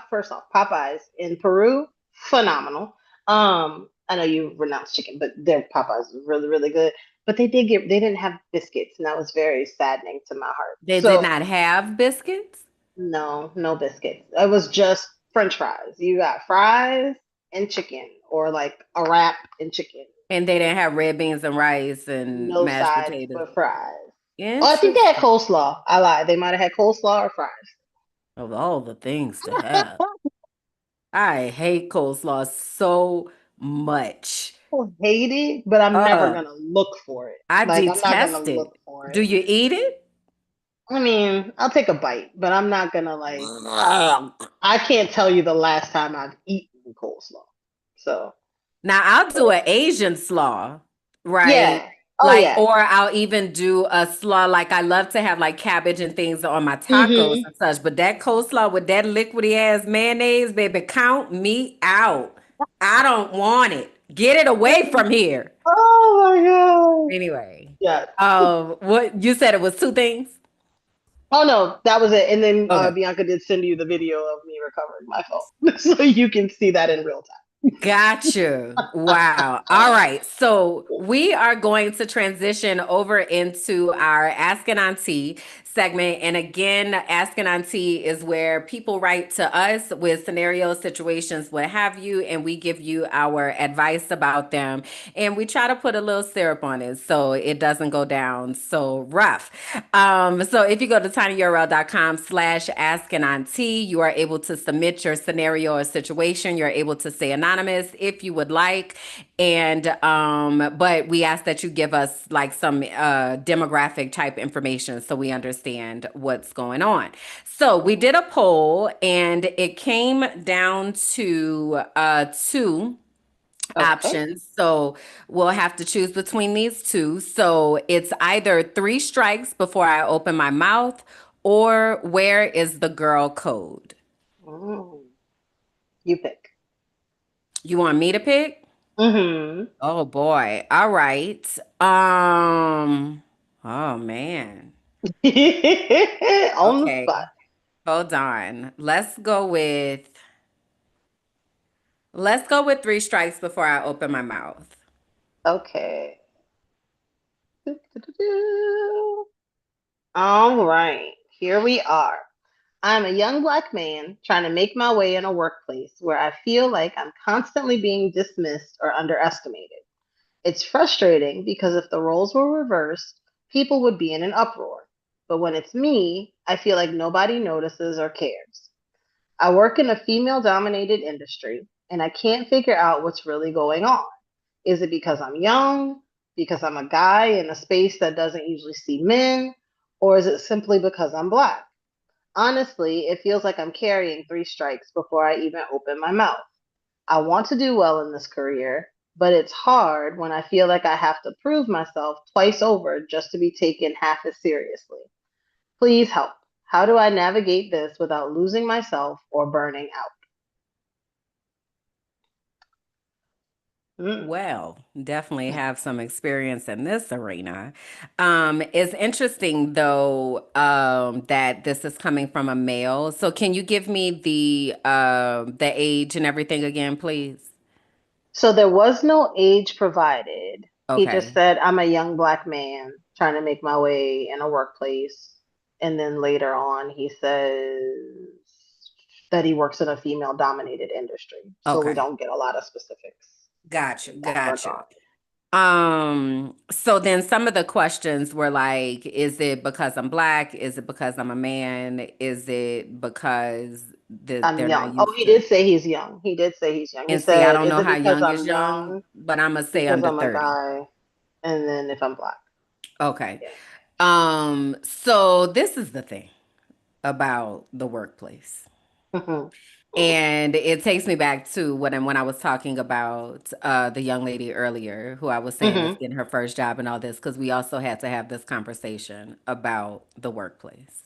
first off, Popeyes in Peru, phenomenal. I know you renounce chicken, but their Popeyes is really, really good. But they didn't have biscuits, and that was very saddening to my heart. They did So not have biscuits no, no biscuits. It was just French fries. You got fries and chicken, or like a wrap and chicken. and they didn't have red beans and rice and No mashed sides potatoes. but fries. Oh, I think they had Interesting. coleslaw. I lied. They might have had coleslaw or fries. Of all the things to have. I hate coleslaw so much. I hate it, but I'm never Uh, gonna look for it. I Like I'm not gonna detest look it. for Do it. you eat it? I mean, I'll take a bite, but I'm not gonna like. I can't tell you the last time I've eaten coleslaw. So Now I'll do an Asian slaw, right? yeah. Oh Like, yeah. or I'll even do a slaw. Like I love to have like cabbage and things on my tacos Mm-hmm. and such. But that coleslaw with that liquidy ass mayonnaise, baby, count me out. I don't want it. Get it away from here. Oh my god. Anyway, Yeah. what you said it was two things? Oh no, that was it. And then Okay. Bianca did send you the video of me recovering my phone, so you can see that in real Gotcha. Wow. All right. So we are going to transition over into our Asking Auntie segment. And again, Asking Auntie is where people write to us with scenarios, situations, what have you, and we give you our advice about them. And we try to put a little syrup on it so it doesn't go down so rough. So if you go to tinyurl.com/asking you are able to submit your scenario or situation. You're able to say anonymous if you would like. And but we ask that you give us like some demographic type information so we understand what's going on. So we did a poll and it came down to two time. Okay. options. So we'll have to choose between these two. So it's either 3 strikes before I open my mouth or where is the girl code? Mm, you pick. You want me to pick? Mm-hmm. Oh boy. All right. Oh man. On the Okay. spot. Hold on. Let's go with 3 strikes before I open my mouth. Okay. All right. Here we are. I'm a young Black man trying to make my way in a workplace where I feel like I'm constantly being dismissed or underestimated. It's frustrating because if the roles were reversed, people would be in an uproar. But when it's me, I feel like nobody notices or cares. I work in a female dominated industry and I can't figure out what's really going on. Is it because I'm young? Because I'm a guy in a space that doesn't usually see men? Or is it simply because I'm black? Honestly, it feels like I'm carrying three strikes before I even open my mouth. I want to do well in this career, but it's hard when I feel like I have to prove myself twice over just to be taken half as seriously. Please help. How do I navigate this without losing myself or burning out? Mm. Well, definitely have some experience in this arena. It's interesting though, that this is coming from a male. So can you give me the age and everything again, please? So there was no age provided. He just Okay. said, I'm a young black man trying to make my way in a workplace. And then later on, he says that he works in a female dominated industry. So we Okay. don't get a lot of specifics Gotcha. in that Gotcha. regard. So then some of the questions were like, is it because I'm black? Is it because I'm a man? Is it because I'm they're not young. Oh, used he to? did say he's young. He did say he's young. He And see, I said, don't is know it how because young is I'm young, young? but I'm gonna say Because under I'm a 30. guy? And then if I'm black. Okay. Yeah. So this is the thing about the workplace. Hmm. And it takes me back to when I was talking about the young lady earlier, who I was saying is Hmm. getting her first job and all this, because we also had to have this conversation about the workplace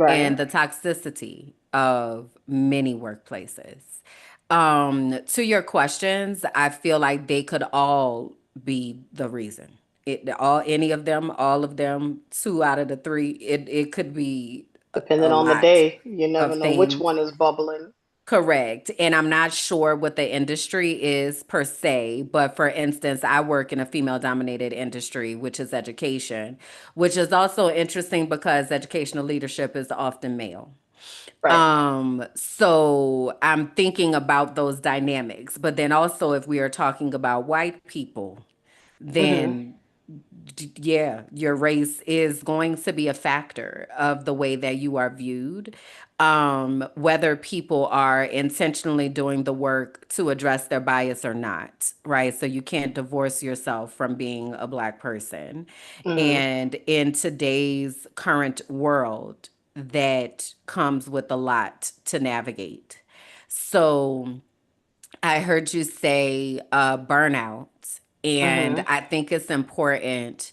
and Right. the toxicity of many workplaces. To your questions, I feel like they could all be the reason. Any of them, all of them, two out of the three, it could be a Depending on the lot day, you never of know which things. one is bubbling. Correct. And I'm not sure what the industry is per se, but for instance, I work in a female dominated industry, which is education, which is also interesting because educational leadership is often male. Right. So I'm thinking about those dynamics. But then also, if we are talking about white people, Hmm. then yeah, your race is going to be a factor of the way that you are viewed. Whether people are intentionally doing the work to address their bias or not, right? So you can't divorce yourself from being a black person. Hmm. And in today's current world, that comes with a lot to navigate. So I heard you say burnout, and Hmm. I think it's important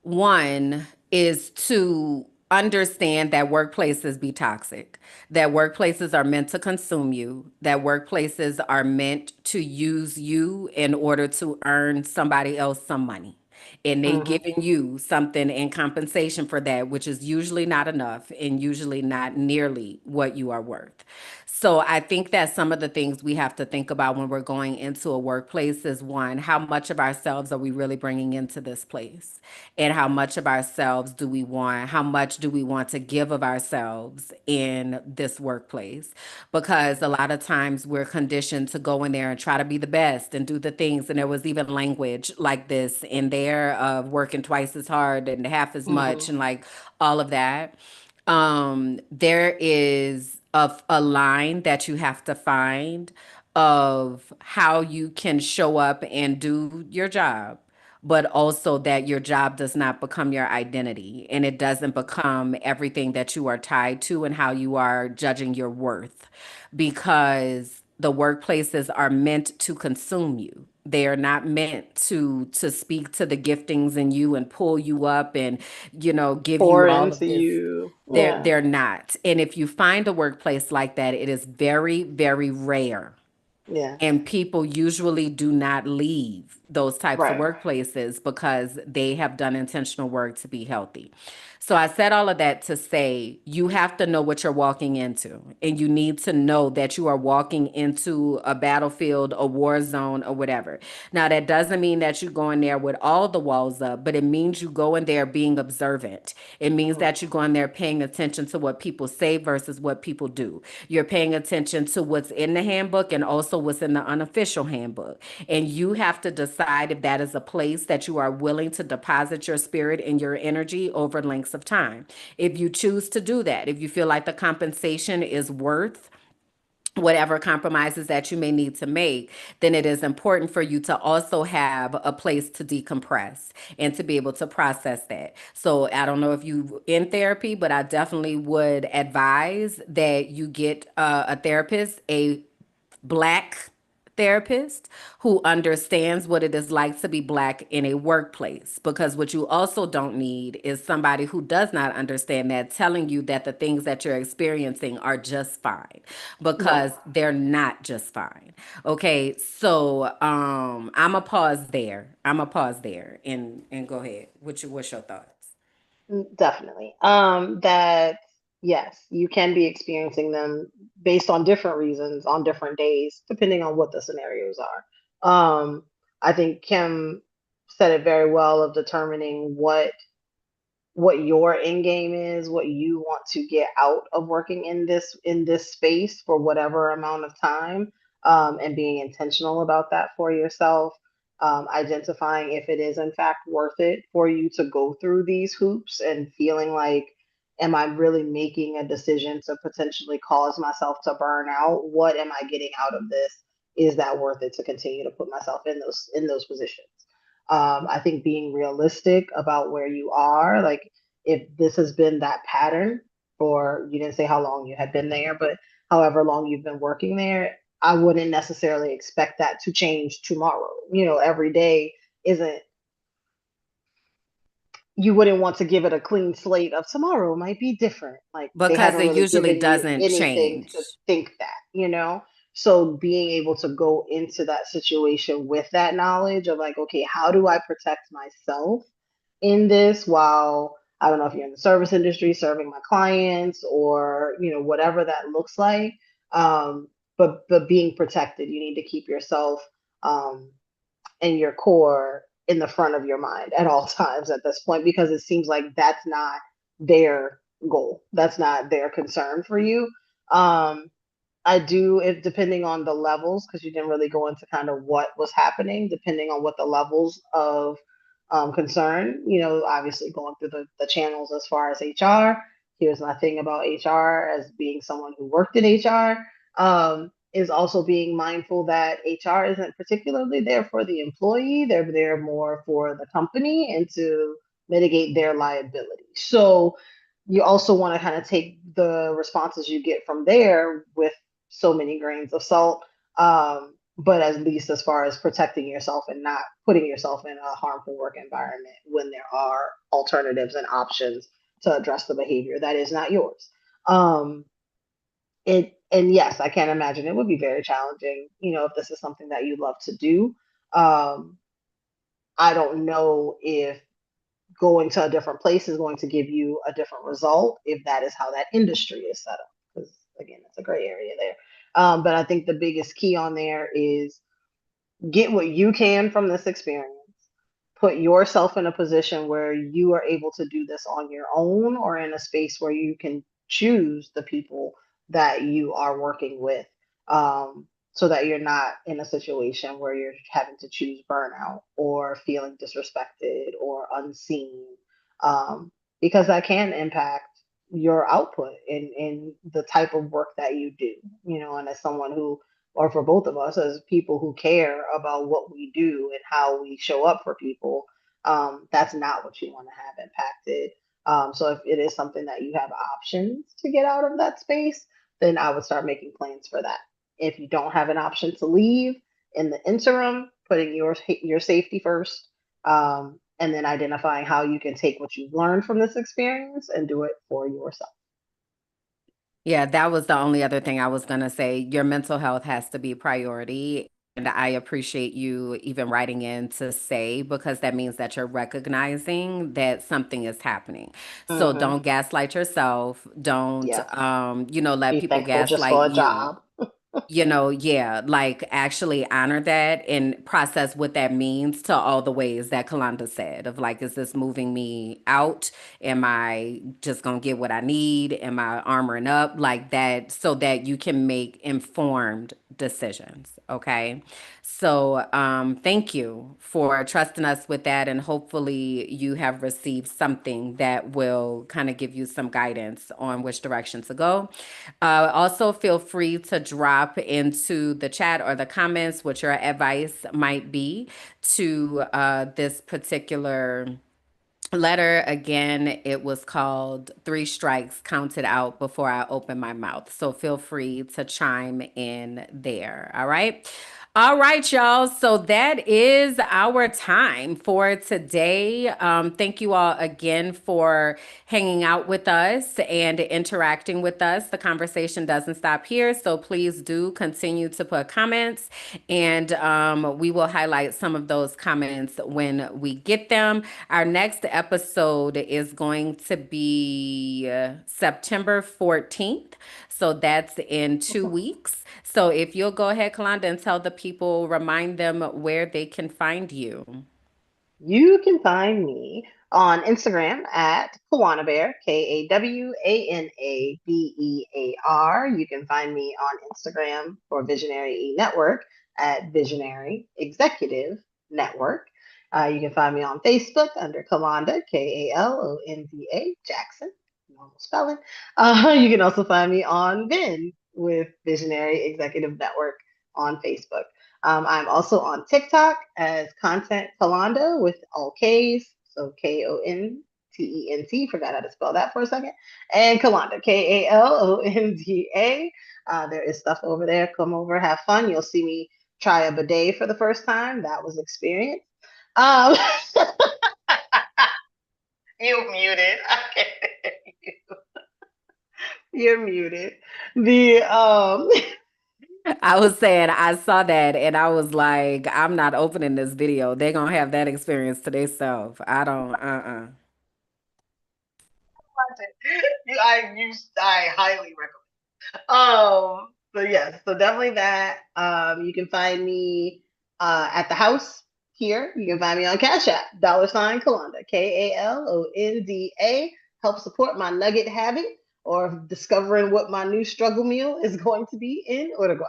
one is to understand that workplaces be toxic, that workplaces are meant to consume you, that workplaces are meant to use you in order to earn somebody else some money. And they Hmm. giving you something in compensation for that, which is usually not enough and usually not nearly what you are worth. So I think that some of the things we have to think about when we're going into a workplace is one, how much of ourselves are we really bringing into this place? And how much of ourselves do we want? How much do we want to give of ourselves in this workplace? Because a lot of times we're conditioned to go in there and try to be the best and do the things. And there was even language like this in there of working twice as hard and half as much Hmm. and like all of that. There is a line that you have to find of how you can show up and do your job, but also that your job does not become your identity and it doesn't become everything that you are tied to and how you are judging your worth, because the workplaces are meant to consume you. They are not meant to speak to the giftings in you and pull you up and give you Pour all of into this. you. Yeah. They're not. And if you find a workplace like that, it is very, very rare, Yeah. and people usually do not leave those types of Right. workplaces because they have done intentional work to be healthy. So I said all of that to say you have to know what you're walking into, and you need to know that you are walking into a battlefield, a war zone, or whatever. Now, that doesn't mean that you go in there with all the walls up, but it means you go in there being observant. It means that you go in there paying attention to what people say versus what people do. You're paying attention to what's in the handbook and also what's in the unofficial handbook. And you have to decide decide if that is a place that you are willing to deposit your spirit and your energy over lengths of time. If you choose to do that, if you feel like the compensation is worth whatever compromises that you may need to make, then it is important for you to also have a place to decompress and to be able to process that. So I don't know if you in therapy, but I definitely would advise that you get a therapist, a Black therapist who understands what it is like to be Black in a workplace. Because what you also don't need is somebody who does not understand that telling you that the things that you're experiencing are just fine, Right. because they're not just fine. Okay, so I'm a pause there. I'm a pause there and go ahead. What's your thoughts? Definitely. That yes, you can be experiencing them based on different reasons on different days, depending on what the scenarios are. I think Kim said it very well of determining what your end game is, what you want to get out of working in this space for whatever amount of time, and being intentional about that for yourself. Identifying if it is in fact worth it for you to go through these hoops and feeling like, am I really making a decision to potentially cause myself to burn out? What am I getting out of this? Is that worth it to continue to put myself in those positions? I think being realistic about where you are, like if this has been that pattern for, you didn't say how long you had been there, but however long you've been working there, I wouldn't necessarily expect that to change tomorrow. You know, every day isn't, you wouldn't want to give it a clean slate of tomorrow might be different. Like they Because haven't it really usually given you doesn't anything change. to think that, you know? So being able to go into that situation with that knowledge of like, okay, how do I protect myself in this while, I don't know if you're in the service industry serving my clients or, you know, whatever that looks like. But being protected, you need to keep yourself um, and your core in the front of your mind at all times at this point, because it seems like that's not their goal, that's not their concern for you. um I do, if depending on the levels, because you didn't really go into kind of what was happening, depending on what the levels of concern, you know, obviously going through the channels as far as HR. Here's my thing about HR as being someone who worked in HR, is also being mindful that HR isn't particularly there for the employee, they're there more for the company and to mitigate their liability. So you also want to kind of take the responses you get from there with so many grains of salt. But at least as far as protecting yourself and not putting yourself in a harmful work environment when there are alternatives and options to address the behavior that is not yours. Um, and yes, I can imagine it would be very challenging, you know, if this is something that you love to do. Um, I don't know if going to a different place is going to give you a different result if that is how that industry is set up. Because again, it's a gray area there. But I think the biggest key on there is get what you can from this experience, put yourself in a position where you are able to do this on your own or in a space where you can choose the people that you are working with, so that you're not in a situation where you're having to choose burnout or feeling disrespected or unseen, um, because that can impact your output in the type of work that you do, you know. And as someone who, or for both of us as people who care about what we do and how we show up for people, that's not what you want to have impacted. So if it is something that you have options to get out of that space, then I would start making plans for that. If you don't have an option to leave in the interim, putting your safety first, and then identifying how you can take what you've learned from this experience and do it for yourself. Yeah, that was the only other thing I was going to say. Your mental health has to be priority. And I appreciate you even writing in to say, because that means that you're recognizing that something is happening. So Hmm. don't gaslight yourself. Don't, Yeah. let Be people thankful just gaslight for a you. job. Yeah, like actually honor that and process what that means to all the ways that Kalanda said of like, is this moving me out? Am I just gonna get what I need? Am I armoring up like that so that you can make informed decisions. Okay. So thank you for trusting us with that. And hopefully you have received something that will kind of give you some guidance on which direction to go. Also, feel free to drop into the chat or the comments what your advice might be to this particular letter. Again, it was called Three Strikes Counted Out Before I Open My Mouth. So feel free to chime in there. All right. All right, y'all. So that is our time for today. Thank you all again for hanging out with us and interacting with us. The conversation doesn't stop here. So please do continue to put comments, and we will highlight some of those comments when we get them. Our next episode is going to be September 14th. So that's in 2 weeks. So if you'll go ahead, Kalanda, and tell the people, remind them where they can find you. You can find me on Instagram at Kawana Bear, KAWANABEAR. You can find me on Instagram for Visionary E Network at Visionary Executive Network. You can find me on Facebook under Kalonda, KALONDA Jackson, normal spelling. You can also find me on Vin with Visionary Executive Network on Facebook. I'm also on TikTok as Content Kalonda with all K's, so KONTENT. Forgot how to spell that for a second. And Kalonda, KALONDA. There is stuff over there. Come over, have fun. You'll see me try a bidet for the first time. That was experience. Um, you muted. I can't hear you. You're muted. The I was saying I saw that and I was like, I'm not opening this video. They're gonna have that experience to themselves. I don't, I highly recommend. So yes, so definitely that. You can find me at the house here. You can find me on Cash App, $ Kalonda, KALONDA. Help support my nugget habit or discovering what my new struggle meal is going to be in Uruguay.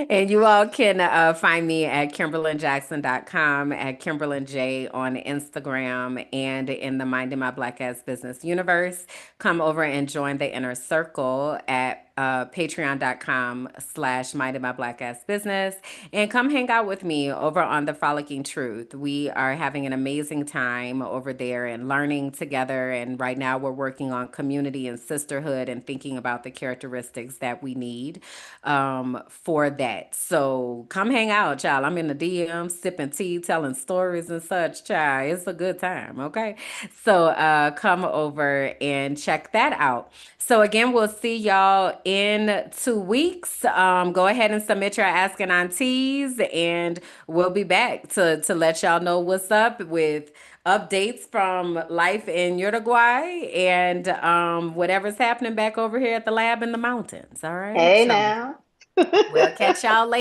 And you all can find me at KimberlynJackson.com, at KimberlynJ on Instagram, and in the Minding My Black Ass Business universe. Come over and join the inner circle at patreon.com/Minding My Black Ass Business. And come hang out with me over on the Frolicking Truth. We are having an amazing time over there and learning together. And right now we're working on community and sisterhood and thinking about the characteristics that we need for that. So come hang out, child. I'm in the DM sipping tea, telling stories and such, child. It's a good time, okay? So come over and check that out. So again, we'll see y'all in 2 weeks. Go ahead and submit your asking aunties, and we'll be back to let y'all know what's up with updates from life in Uruguay and whatever's happening back over here at the lab in the mountains. All right. Hey So now. we'll catch y'all later.